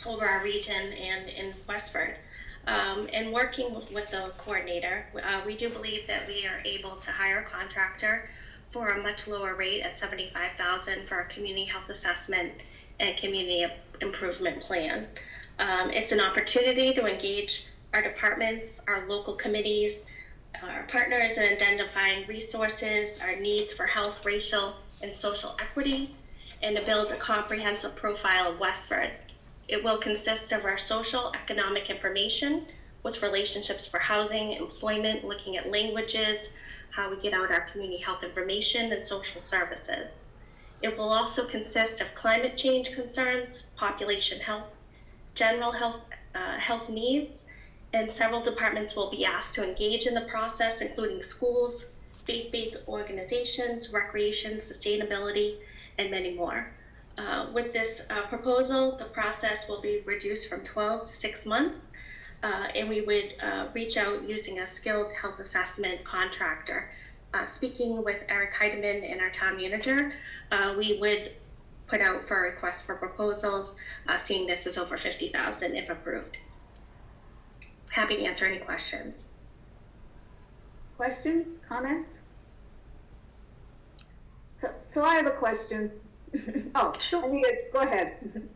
over our region and in Westford. And working with the coordinator, we do believe that we are able to hire a contractor for a much lower rate at $75,000 for a community health assessment and community improvement plan. It's an opportunity to engage our departments, our local committees, our partners in identifying resources, our needs for health, racial, and social equity, and to build a comprehensive profile of Westford. It will consist of our social economic information with relationships for housing, employment, looking at languages, how we get out our community health information, and social services. It will also consist of climate change concerns, population health, general health needs, and several departments will be asked to engage in the process, including schools, faith-based organizations, recreation, sustainability, and many more. With this proposal, the process will be reduced from 12 to 6 months, and we would reach out using a skilled health assessment contractor. Speaking with Eric Heidemann and our town manager, we would put out for a request for proposals, seeing this is over $50,000 if approved. Happy to answer any questions. Questions, comments? So I have a question. Oh, sure. Anita, go ahead.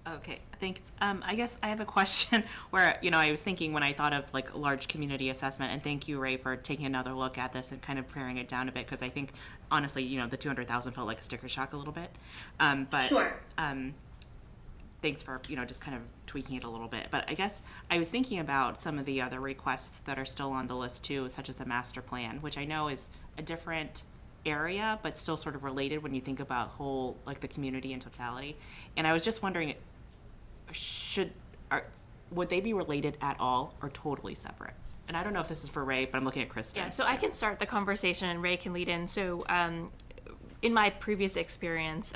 Okay, thanks. I guess I have a question where, I was thinking when I thought of like a large community assessment, and thank you, Ray, for taking another look at this and kind of paring it down a bit, because I think, honestly, the 200,000 felt like a sticker shock a little bit. But sure. Thanks for, just kind of tweaking it a little bit. But I guess I was thinking about some of the other requests that are still on the list too, such as the master plan, which I know is a different area, but still sort of related when you think about whole, like the community in totality. And I was just wondering, would they be related at all or totally separate? And I don't know if this is for Ray, but I'm looking at Kristen. Yeah, so I can start the conversation and Ray can lead in. So in my previous experience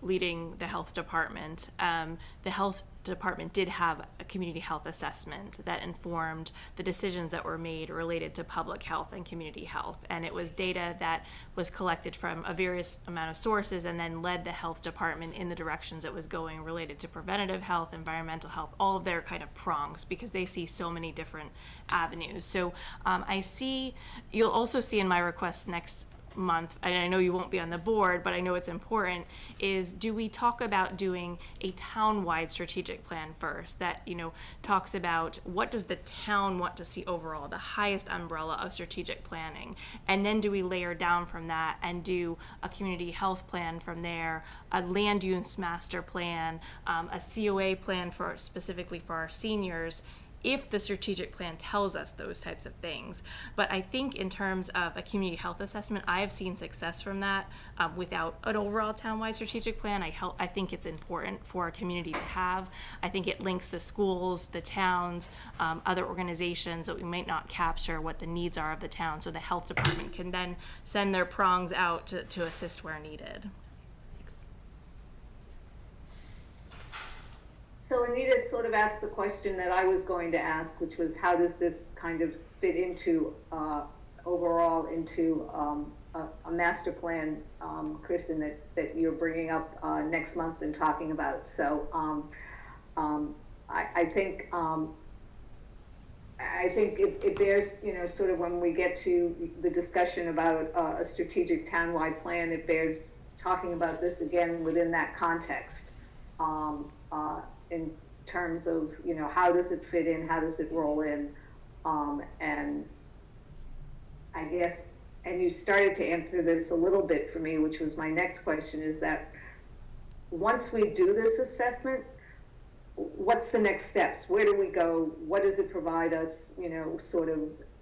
leading the health department did have a community health assessment that informed the decisions that were made related to public health and community health. And it was data that was collected from a various amount of sources and then led the health department in the directions it was going related to preventative health, environmental health, all of their kind of prongs, because they see so many different avenues. So you'll also see in my request next month, and I know you won't be on the board, but I know it's important, is do we talk about doing a town-wide strategic plan first that, talks about what does the town want to see overall, the highest umbrella of strategic planning, and then do we layer down from that and do a community health plan from there, a land use master plan, a COA plan specifically for our seniors, if the strategic plan tells us those types of things. But I think in terms of a community health assessment, I have seen success from that without an overall townwide strategic plan. I think it's important for a community to have. I think it links the schools, the towns, other organizations that we might not capture what the needs are of the town, so the health department can then send their prongs out to assist where needed. So Anita sort of asked the question that I was going to ask, which was how does this kind of fit into, overall into a master plan, Kristen, that you're bringing up next month and talking about. So I think it bears, you know, sort of when we get to the discussion about a strategic townwide plan, it bears talking about this again within that context. In terms of, you know, how does it fit in, how does it roll in, and I guess, and you started to answer this a little bit for me, which was my next question, is that once we do this assessment, what's the next steps? Where do we go? What does it provide us? You know, sort of,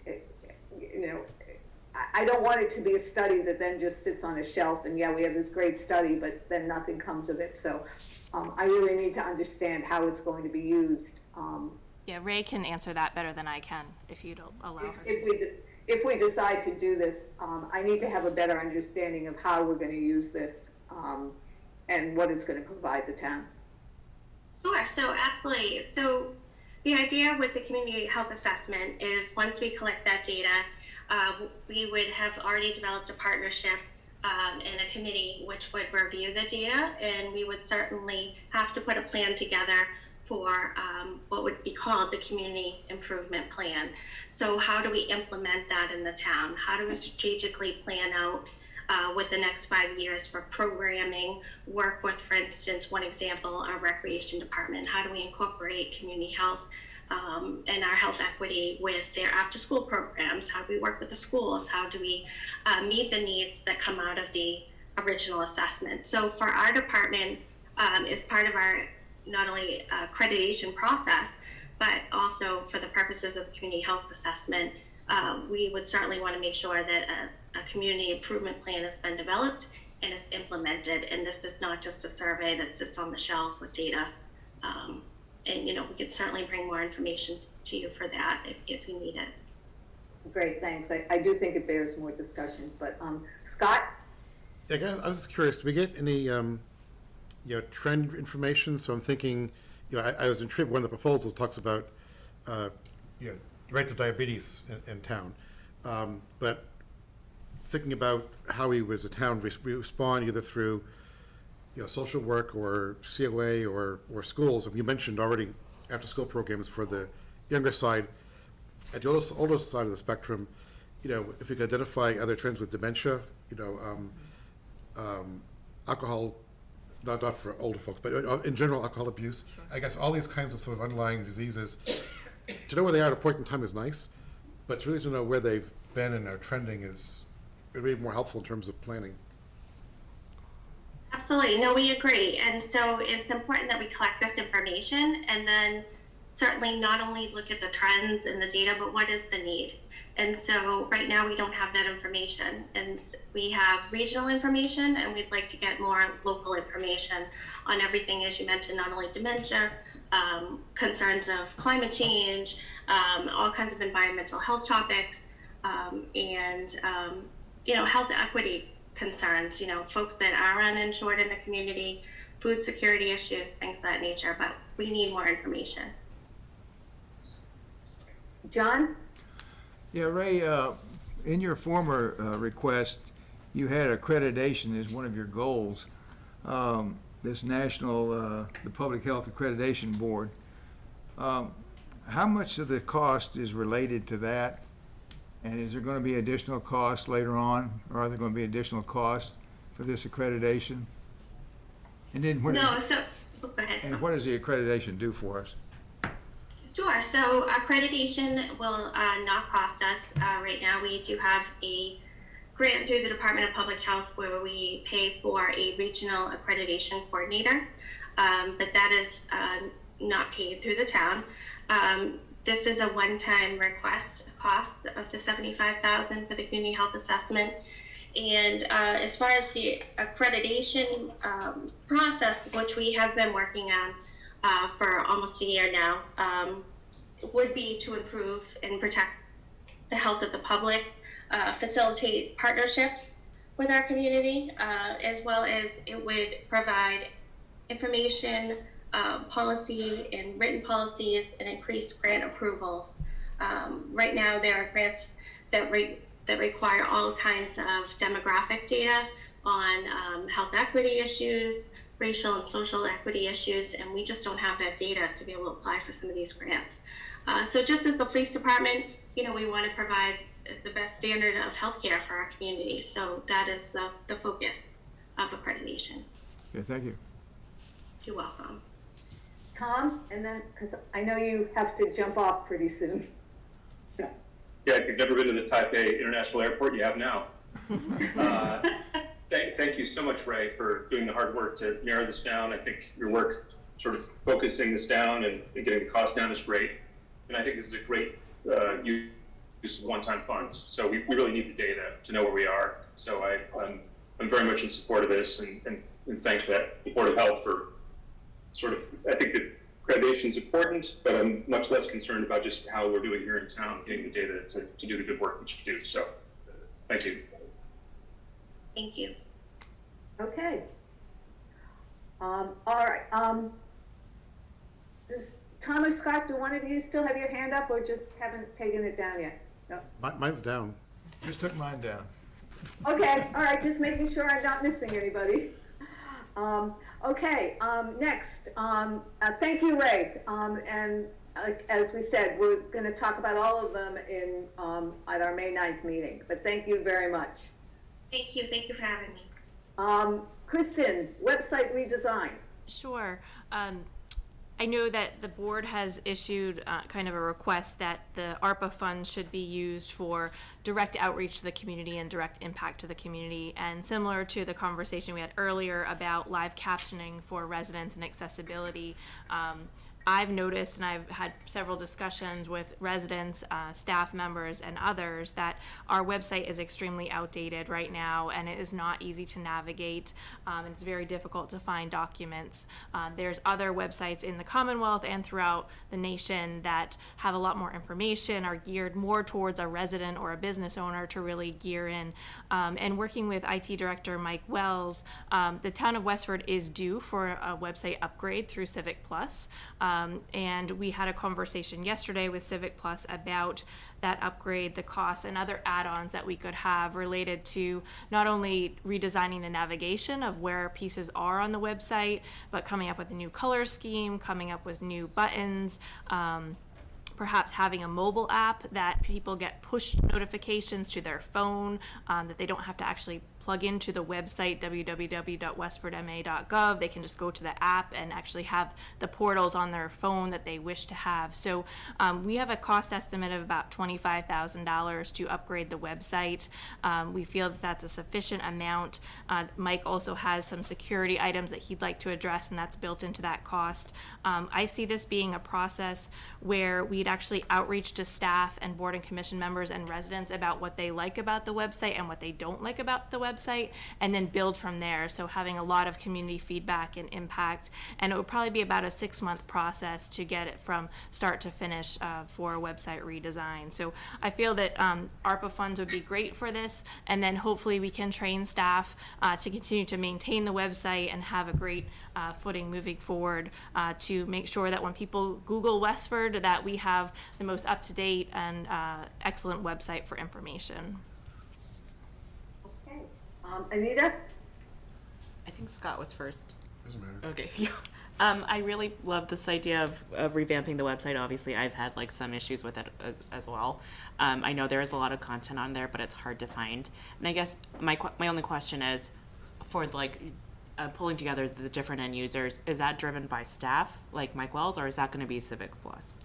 you know, I don't want it to be a study that then just sits on a shelf and yeah, we have this great study, but then nothing comes of it. So I really need to understand how it's going to be used. Yeah, Ray can answer that better than I can, if you'd allow her If we decide to do this, I need to have a better understanding of how we're going to use this and what it's going to provide the town. Sure, so absolutely. So the idea with the community health assessment is once we collect that data, we would have already developed a partnership and a committee which would review the data, and we would certainly have to put a plan together for what would be called the community improvement plan. So how do we implement that in the town? How do we strategically plan out with the next 5 years for programming, work with, for instance, one example, our recreation department? How do we incorporate community health and our health equity with their after-school programs? How do we work with the schools? How do we meet the needs that come out of the original assessment? So for our department, as part of our not only accreditation process, but also for the purposes of the community health assessment, we would certainly want to make sure that a community improvement plan has been developed and is implemented. And this is not just a survey that sits on the shelf with data. And, you know, we could certainly bring more information to you for that if you need it. Great, thanks. I do think it bears more discussion, but Scott? Yeah, I was just curious, do we get any, you know, trend information? So I'm thinking, you know, I was intrigued, one of the proposals talks about, you know, rates of diabetes in town. But thinking about how we as a town respond either through, you know, social work or COA or schools. You mentioned already after-school programs for the younger side. At the older side of the spectrum, you know, if you could identify other trends with dementia, you know, alcohol, not for older folks, but in general, alcohol abuse. Sure. I guess all these kinds of sort of underlying diseases, to know where they are at a point in time is nice, but to really to know where they've been and are trending is really more helpful in terms of planning. Absolutely, no, we agree. And so it's important that we collect this information and then certainly not only look at the trends and the data, but what is the need? And so right now we don't have that information, and we have regional information, and we'd like to get more local information on everything, as you mentioned, not only dementia, concerns of climate change, all kinds of environmental health topics, and you know, health equity concerns, you know, folks that are uninsured in the community, food security issues, things of that nature, but we need more information. John? Yeah, Ray, in your former request, you had accreditation as one of your goals. This national, the Public Health Accreditation Board. How much of the cost is related to that? And is there going to be additional costs later on, or are there going to be additional costs for this accreditation? And then what Go ahead. And what does the accreditation do for us? Sure. So accreditation will not cost us. Right now we do have a grant through the Department of Public Health where we pay for a regional accreditation coordinator, but that is not paid through the town. This is a one-time request cost of the $75,000 for the community health assessment. And as far as the accreditation process, which we have been working on for almost a year now, would be to improve and protect the health of the public, facilitate partnerships with our community, as well as it would provide information, policy and written policies, and increased grant approvals. Right now, there are grants that require all kinds of demographic data on health equity issues, racial and social equity issues, and we just don't have that data to be able to apply for some of these grants. So just as the police department, we want to provide the best standard of healthcare for our community. So that is the focus of accreditation. Okay, thank you. You're welcome. Tom, and then, because I know you have to jump off pretty soon. Yeah, if you've never been to the Taipei International Airport, you have now. Thank you so much, Ray, for doing the hard work to narrow this down. I think your work sort of focusing this down and getting the cost down is great. And I think this is a great use of one-time funds. So we really need the data to know where we are. So I'm very much in support of this, and thanks for that, the Board of Health, for sort of, I think that accreditation is important, but I'm much less concerned about just how we're doing here in town, getting the data to do the good work that you do. So thank you. Thank you. Okay. All right. Does Tom or Scott, do one of you still have your hand up, or just haven't taken it down yet? No. Mine's down. Just took mine down. Okay. All right. Just making sure I'm not missing anybody. Okay. Next. Thank you, Ray. And as we said, we're going to talk about all of them at our May 9th meeting. But thank you very much. Thank you. Thank you for having me. Kristen, website redesign. Sure. I know that the board has issued kind of a request that the ARPA funds should be used for direct outreach to the community and direct impact to the community. And similar to the conversation we had earlier about live captioning for residents and accessibility, I've noticed, and I've had several discussions with residents, staff members, and others, that our website is extremely outdated right now, and it is not easy to navigate. It's very difficult to find documents. There's other websites in the Commonwealth and throughout the nation that have a lot more information, are geared more towards a resident or a business owner to really gear in. And working with IT Director Mike Wells, the town of Westford is due for a website upgrade through Civic Plus. And we had a conversation yesterday with Civic Plus about that upgrade, the costs, and other add-ons that we could have related to not only redesigning the navigation of where pieces are on the website, but coming up with a new color scheme, coming up with new buttons, perhaps having a mobile app that people get push notifications to their phone, that they don't have to actually plug into the website, www.westfordma.gov. They can just go to the app and actually have the portals on their phone that they wish to have. So we have a cost estimate of about $25,000 to upgrade the website. We feel that that's a sufficient amount. Mike also has some security items that he'd like to address, and that's built into that cost. I see this being a process where we'd actually outreach to staff and board and commission members and residents about what they like about the website and what they don't like about the website, and then build from there. So having a lot of community feedback and impact, and it would probably be about a 6-month process to get it from start to finish for a website redesign. So I feel that ARPA funds would be great for this, and then hopefully we can train staff to continue to maintain the website and have a great footing moving forward to make sure that when people Google Westford, that we have the most up-to-date and excellent website for information. Okay. Anita? I think Scott was first. Doesn't matter. Okay. I really love this idea of revamping the website. Obviously, I've had like some issues with it as well. I know there is a lot of content on there, but it's hard to find. And I guess my only question is, for like pulling together the different end users, is that driven by staff, like Mike Wells, or is that going to be Civic Plus?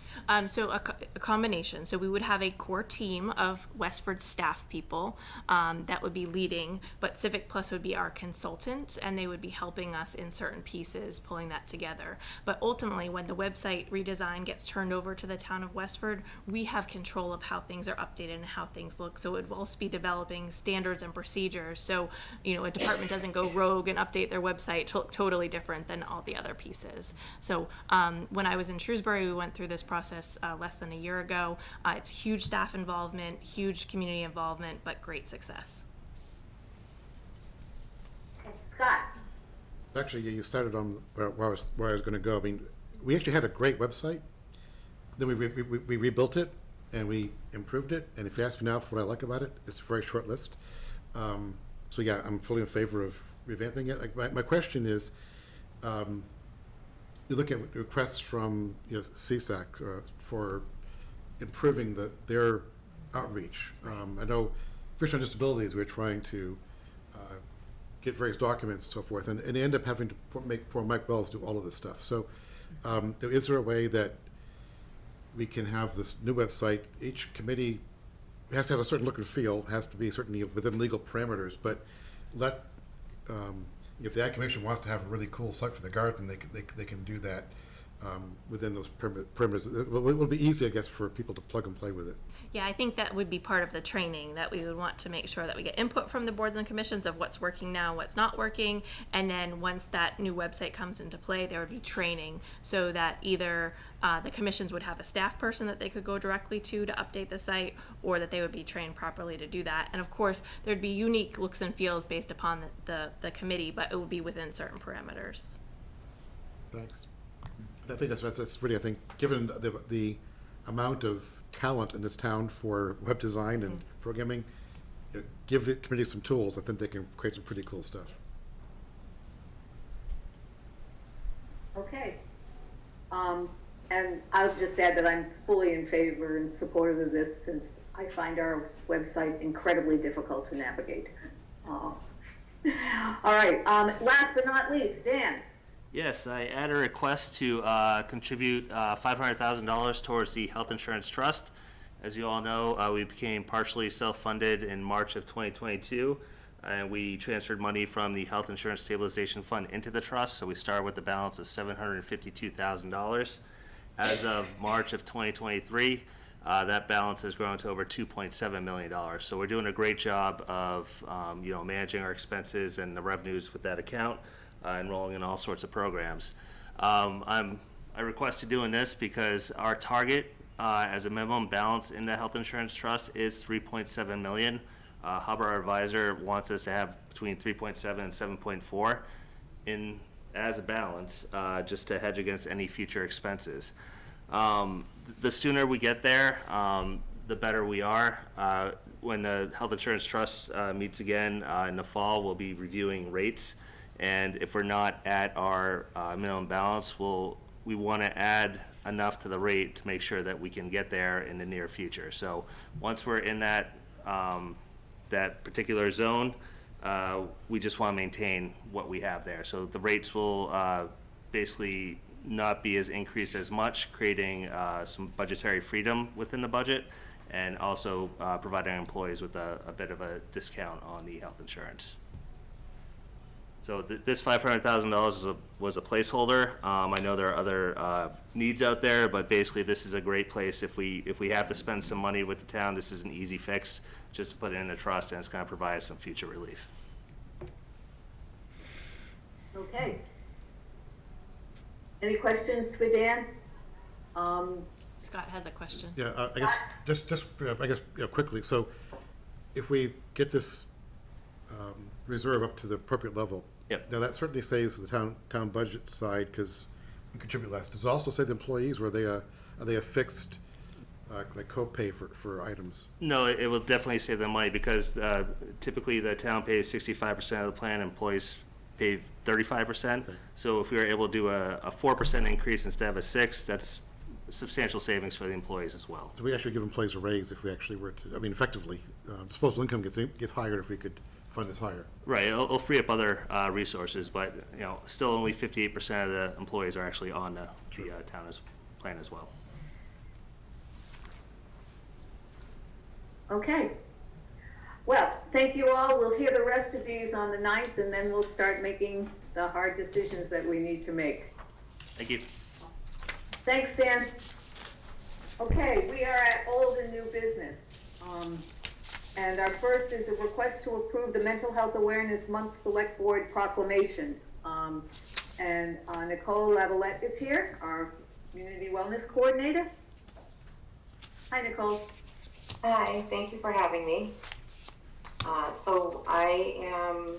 So a combination. So we would have a core team of Westford staff people that would be leading, but Civic Plus would be our consultant, and they would be helping us in certain pieces, pulling that together. But ultimately, when the website redesign gets turned over to the town of Westford, we have control of how things are updated and how things look. So it will also be developing standards and procedures. So, you know, a department doesn't go rogue and update their website totally different than all the other pieces. So when I was in Shrewsbury, we went through this process less than a year ago. It's huge staff involvement, huge community involvement, but great success. Scott? It's actually, you started on where I was going to go. I mean, we actually had a great website. Then we rebuilt it and we improved it. And if you ask me now for what I like about it, it's a very short list. So yeah, I'm fully in favor of revamping it. Like my question is, you look at requests from CSAC for improving their outreach. I know, especially on disabilities, we're trying to get various documents and so forth, and they end up having to make poor Mike Wells do all of this stuff. So is there a way that we can have this new website? Each committee has to have a certain look and feel, has to be certainly within legal parameters, but if the Ag Commission wants to have a really cool site for the garden, they can do that within those perimeters. It will be easy, I guess, for people to plug and play with it. Yeah, I think that would be part of the training, that we would want to make sure that we get input from the boards and commissions of what's working now, what's not working, and then once that new website comes into play, there would be training so that either the commissions would have a staff person that they could go directly to update the site, or that they would be trained properly to do that. And of course, there'd be unique looks and feels based upon the committee, but it would be within certain parameters. Thanks. I think that's really, I think, given the amount of talent in this town for web design and programming, give the committee some tools. I think they can create some pretty cool stuff. Okay. And I'll just add that I'm fully in favor and supportive of this, since I find our website incredibly difficult to navigate. All right, last but not least, Dan. Yes, I add a request to contribute $500,000 towards the Health Insurance Trust. As you all know, we became partially self-funded in March of 2022, and we transferred money from the Health Insurance Stabilization Fund into the trust, so we started with a balance of $752,000. As of March of 2023, that balance has grown to over $2.7 million. So we're doing a great job of managing our expenses and the revenues with that account. Enrolling in all sorts of programs. I requested doing this because our target as a minimum balance in the health insurance trust is $3.7 million. Hubbard, our advisor, wants us to have between 3.7 and 7.4 in as a balance, just to hedge against any future expenses. The sooner we get there, the better we are. When the health insurance trust meets again in the fall, we'll be reviewing rates. And if we're not at our minimum balance, we want to add enough to the rate to make sure that we can get there in the near future. So once we're in that particular zone, we just want to maintain what we have there. So the rates will basically not be as increased as much, creating some budgetary freedom within the budget, and also providing employees with a bit of a discount on the health insurance. So this $500,000 was a placeholder. I know there are other needs out there, but basically this is a great place. If we have to spend some money with the town, this is an easy fix, just to put it in a trust, and it's going to provide us some future relief. Okay. Any questions for Dan? Scott has a question. Yeah, I guess just quickly. So if we get this reserve up to the appropriate level, now that certainly saves the town budget side because we contribute less. Does it also save the employees, or are they a fixed like co-pay for items? No, it will definitely save them money because typically the town pays 65% of the plan, employees pay 35%. Okay. So if we were able to do a 4% increase instead of a 6%, that's substantial savings for the employees as well. So we actually give employees a raise if we actually were to, I mean, effectively, disposable income gets higher if we could fund is higher. Right, it'll free up other resources, but, still only 58% of the employees are actually on the town plan as well. Okay. Well, thank you all. We'll hear the rest of these on the 9th, and then we'll start making the hard decisions that we need to make. Thank you. Thanks, Dan. Okay, we are at old and new business. And our first is a request to approve the Mental Health Awareness Month Select Board proclamation. And Nicole Lavalette is here, our Community Wellness Coordinator. Hi, Nicole. Hi, thank you for having me. So I am,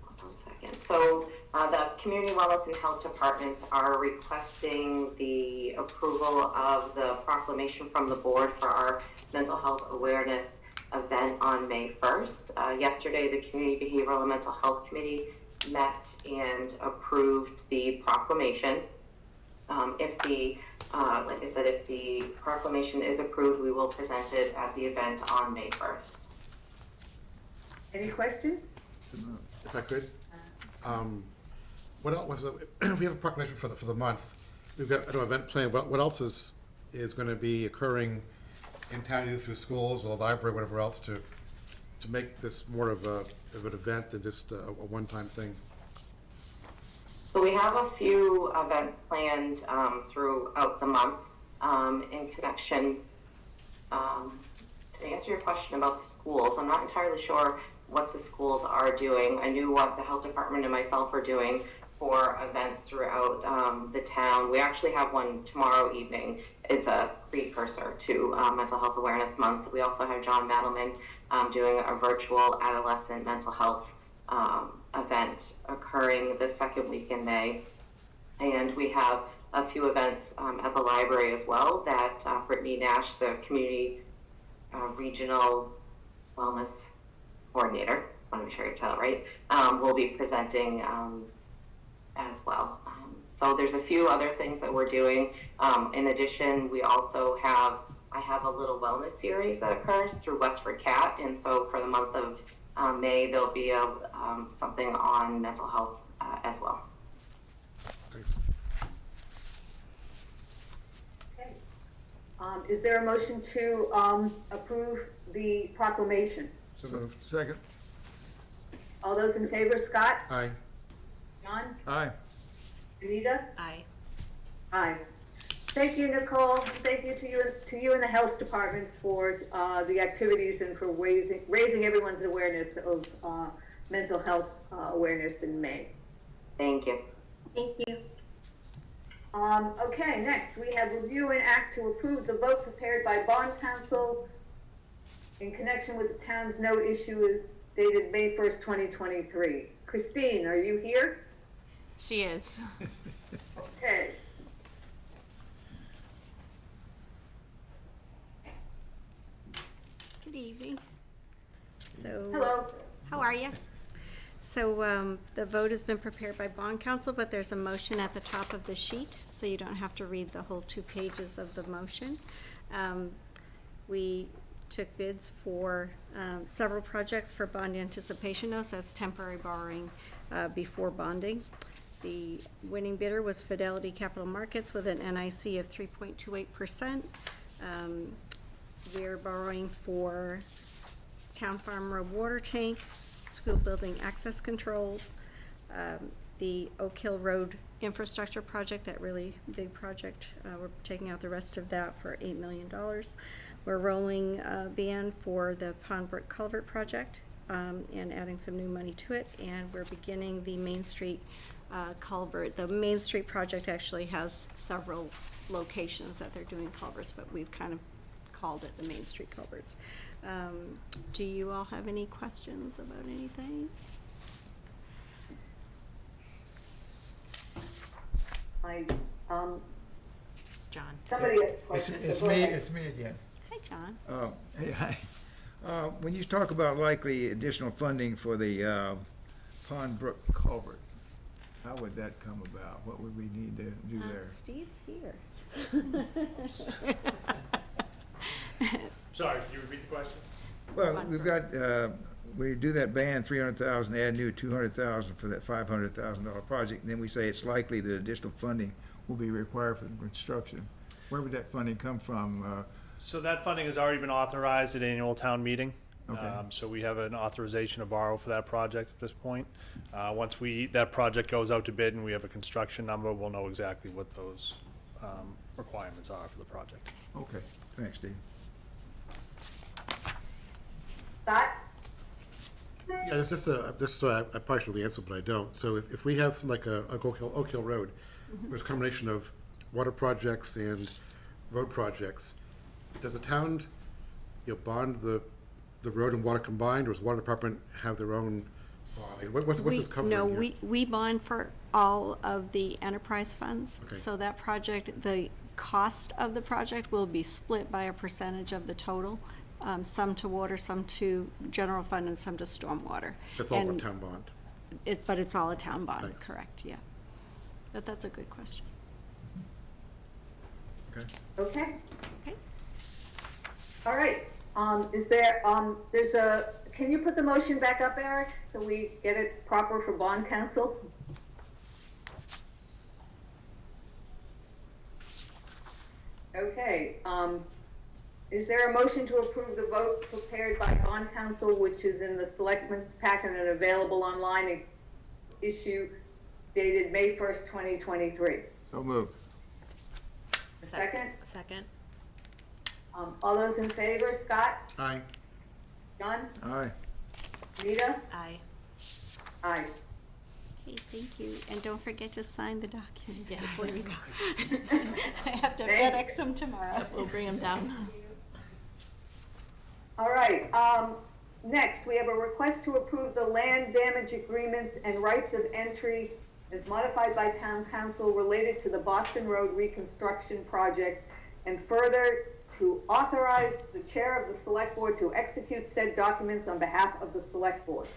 hold on a second. So the Community Wellness and Health Departments are requesting the approval of the proclamation from the board for our mental health awareness event on May 1st. Yesterday, the Community Behavioral and Mental Health Committee met and approved the proclamation. Like I said, if the proclamation is approved, we will present it at the event on May 1st. Any questions? If I could, what else was it? We have a proclamation for the month. We've got an event plan. What else is going to be occurring in town, either through schools or the library, whatever else, to make this more of an event than just a one-time thing? So we have a few events planned throughout the month in connection. To answer your question about the schools, I'm not entirely sure what the schools are doing. I knew what the health department and myself are doing for events throughout the town. We actually have one tomorrow evening is a precursor to Mental Health Awareness Month. We also have John Madelman doing a virtual adolescent mental health event occurring the second week in May. And we have a few events at the library as well that Brittany Nash, the Community Regional Wellness Coordinator, I want to be sure you tell it right, will be presenting as well. So there's a few other things that we're doing. In addition, we also I have a little wellness series that occurs through Westford Cat, and so for the month of May, there'll be something on mental health as well. Thanks. Okay. Is there a motion to approve the proclamation? So moved. Second. All those in favor, Scott? Aye. John? Aye. Anita? Aye. Aye. Thank you, Nicole. Thank you to you and the health department for the activities and for raising everyone's awareness of mental health awareness in May. Thank you. Thank you. Okay, next we have review and act to approve the vote prepared by bond counsel in connection with the town's note issue is dated May 1st, 2023. Christine, are you here? She is. Okay. Good evening. So, hello. How are you? So the vote has been prepared by bond counsel, but there's a motion at the top of the sheet, so you don't have to read the whole 2 pages of the motion. We took bids for several projects for bond anticipation notes. That's temporary borrowing before bonding. The winning bidder was Fidelity Capital Markets with an NIC of 3.28%. We're borrowing for Town Farm Road water tank, school building access controls, the Oak Hill Road infrastructure project, that really big project. We're taking out the rest of that for $8 million. We're rolling BN for the Pond Brook Culvert project and adding some new money to it, and we're beginning the Main Street culvert. The Main Street project actually has several locations that they're doing culverts, but we've kind of called it the Main Street culverts. Do you all have any questions about anything? It's John. Somebody has questions. It's me again. Hi, John. Hey, hi. When you talk about likely additional funding for the Pond Brook culvert, how would that come about? What would we need to do there? Steve's here. Sorry, can you repeat the question? Well, we've got, we do that band, 300,000, add new 200,000 for that $500,000 project, and then we say it's likely that additional funding will be required for the construction. Where would that funding come from? So that funding has already been authorized at annual town meeting. Okay. So we have an authorization to borrow for that project at this point. Once that project goes out to bid and we have a construction number, we'll know exactly what those requirements are for the project. Okay, thanks, Steve. Scott? Yeah, it's just so I partially answered, but I don't. So if we have something like Oak Hill Road, there's a combination of water projects and road projects. Does the town, bond the road and water combined, or does the water department have their own bonding? What's this covering No, here? we bond for all of the enterprise funds. Okay. So that project, the cost of the project will be split by a percentage of the total, some to water, some to general fund, and some to stormwater. That's all And one town bond. But it's all a town bond, Thanks. correct, yeah. But that's a good question. Okay. Okay. Okay. All right, can you put the motion back up, Eric, so we get it proper for bond council? Okay, is there a motion to approve the vote prepared by bond council, which is in the selectmen's packet and available online, and issue dated May 1st, 2023? So moved. Second? Second. All those in favor, Scott? Aye. John? Aye. Rita? Aye. Aye. Okay, thank you. And don't forget to sign the document Yes. before you go. I have to Thank you. FedEx them tomorrow. We'll bring them down. All right, next, we have a request to approve the land damage agreements and rights of entry as modified by town council related to the Boston Road reconstruction project, and further to authorize the chair of the select board to execute said documents on behalf of the select board.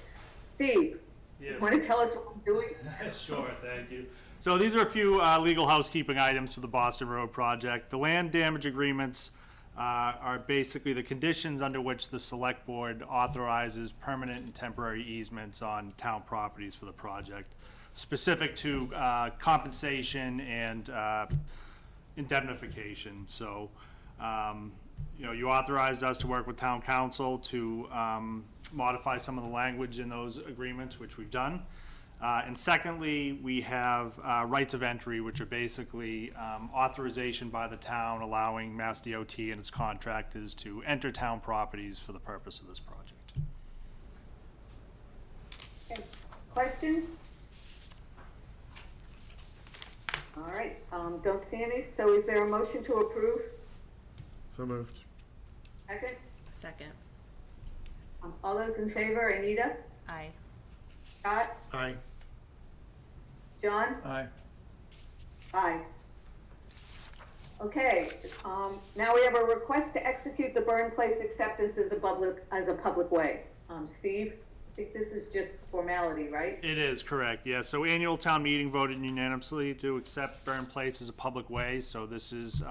Steve, you Yes. want to tell us what we're doing? Sure, thank you. So these are a few legal housekeeping items for the Boston Road project. The land damage agreements are basically the conditions under which the select board authorizes permanent and temporary easements on town properties for the project, specific to compensation and indemnification. So, you authorized us to work with town council to modify some of the language in those agreements, which we've done. And secondly, we have rights of entry, which are basically authorization by the town allowing Mass DOT and its contractors to enter town properties for the purpose of this project. Okay. Questions? All right, don't see any, so is there a motion to approve? So moved. Second? Second. All those in favor, Anita? Aye. Scott? Aye. John? Aye. Aye. Okay, now we have a request to execute the Burn Place acceptance as a public way. Steve, I think this is just formality, right? It is, correct, yes. So annual town meeting voted unanimously to accept Burn Place as a public way. So this is,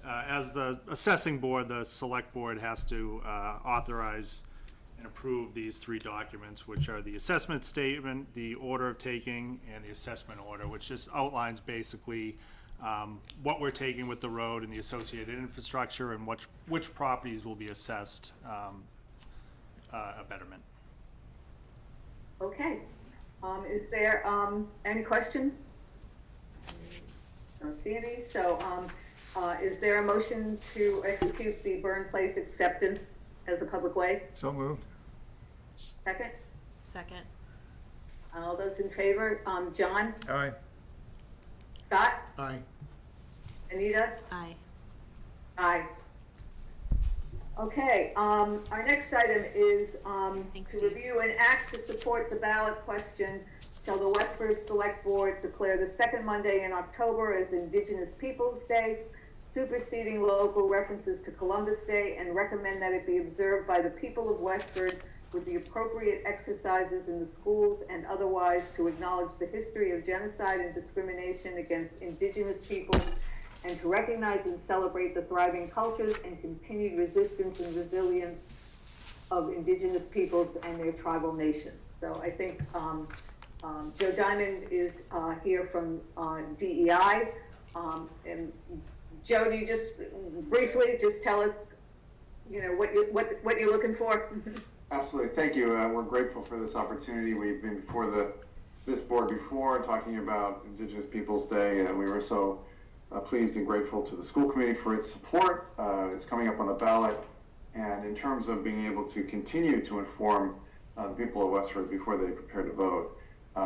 as the assessing board, the select board has to authorize and approve these three documents, which are the assessment statement, the order of taking, and the assessment order, which just outlines basically what we're taking with the road and the associated infrastructure, and which properties will be assessed a betterment. Okay, is there, any questions? Don't see any, so, is there a motion to execute the Burn Place acceptance as a public way? So moved. Second? Second. All those in favor, John? Aye. Scott? Aye. Anita? Aye. Aye. Okay, our next item is, Thanks, to Steve. review and act to support the ballot question, shall the Westford Select Board declare the second Monday in October as Indigenous Peoples' Day, superseding local references to Columbus Day, and recommend that it be observed by the people of Westford with the appropriate exercises in the schools and otherwise to acknowledge the history of genocide and discrimination against Indigenous peoples, and to recognize and celebrate the thriving cultures and continued resistance and resilience of indigenous peoples and their tribal nations. So I think Joe Diamond is here from DEI. And Joe, do you just briefly just tell us, you know, what you're looking for? Absolutely, thank you. We're grateful for this opportunity. We've been before this board before talking about Indigenous Peoples Day, and we were so pleased and grateful to the school committee for its support. It's coming up on the ballot, and in terms of being able to continue to inform the people of Westford before they prepare to vote,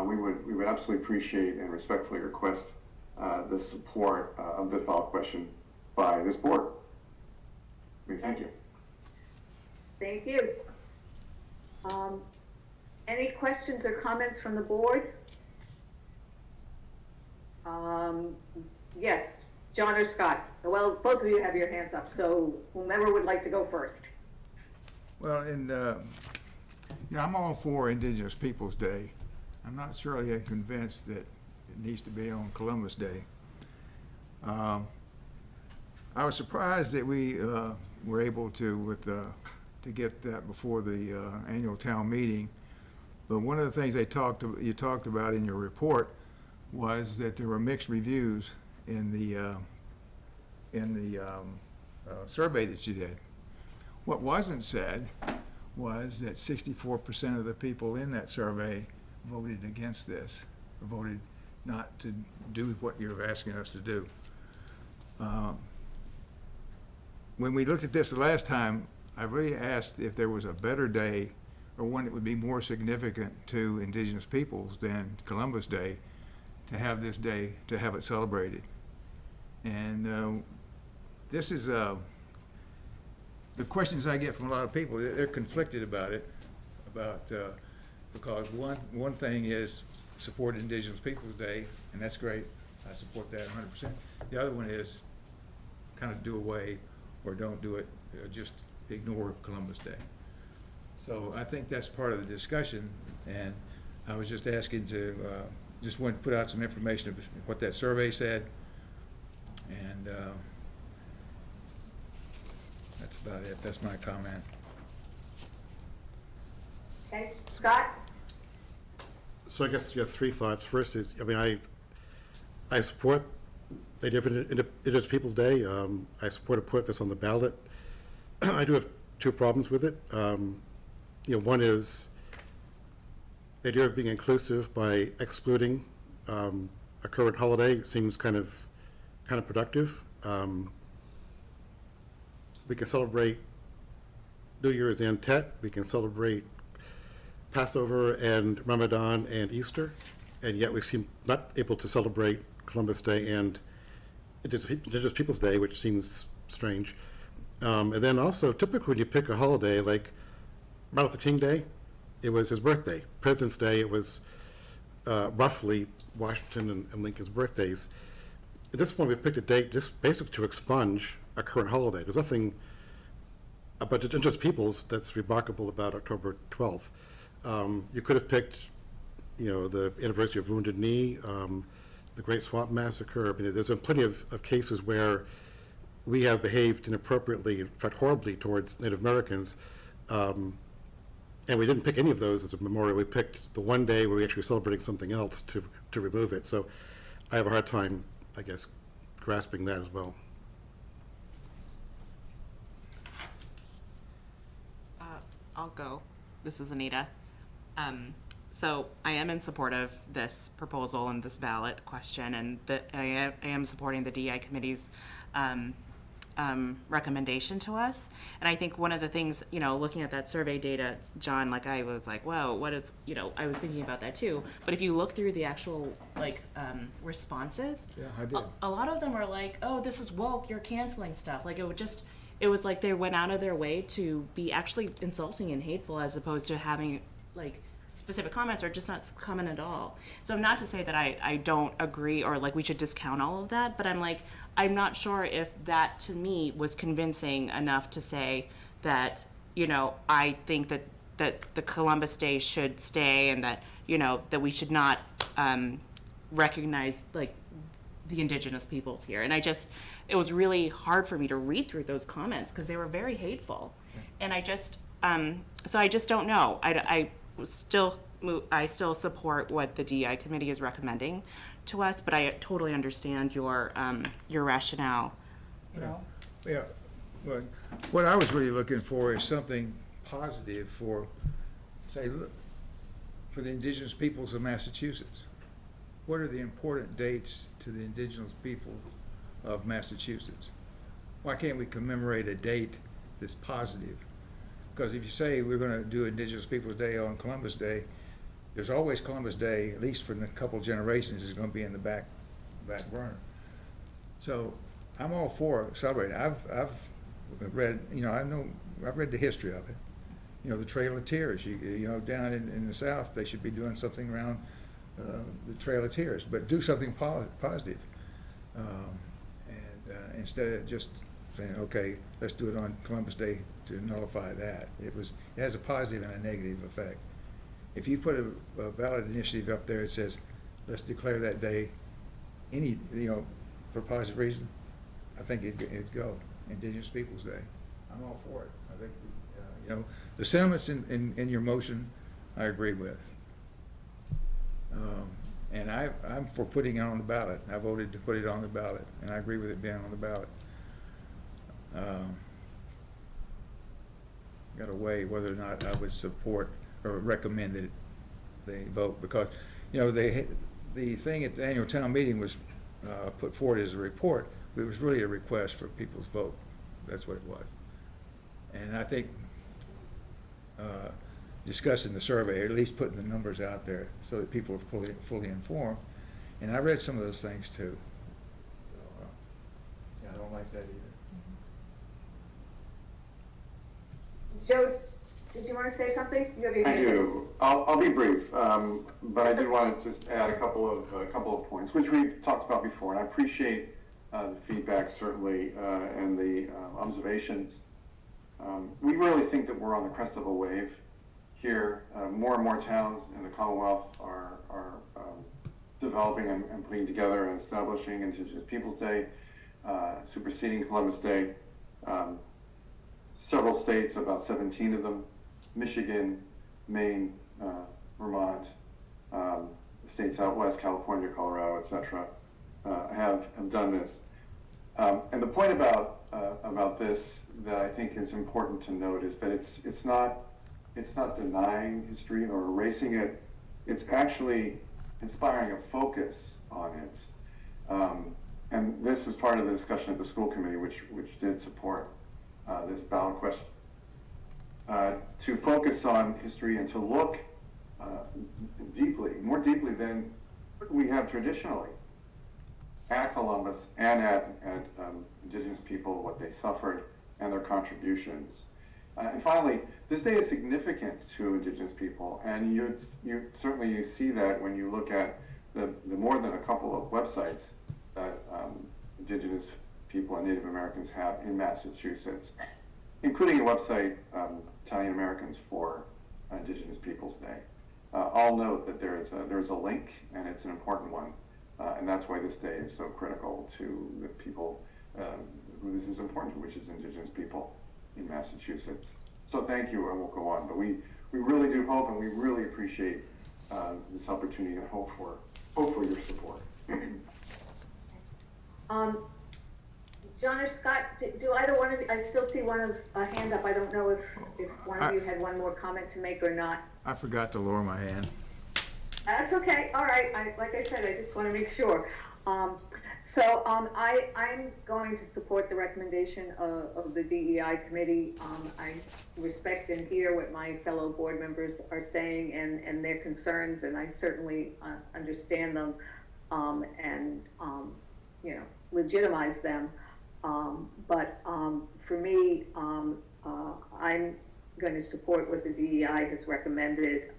we would absolutely appreciate and respectfully request the support of this ballot question by this board. We thank you. Thank you. Any questions or comments from the board? Yes, John or Scott? Well, both of you have your hands up, so whomever would like to go first. Well, and you know, I'm all for Indigenous Peoples Day. I'm not surely convinced that it needs to be on Columbus Day. I was surprised that we were able to get that before the annual town meeting. But one of the things you talked about in your report was that there were mixed reviews in the survey that you did. What wasn't said was that 64% of the people in that survey voted against this, voted not to do what you're asking us to do. When we looked at this the last time, I really asked if there was a better day or one that would be more significant to Indigenous peoples than Columbus Day, to have this day, to have it celebrated. And this is, the questions I get from a lot of people, they're conflicted about it, because one thing is support Indigenous Peoples Day, and that's great. I support that 100%. The other one is kind of do away or don't do it, just ignore Columbus Day. So I think that's part of the discussion, and I was just asking to, just want to put out some information of what that survey said, and that's about it. That's my comment. Okay, Scott? So I guess you have three thoughts. First is, I mean, I support the idea of Indigenous Peoples Day. I support to put this on the ballot. I do have two problems with it. You know, one is the idea of being inclusive by excluding a current holiday seems kind of productive. We can celebrate New Year's and Tet. We can celebrate Passover and Ramadan and Easter, and yet we seem not able to celebrate Columbus Day and Indigenous Peoples Day, which seems strange. And then also, typically when you pick a holiday like Martin Luther King Day, it was his birthday. President's Day, it was roughly Washington and Lincoln's birthdays. At this point, we've picked a date just basically to expunge a current holiday. There's nothing about the Indigenous peoples that's remarkable about October 12th. You could have picked, you know, the anniversary of Wounded Knee, the Great Swamp Massacre. I mean, there's been plenty of cases where we have behaved inappropriately, in fact horribly, towards Native Americans. And we didn't pick any of those as a memorial. We picked the one day where we actually were celebrating something else to remove it. So I have a hard time, I guess, grasping that as well. I'll go. This is Anita. So I am in support of this proposal and this ballot question, and I am supporting the DEI committee's recommendation to us. And I think one of the things, you know, looking at that survey data, John, like I was like, whoa, what is, you know, I was thinking about that too. But if you look through the actual responses, Yeah, I did. a lot of them are like, oh, this is woke, you're canceling stuff. Like it was like they went out of their way to be actually insulting and hateful, as opposed to having like specific comments or just not comment at all. So not to say that I don't agree or like we should discount all of that, but I'm like, I'm not sure if that to me was convincing enough to say that, you know, I think that the Columbus Day should stay, and that, you know, that we should not recognize like the Indigenous peoples here. And it was really hard for me to read through those comments because they were very hateful. And So I just don't know. I still support what the DEI committee is recommending to us, but I totally understand your rationale. You know? Yeah, but what I was really looking for is something positive for, say, for the indigenous peoples of Massachusetts. What are the important dates to the indigenous people of Massachusetts? Why can't we commemorate a date that's positive? Because if you say we're going to do Indigenous Peoples Day on Columbus Day, there's always Columbus Day, at least for a couple generations, is going to be in the back burner. So I'm all for celebrating. I've read, I've read the history of it. The Trail of Tears. Down in the South, they should be doing something around the Trail of Tears, but do something positive. Instead of just saying, okay, let's do it on Columbus Day to nullify that. It has a positive and a negative effect. If you put a ballot initiative up there that says, let's declare that day for positive reason, I think it'd go. Indigenous Peoples Day. I'm all for it. I think, the sentiments in your motion, I agree with. And I'm for putting it on the ballot. I voted to put it on the ballot, and I agree with it being on the ballot. Got to weigh whether or not I would support or recommend that they vote, because the thing at the annual town meeting was put forward as a report, but it was really a request for people's vote. That's what it was. And I think discussing the survey, or at least putting the numbers out there so that people are fully informed. And I read some of those things too. So, I don't like that either. Joe, did you want to say something? You have your I hand up. do. I'll be brief, but I did want to just add a couple of points, which we've talked about before, and I appreciate the feedback certainly and the observations. We really think that we're on the crest of a wave here. More and more towns in the Commonwealth are developing and putting together and establishing Indigenous Peoples Day, superseding Columbus Day. Several states, about 17 of them, Michigan, Maine, Vermont, states out west, California, Colorado, etc., have done this. And the point about this that I think is important to note is that it's not denying history or erasing it. It's actually inspiring a focus on it. And this is part of the discussion at the school committee, which did support this ballot question. To focus on history and to look more deeply than we have traditionally, at Columbus and at Indigenous people, what they suffered and their contributions. And finally, this day is significant to Indigenous people, and you certainly see that when you look at the more than a couple of websites that Indigenous people and Native Americans have in Massachusetts, including a website, Italian Americans for Indigenous Peoples Day. I'll note that there's a link, and it's an important one, and that's why this day is so critical to the people who this is important to, which is Indigenous people in Massachusetts. So thank you, and we'll go on. But we really do hope, and we really appreciate this opportunity and hope for your support. John or Scott, do either one of you, I still see a hand up. I don't know if one of you had one more comment to make or not. I forgot to lower my hand. That's okay. All right. Like I said, I just want to make sure. I'm going to support the recommendation of the DEI committee. I respect and hear what my fellow board members are saying and their concerns, and I certainly understand them and legitimize them. But for me, I'm going to support what the DEI has recommended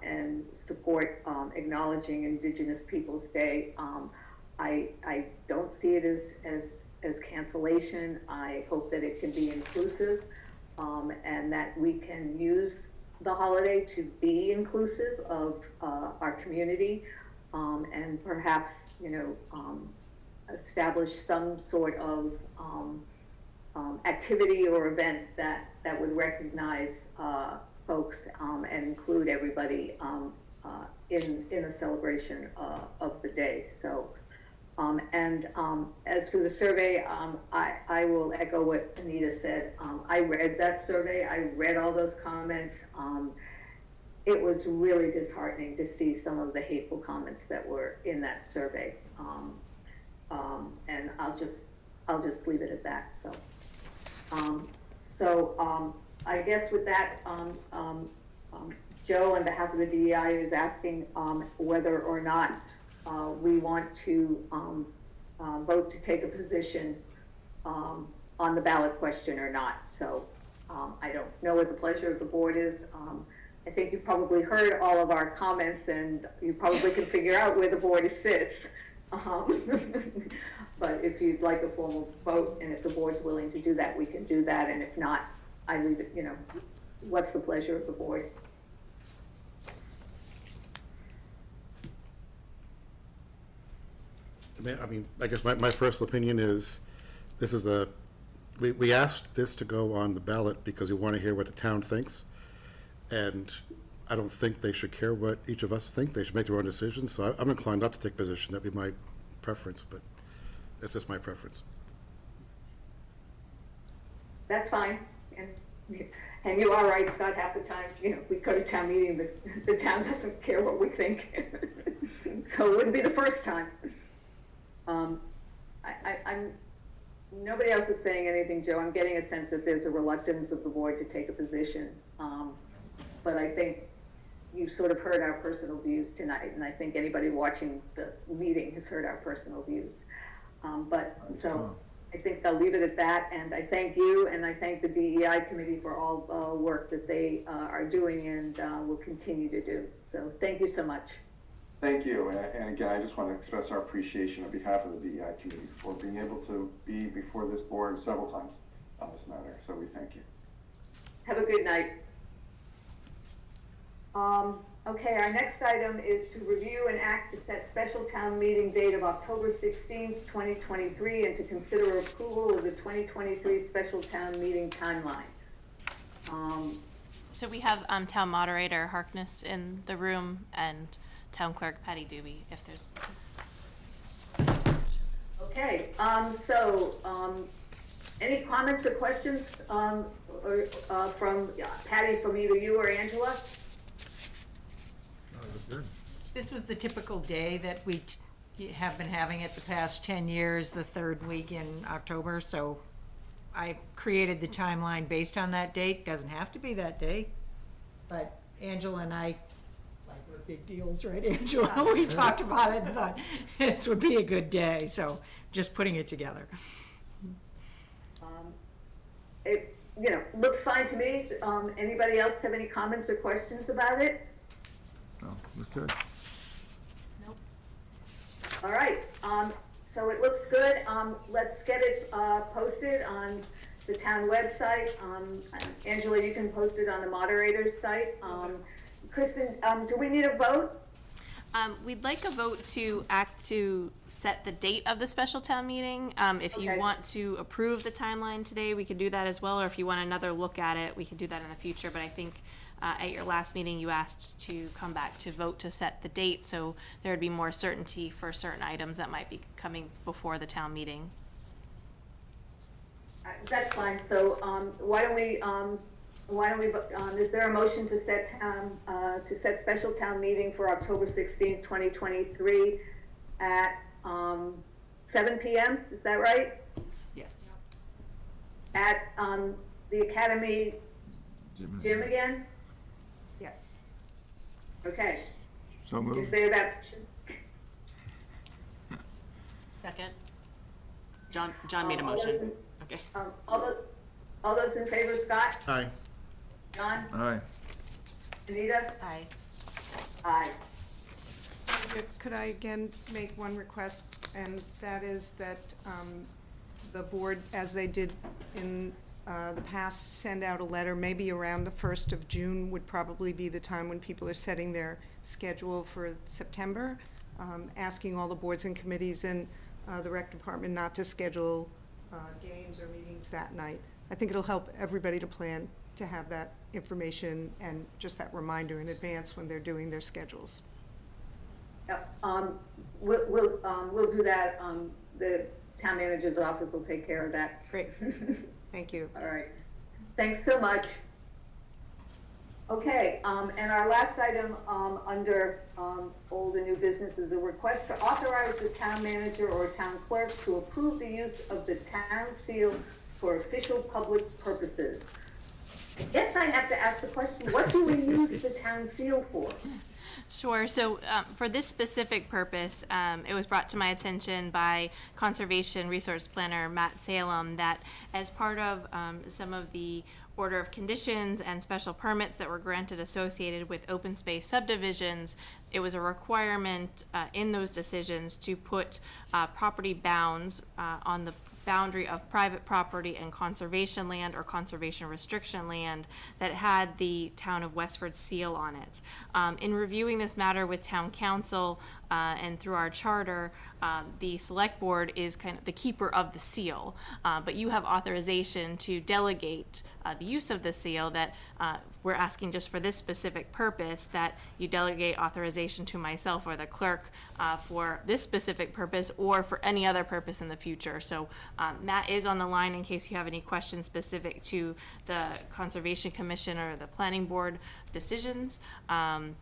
and support acknowledging Indigenous Peoples Day. I don't see it as cancellation. I hope that it can be inclusive and that we can use the holiday to be inclusive of our community and perhaps, establish some sort of activity or event that would recognize folks and include everybody in the celebration of the day. So, as for the survey, I will echo what Anita said. I read that survey. I read all those comments. It was really disheartening to see some of the hateful comments that were in that survey. And I'll just leave it at that. So, I guess with that, Joe, on behalf of the DEI, is asking whether or not we want to vote to take a position on the ballot question or not. So I don't know what the pleasure of the board is. I think you've probably heard all of our comments, and you probably can figure out where the board sits. But if you'd like a formal vote, and if the board's willing to do that, we can do that. And if not, I leave it, what's the pleasure of the board? I guess my first opinion is, this is we asked this to go on the ballot because we want to hear what the town thinks. And I don't think they should care what each of us think. They should make their own decisions. So I'm inclined not to take position. That'd be my preference, but that's just my preference. That's fine. And you are right, Scott, half the time, we go to town meeting, the town doesn't care what we think. So it wouldn't be the first time. Nobody else is saying anything, Joe. I'm getting a sense that there's a reluctance of the board to take a position. But I think you've sort of heard our personal views tonight, and I think anybody watching the meeting has heard our personal views. So I think I'll leave it at that, and I thank you, and I thank the DEI committee for all the work that they are doing and will continue to do. So thank you so much. Thank you, and again, I just want to express our appreciation on behalf of the DEI committee for being able to be before this board several times on this matter, so we thank you. Have a good night. Okay, our next item is to review and act to set special town meeting date of October 16th, 2023, and to consider approval of the 2023 special town meeting timeline. So we have Town Moderator Harkness in the room and Town Clerk Patty Doobie, if there's... Okay, any comments or questions from Patty, from either you or Angela? This was the typical day that we have been having it the past 10 years, the third week in October, so I created the timeline based on that date. Doesn't have to be that day, but Angela and I, like, we're big deals, right, Angela? We talked about it and thought this would be a good day, so just putting it together. It, looks fine to me. Anybody else have any comments or questions about it? Oh, that's good. Nope. All right, so it looks good. Let's get it posted on the town website. Angela, you can post it on the moderator's site. Kristen, do we need a vote? We'd like a vote to act to set the date of the special town meeting. If you want to approve the timeline today, we could do that as well, or if you want another look at it, we could do that in the future. But I think at your last meeting, you asked to come back to vote to set the date, so there would be more certainty for certain items that might be coming before the town meeting. That's fine. So why don't we, is there a motion to set special town meeting for October 16th, 2023 at 7 p.m.? Is that right? Yes. At the Academy gym again? Yes. Okay. So moved. Is there that motion? Second. John made a motion. Okay. All those in favor, Scott? Aye. John? Aye. Anita? Aye. Aye. Could I again make one request, and that is that the board, as they did in the past, send out a letter, maybe around the 1st of June would probably be the time when people are setting their schedule for September, asking all the boards and committees and the rec department not to schedule games or meetings that night. I think it'll help everybody to plan to have that information and just that reminder in advance when they're doing their schedules. Yep, we'll do that. The town manager's office will take care of that. Great. Thank you. All right. Thanks so much. Okay, and our last item under old and new business is a request to authorize the town manager or town clerk to approve the use of the town seal for official public purposes. I guess I have to ask the question, what do we use the town seal for? Sure. So for this specific purpose, it was brought to my attention by Conservation Resource Planner Matt Salem that as part of some of the order of conditions and special permits that were granted associated with open space subdivisions, it was a requirement in those decisions to put property bounds on the boundary of private property and conservation land or conservation restriction land that had the town of Westford seal on it. In reviewing this matter with town council and through our charter, the select board is kind of the keeper of the seal, but you have authorization to delegate the use of the seal that we're asking just for this specific purpose, that you delegate authorization to myself or the clerk for this specific purpose or for any other purpose in the future. So Matt is on the line in case you have any questions specific to the Conservation Commission or the Planning Board decisions. And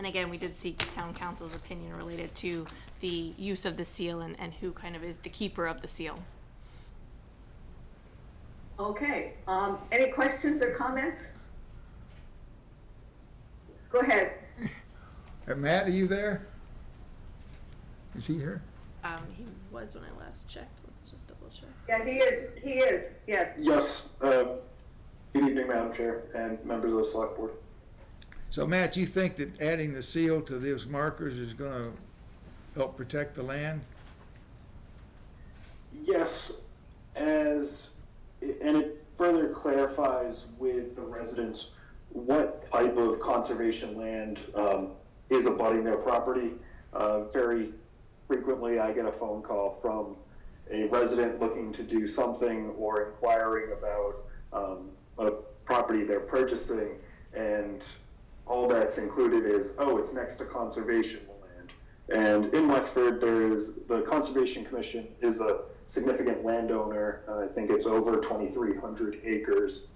again, we did seek town council's opinion related to the use of the seal and who kind of is the keeper of the seal. Okay, any questions or comments? Go ahead. Matt, are you there? Is he here? He was when I last checked. Let's just double check. Yeah, he is, yes. Yes. Good evening, Madam Chair and members of the Select Board. So Matt, you think that adding the seal to those markers is going to help protect the land? Yes, and it further clarifies with the residents what type of conservation land is abutting their property. Very frequently I get a phone call from a resident looking to do something or inquiring about a property they're purchasing, and all that's included is, oh, it's next to conservation land. And in Westford, the Conservation Commission is a significant landowner. I think it's over 2,300 acres.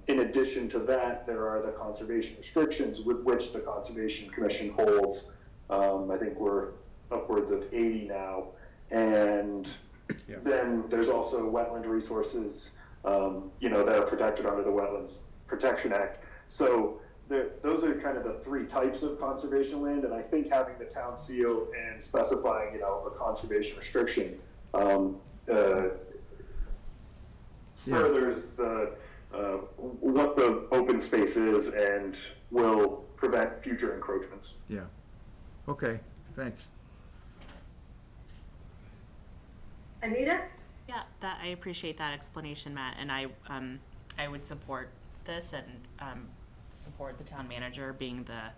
In addition to that, there are the conservation restrictions with which the Conservation Commission holds. I think we're upwards of 80 now. And then there's also wetland resources, that are protected under the Wetlands Protection Act. So those are kind of the three types of conservation land. And I think having the town seal and specifying, a conservation restriction furthers what the open space is and will prevent future encroachments. Yeah. Okay, thanks. Anita? Yeah, I appreciate that explanation, Matt, and I would support this and support the town manager being the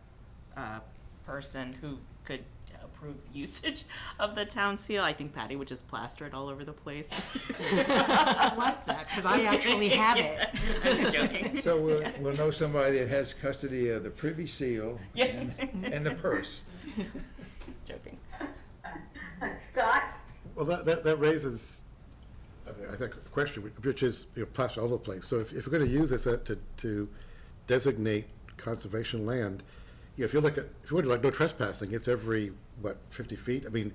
person who could approve the usage of the town seal. I think Patty would just plaster it all over the place. I like that, because I actually have it. I'm just joking. So we'll know somebody that has custody of the privy seal and the purse. Just joking. Scott? Well, that raises, I think, a question, which is, plaster all over the place. So if you're going to use this to designate conservation land, if you want to like no trespassing, it's every 50 feet. I mean,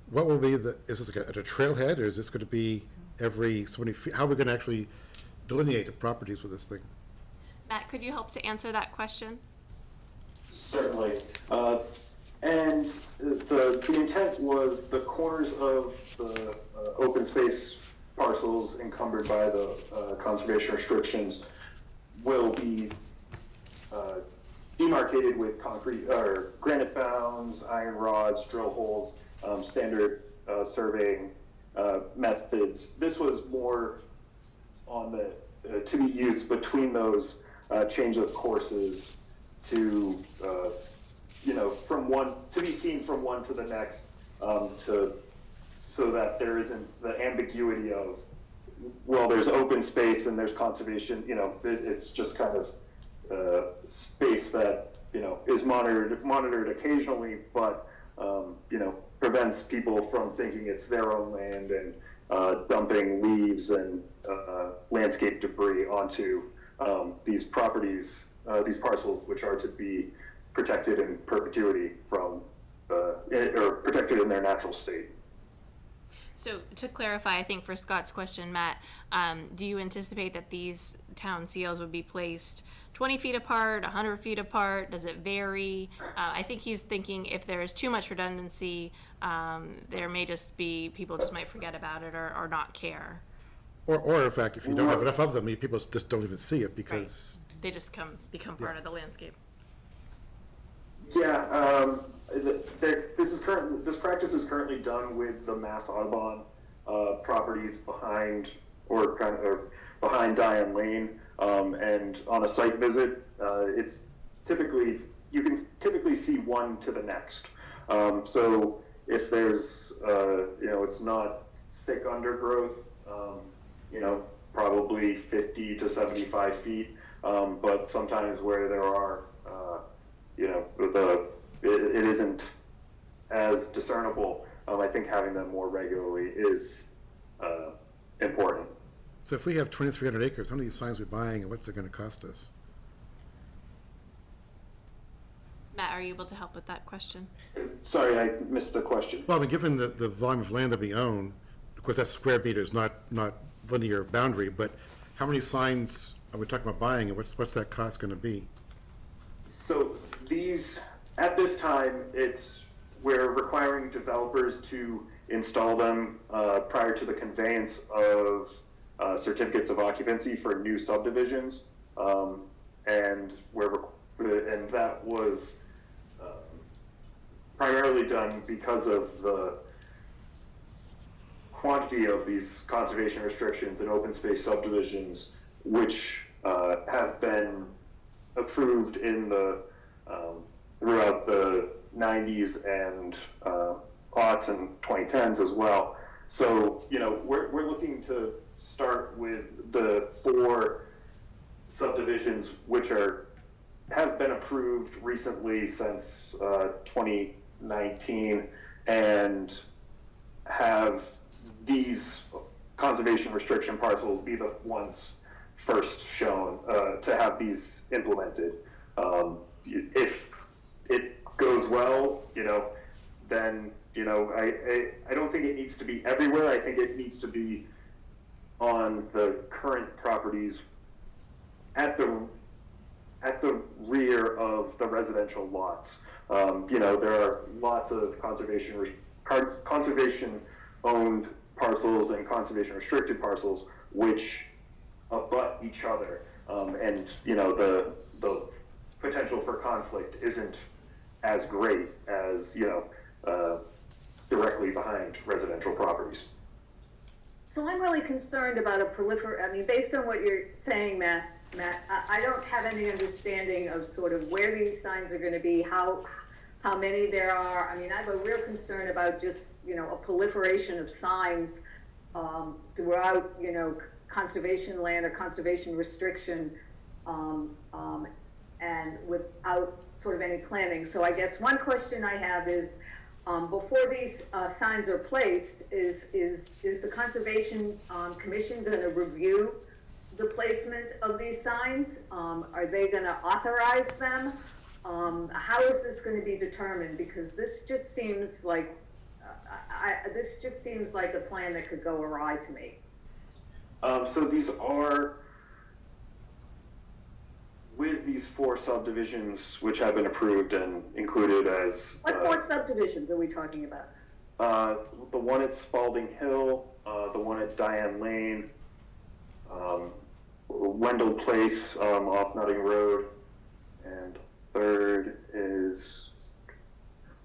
what will be is this like a trailhead, or is this going to be every so many feet? How are we going to actually delineate the properties with this thing? Matt, could you help to answer that question? Certainly. And the intent was the corners of the open space parcels encumbered by the conservation restrictions will be demarcated with concrete or granite bounds, iron rods, drill holes, standard surveying methods. This was more on the to be used between those change of courses to from one to be seen from one to the next to so that there isn't the ambiguity of, well, there's open space and there's conservation, it's just kind of space that, is monitored occasionally, but, prevents people from thinking it's their own land and dumping leaves and landscape debris onto these properties, these parcels, which are to be protected in perpetuity from, or protected in their natural state. So to clarify, I think for Scott's question, Matt, do you anticipate that these town seals would be placed 20 feet apart, 100 feet apart? Does it vary? I think he's thinking if there is too much redundancy, there may just be, people just might forget about it or not care. Or in fact, if you don't have enough of them, people just don't even see it because... Right. They just become part of the landscape. Yeah, this practice is currently done with the Mass Audubon properties behind behind Diane Lane, and on a site visit, it's typically, you can typically see one to the next. So if there's it's not thick undergrowth, probably 50 to 75 feet, but sometimes where there are it isn't as discernible. I think having them more regularly is important. So if we have 2,300 acres, how many signs are we buying and what's it going to cost us? Matt, are you able to help with that question? Sorry, I missed the question. Well, I mean, given the volume of land that we own, of course, that's square meters, not linear boundary, but how many signs are we talking about buying and what's that cost going to be? So at this time, we're requiring developers to install them prior to the conveyance of certificates of occupancy for new subdivisions, and that was primarily done because of the quantity of these conservation restrictions and open space subdivisions, which have been approved in the throughout the 90s and aughts and 2010s as well. So we're looking to start with the 4 subdivisions which have been approved recently since 2019 and have these conservation restriction parcels be the ones first shown to have these implemented. If it goes well, then I don't think it needs to be everywhere. I think it needs to be on the current properties at the rear of the residential lots. There are lots of conservation owned parcels and conservation restricted parcels which abut each other, and the potential for conflict isn't as great as directly behind residential properties. So I'm really concerned about based on what you're saying, Matt, I don't have any understanding of sort of where these signs are going to be, how many there are. I mean, I have a real concern about just, a proliferation of signs throughout, conservation land or conservation restriction, and without sort of any planning. So I guess one question I have is, before these signs are placed, is the Conservation Commission going to review the placement of these signs? Are they going to authorize them? How is this going to be determined? Because this just seems like a plan that could go awry to me. So these are with these 4 subdivisions which have been approved and included as... What 4 subdivisions are we talking about? The one at Spalding Hill, the one at Diane Lane, Wendell Place off Nutting Road, and third is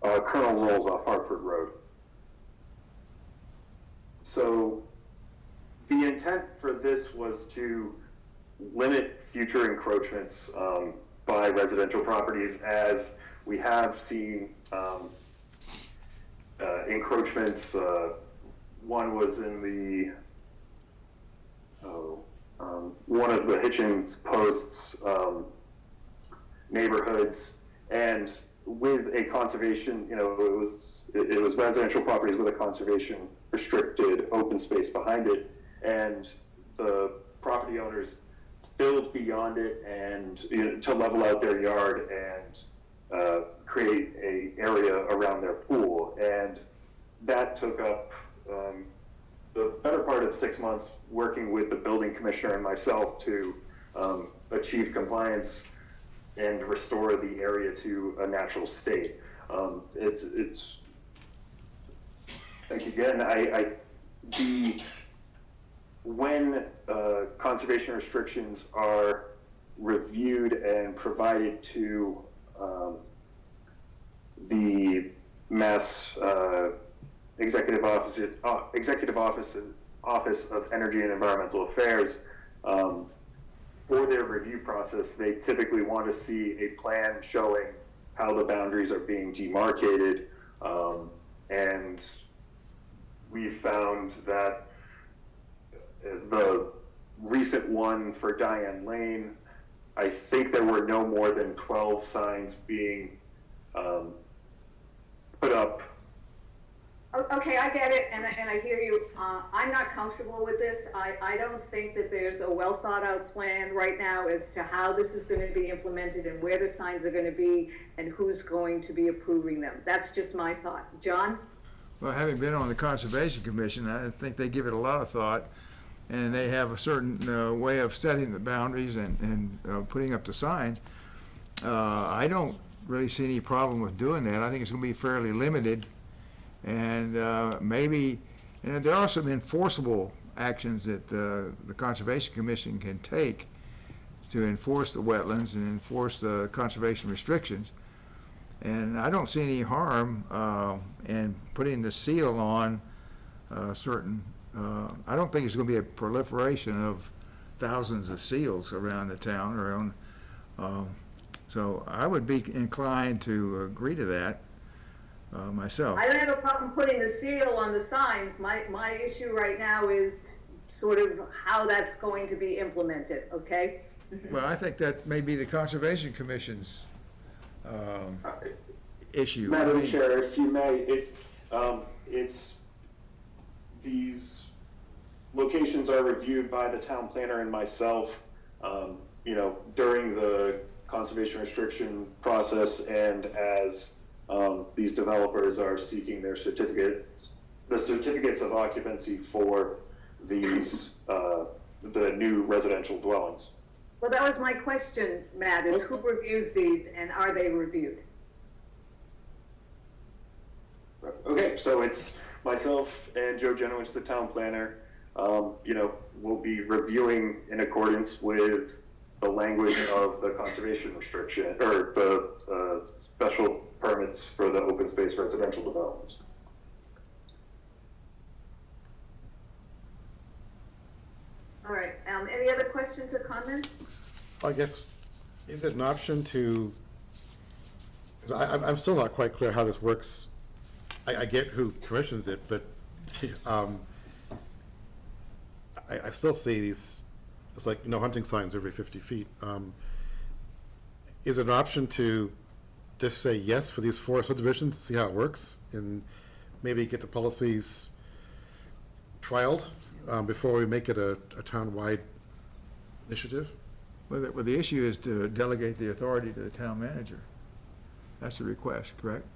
Colonel Rolls off Hartford Road. So the intent for this was to limit future encroachments by residential properties, as we have seen encroachments one was in one of the Hitchens Post's neighborhoods, and with a conservation, it was residential properties with a conservation restricted open space behind it, and the property owners filled beyond it and to level out their yard and create a area around their pool, and that took up the better part of 6 months working with the building commissioner and myself to achieve compliance and restore the area to a natural state. It's thank you again. When conservation restrictions are reviewed and provided to the Mass Executive Office of Energy and Environmental Affairs, for their review process, they typically want to see a plan showing how the boundaries are being demarcated, and we found that the recent one for Diane Lane, I think there were no more than 12 signs being put up. Okay, I get it, and I hear you. I'm not comfortable with this. I don't think that there's a well thought out plan right now as to how this is going to be implemented and where the signs are going to be and who's going to be approving them. That's just my thought. John? Well, having been on the Conservation Commission, I think they give it a lot of thought, and they have a certain way of setting the boundaries and putting up the signs. I don't really see any problem with doing that. I think it's going to be fairly limited. And maybe, and there are some enforceable actions that the Conservation Commission can take to enforce the wetlands and enforce the conservation restrictions. And I don't see any harm in putting the seal on certain, I don't think there's going to be a proliferation of thousands of seals around the town. So I would be inclined to agree to that. Myself. I don't have a problem putting the seal on the signs. My issue right now is sort of how that's going to be implemented, okay? Well, I think that may be the Conservation Commission's issue. Madam Chair, if you may, it's these locations are reviewed by the town planner and myself, during the conservation restriction process, and as these developers are seeking their certificates of occupancy for these, the new residential dwellings. Well, that was my question, Matt, is who reviews these and are they reviewed? Okay, so it's myself and Joe Jenowitz, the town planner. We'll be reviewing in accordance with the language of the conservation restriction, or the special permits for the open space residential developments. All right, any other questions or comments? I guess, is it an option to, I'm still not quite clear how this works. I get who commissions it, but I still see these, it's like, hunting signs every 50 feet. Is it an option to just say yes for these 4 subdivisions, see how it works, and maybe get the policies trialed before we make it a town-wide initiative? Well, the issue is to delegate the authority to the town manager. That's the request, correct?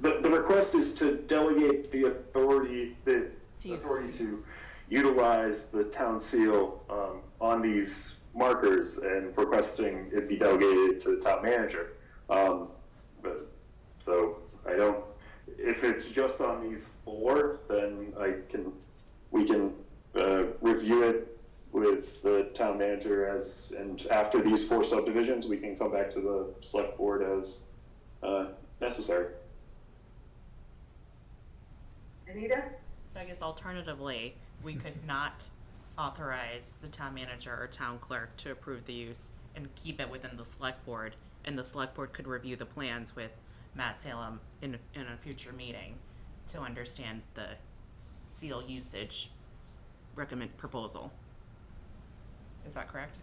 The request is to delegate the authority to utilize the town seal on these markers, and requesting it be delegated to the town manager. If it's just on these 4, then we can review it with the town manager and after these 4 subdivisions, we can come back to the select board as necessary. Anita? So I guess alternatively, we could not authorize the town manager or town clerk to approve the use and keep it within the select board, and the select board could review the plans with Matt Salem in a future meeting to understand the seal usage proposal. Is that correct?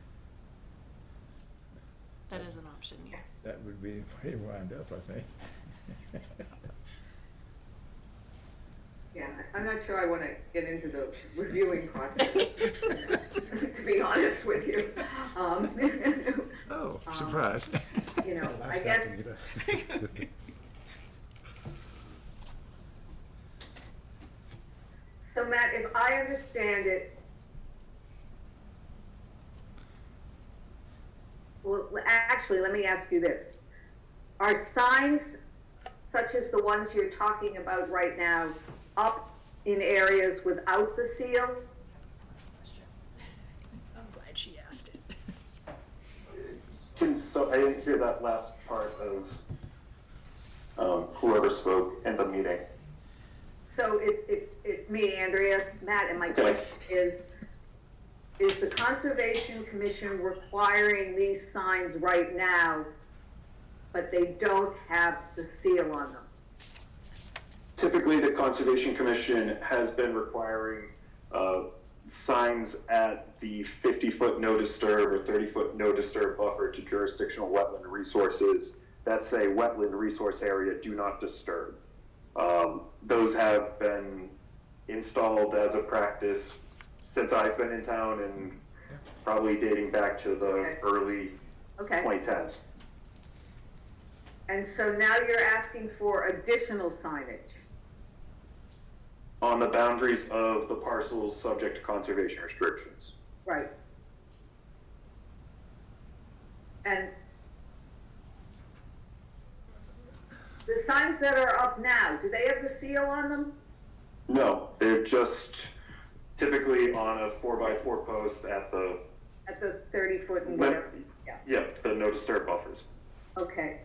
That is an option, yes. That would be the way to wind up, I think. Yeah, I'm not sure I want to get into the reviewing process, to be honest with you. Oh, surprise. You know, I guess. So Matt, if I understand it, well, actually, let me ask you this. Are signs such as the ones you're talking about right now up in areas without the seal? I'm glad she asked it. So I didn't hear that last part of whoever spoke in the meeting. So it's me, Andrea, Matt, and my question is the Conservation Commission requiring these signs right now, but they don't have the seal on them? Typically, the Conservation Commission has been requiring signs at the 50-foot no disturb or 30-foot no disturb buffer to jurisdictional wetland resources that say wetland resource area, do not disturb. Those have been installed as a practice since I've been in town and probably dating back to the early 2010s. And so now you're asking for additional signage? On the boundaries of the parcels subject to conservation restrictions. Right. And the signs that are up now, do they have the seal on them? No, they're just typically on a 4x4 post at the 30-foot and whatever? Yeah, the no disturb buffers. Okay.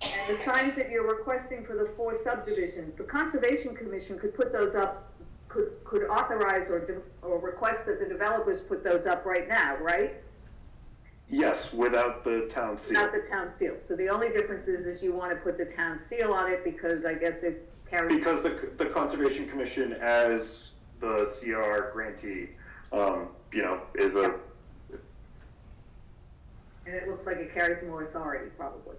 And the signs that you're requesting for the 4 subdivisions, the Conservation Commission could put those up, could authorize or request that the developers put those up right now, right? Yes, without the town seal. Without the town seal. So the only difference is you want to put the town seal on it because I guess it carries. Because the Conservation Commission, as the CR grantee, is a. And it looks like it carries more authority, probably.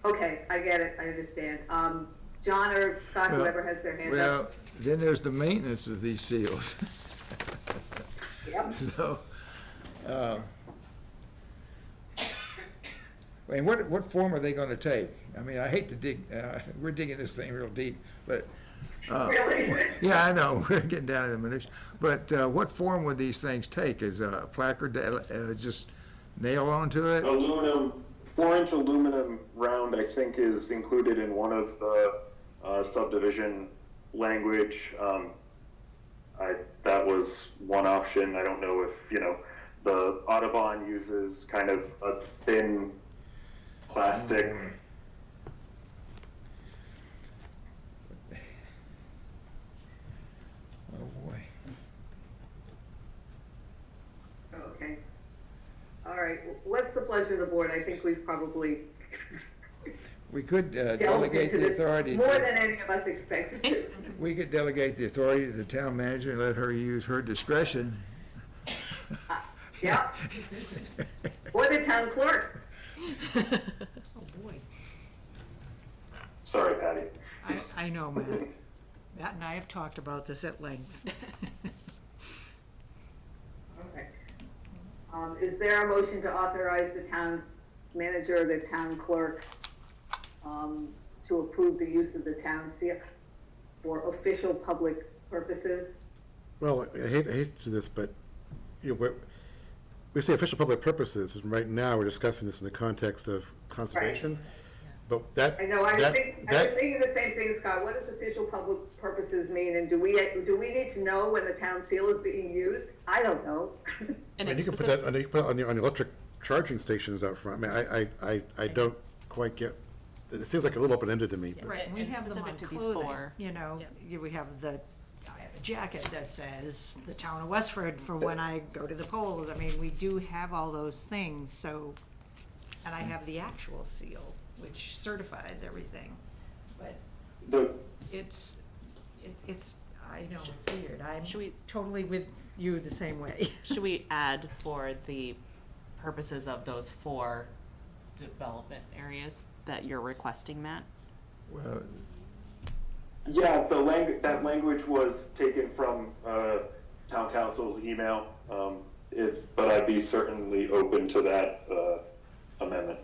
Okay, I get it, I understand. John or Scott, whoever has their hand up. Well, then there's the maintenance of these seals. Yep. So, and what form are they gonna take? I mean, I hate to dig, we're digging this thing real deep, but, Really? yeah, I know, we're getting down to the minutiae. But, what form would these things take? Is a placard, just nail onto it? Aluminum, 4-inch aluminum round, I think, is included in one of the subdivision language. That was one option. I don't know if, the Audubon uses kind of a thin plastic. Oh, boy. Okay. All right, what's the pleasure of the board? I think we've probably We could delved delegate into the this authority. more than any of us expected to. We could delegate the authority to the town manager and let her use her discretion. Yeah. Or the town clerk. Oh, boy. Sorry, Patty. I know, Matt. Matt and I have talked about this at length. Okay. Is there a motion to authorize the town manager or the town clerk to approve the use of the town seal for official public purposes? Well, I hate to do this, but, we say official public purposes, and right now we're discussing this in the context of conservation. But that. I know, I was thinking the same thing, Scott. What does official public purposes mean? And do we need to know when the town seal is being used? I don't know. And you can put that, you can put it on the electric charging stations out front. I mean, I don't quite get, it seems like a little open-ended to me. but- Right, we have them on clothing, we have I have a jacket that says the town of Westford for when I go to the polls. I mean, we do have all those things, so, and I have the actual seal, which certifies everything. But It's, I know, it's weird. I'm totally with you the same way. Should we add for the purposes of those 4 development areas that you're requesting, Matt? Well, Yeah, that language was taken from town council's email, but I'd be certainly open to that amendment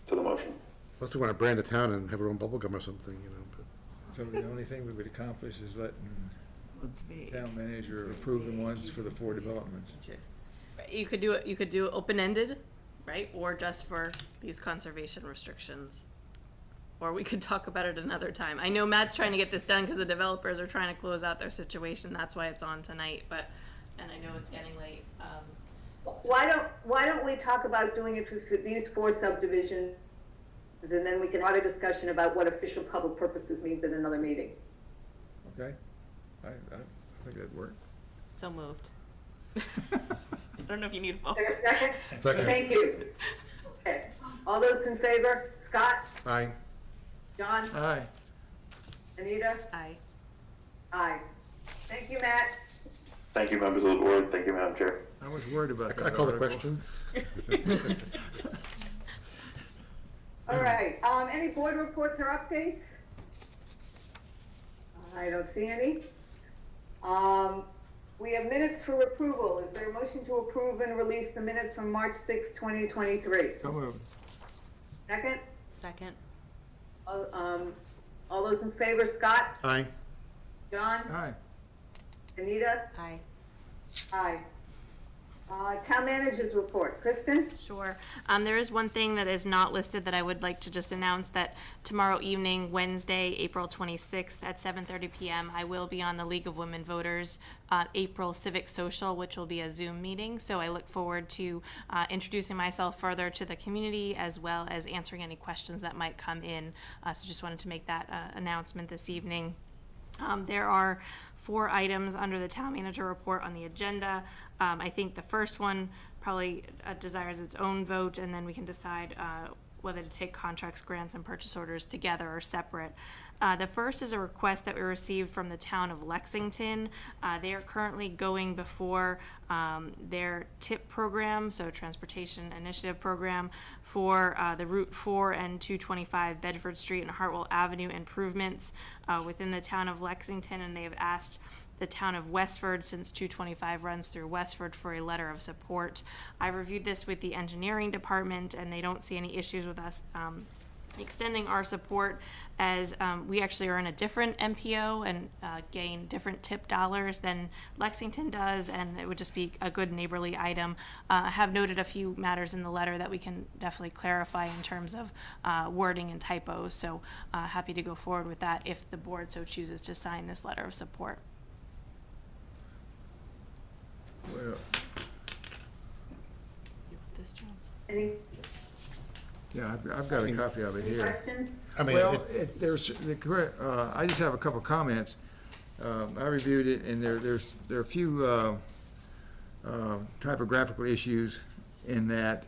to the motion. Unless we want to brand the town and have our own bubble gum or something, you know. But. so the only thing we would accomplish is letting town manager approve the ones for the 4 developments. You could do open-ended, right? Or just for these conservation restrictions. Or we could talk about it another time. I know Matt's trying to get this done because the developers are trying to close out their situation. That's why it's on tonight, and I know it's getting late. Why don't we talk about doing it for these 4 subdivisions, and then we can have a discussion about what official public purposes means in another meeting. Okay, I think that'd work. So moved. I don't know if you need a vote. Is there a second? Second. Thank you. Okay, all those in favor? Scott? Aye. John? Aye. Anita? Aye. Aye. Thank you, Matt. Thank you, members of the board. Thank you, Madam Chair. I was worried about that I call the article. question. All right, any board reports or updates? I don't see any. We have minutes for approval. Is there a motion to approve and release the minutes from March 6, 2023? So moved. Second? Second. All those in favor, Scott? Aye. John? Aye. Anita? Aye. Aye. Town managers report. Kristen? Sure. There is one thing that is not listed that I would like to just announce, that tomorrow evening, Wednesday, April 26th at 7:30 p.m., I will be on the League of Women Voters April Civic Social, which will be a Zoom meeting. So I look forward to introducing myself further to the community, as well as answering any questions that might come in. So just wanted to make that announcement this evening. There are 4 items under the town manager report on the agenda. I think the first one probably desires its own vote, and then we can decide whether to take contracts, grants, and purchase orders together or separate. The first is a request that we received from the town of Lexington. They are currently going before their TIP program, so Transportation Initiative Program, for the Route 4 and 225 Bedford Street and Hartwell Avenue improvements within the town of Lexington, and they have asked the town of Westford, since 225 runs through Westford, for a letter of support. I reviewed this with the engineering department, and they don't see any issues with us extending our support, as we actually are in a different MPO and gain different tip dollars than Lexington does, and it would just be a good neighborly item. I have noted a few matters in the letter that we can definitely clarify in terms of wording and typos, so happy to go forward with that if the board so chooses to sign this letter of support. Well, This, John? Any yeah, I've got a copy of it here. questions? I mean, Well, there's the correct. I just have a couple comments. I reviewed it, and there are a few typographical issues in that.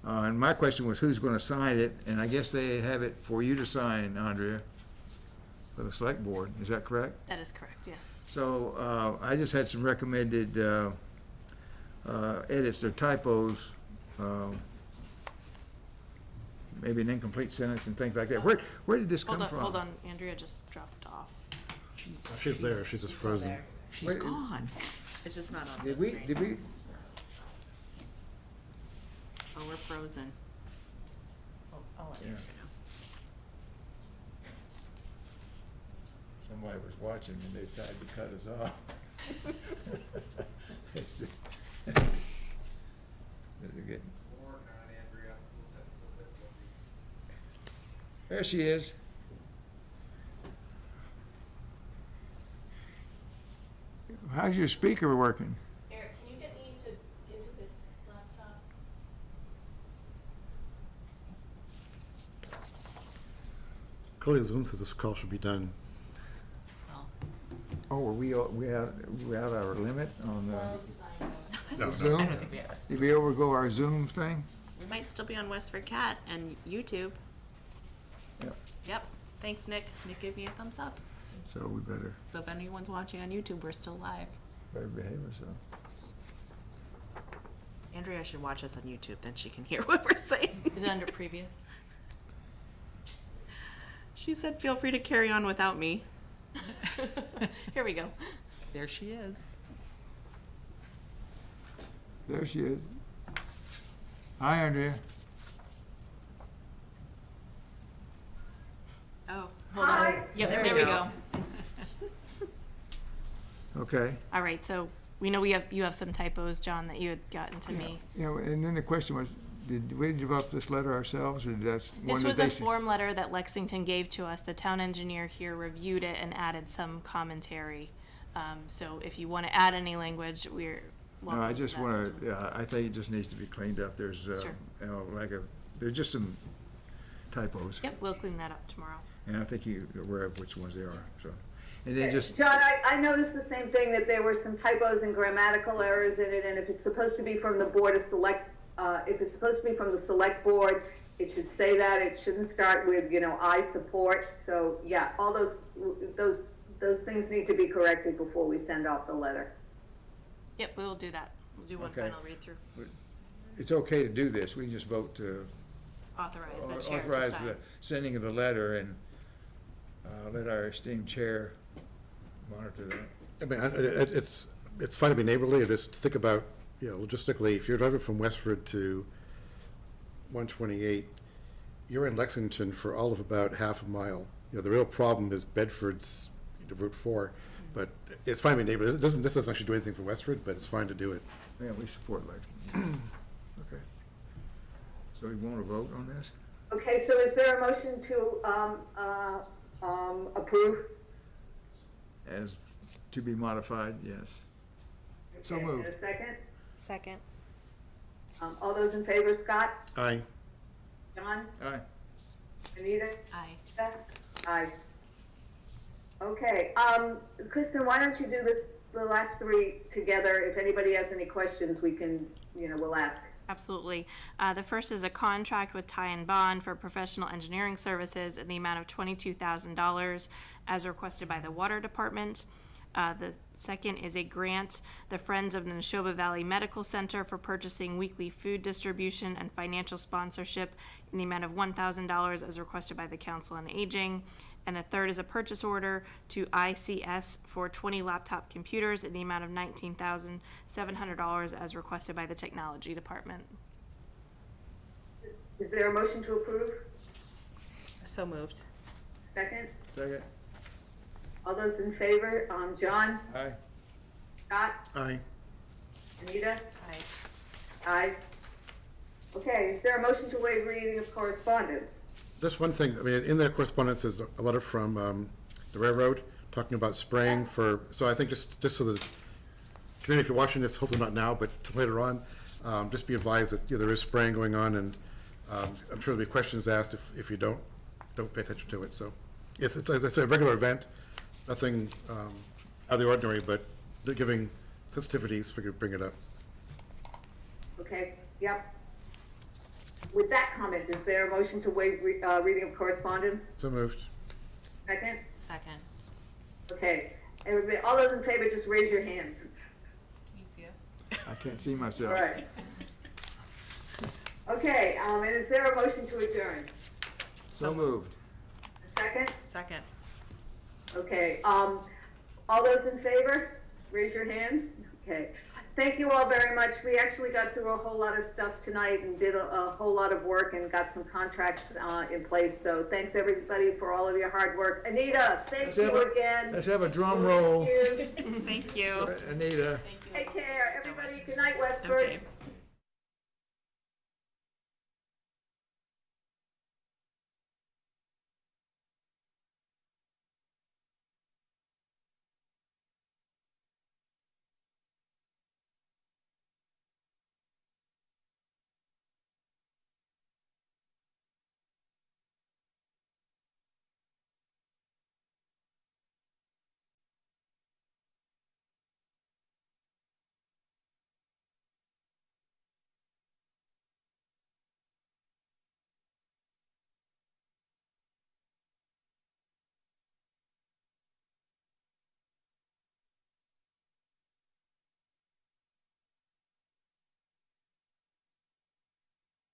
And my question was, who's going to sign it? And I guess they have it for you to sign, Andrea, for the select board. Is that correct? That is correct, yes. So I just had some recommended edits or typos. Maybe an incomplete sentence and things like that. Where did this come from? Hold on, Andrea just dropped off. She's there. She's just frozen. She's Wait, gone. It's just not on Did the we? screen. Did we? Oh, we're frozen. I'll let you Yeah. know. Somebody was watching and they decided to cut us off. There she is. How's your speaker working? Eric, can you get me into this laptop? Clearly, Zoom says this call should be done. Oh, are we out our limit on No, no. Zoom? I don't think we are. Did we overgo our Zoom thing? We might still be on Westford Cat and YouTube. Yep. Yep, Thanks, Nick. Nick gave me a thumbs up. So we better So if anyone's watching on YouTube, we're still live. behave ourselves. Andrea should watch us on YouTube, then she can hear what we're saying. Is it under previous? She said, feel free to carry on without me. Here we go. There she is. There she is. Hi, Andrea. Oh, hold on. Yep, there we go. Okay. All right, so we know you have some typos, John, that you had gotten to me. Yeah, and then the question was, did we develop this letter ourselves, or did that one This that was they a sent? form letter that Lexington gave to us. The town engineer here reviewed it and added some commentary. So if you want to add any language, we're welcome No, I to just that. want to, I think it just needs to be cleaned up. There's, Sure. you know, there's just some typos. Yep, we'll clean that up tomorrow. And I think you're aware of which ones they are, so. And then just, John, I noticed the same thing, that there were some typos and grammatical errors in it, and if it's supposed to be from the board of select, if it's supposed to be from the select board, it should say that. It shouldn't start with, you know, I support. So, yeah, all those things need to be corrected before we send off the letter. Yep, we will do that. We'll do one Okay. final read through. it's okay to do this. We can just vote to Authorize the chair to authorize sign. the sending of the letter and let our esteemed chair monitor that. I mean, it's fine to be neighborly, and just think about, you know, logistically, if you're driving from Westford to 128, you're in Lexington for all of about half a mile. You know, the real problem is Bedford's Route 4, but it's fine to be neighborly. This doesn't actually do anything for Westford, but it's fine to do it. Yeah, we support Lexington. Okay. So we want to vote on this? Okay, so is there a motion to approve? As to be modified, yes. So Okay, moved. and a second? Second. All those in favor, Scott? Aye. John? Aye. Anita? Aye. Aye. Okay, Kristen, why don't you do the last three together? If anybody has any questions, we can, you know, we'll ask. Absolutely. The first is a contract with Ty and Bond for professional engineering services in the amount of $22,000 as requested by the Water Department. The second is a grant, the Friends of the Neshoba Valley Medical Center for purchasing weekly food distribution and financial sponsorship in the amount of $1,000 as requested by the Council on Aging. And the third is a purchase order to ICS for 20 laptop computers in the amount of $19,700 as requested by the Technology Department. Is there a motion to approve? So moved. Second? Second? All those in favor, John? Aye. Scott? Aye. Anita? Aye. Aye. Okay, is there a motion to waive reading of correspondence? Just one thing, I mean, in the correspondence is a letter from the railroad talking about spraying for, so I think just so the community, if you're watching this, hopefully not now, but later on, just be advised that, you know, there is spraying going on, and I'm sure there'll be questions asked if you don't pay attention to it. So it's as I say, a regular event, nothing out of the ordinary, but they're giving sensitivities, figured bring it up. Okay, yep. With that comment, is there a motion to waive reading of correspondence? So moved. Second? Second. Okay, everybody, all those in favor, just raise your hands. Can you see us? I can't see myself. All right. Okay, and is there a motion to adjourn? So moved. Second? Second. Okay, all those in favor, raise your hands. Okay, thank you all very much. We actually got through a whole lot of stuff tonight and did a whole lot of work and got some contracts in place. So thanks everybody for all of your hard work. Anita, thank you again. Let's have a drum roll. Thank you. Thank you. Anita. Take care, everybody. Good night, Westford. Okay.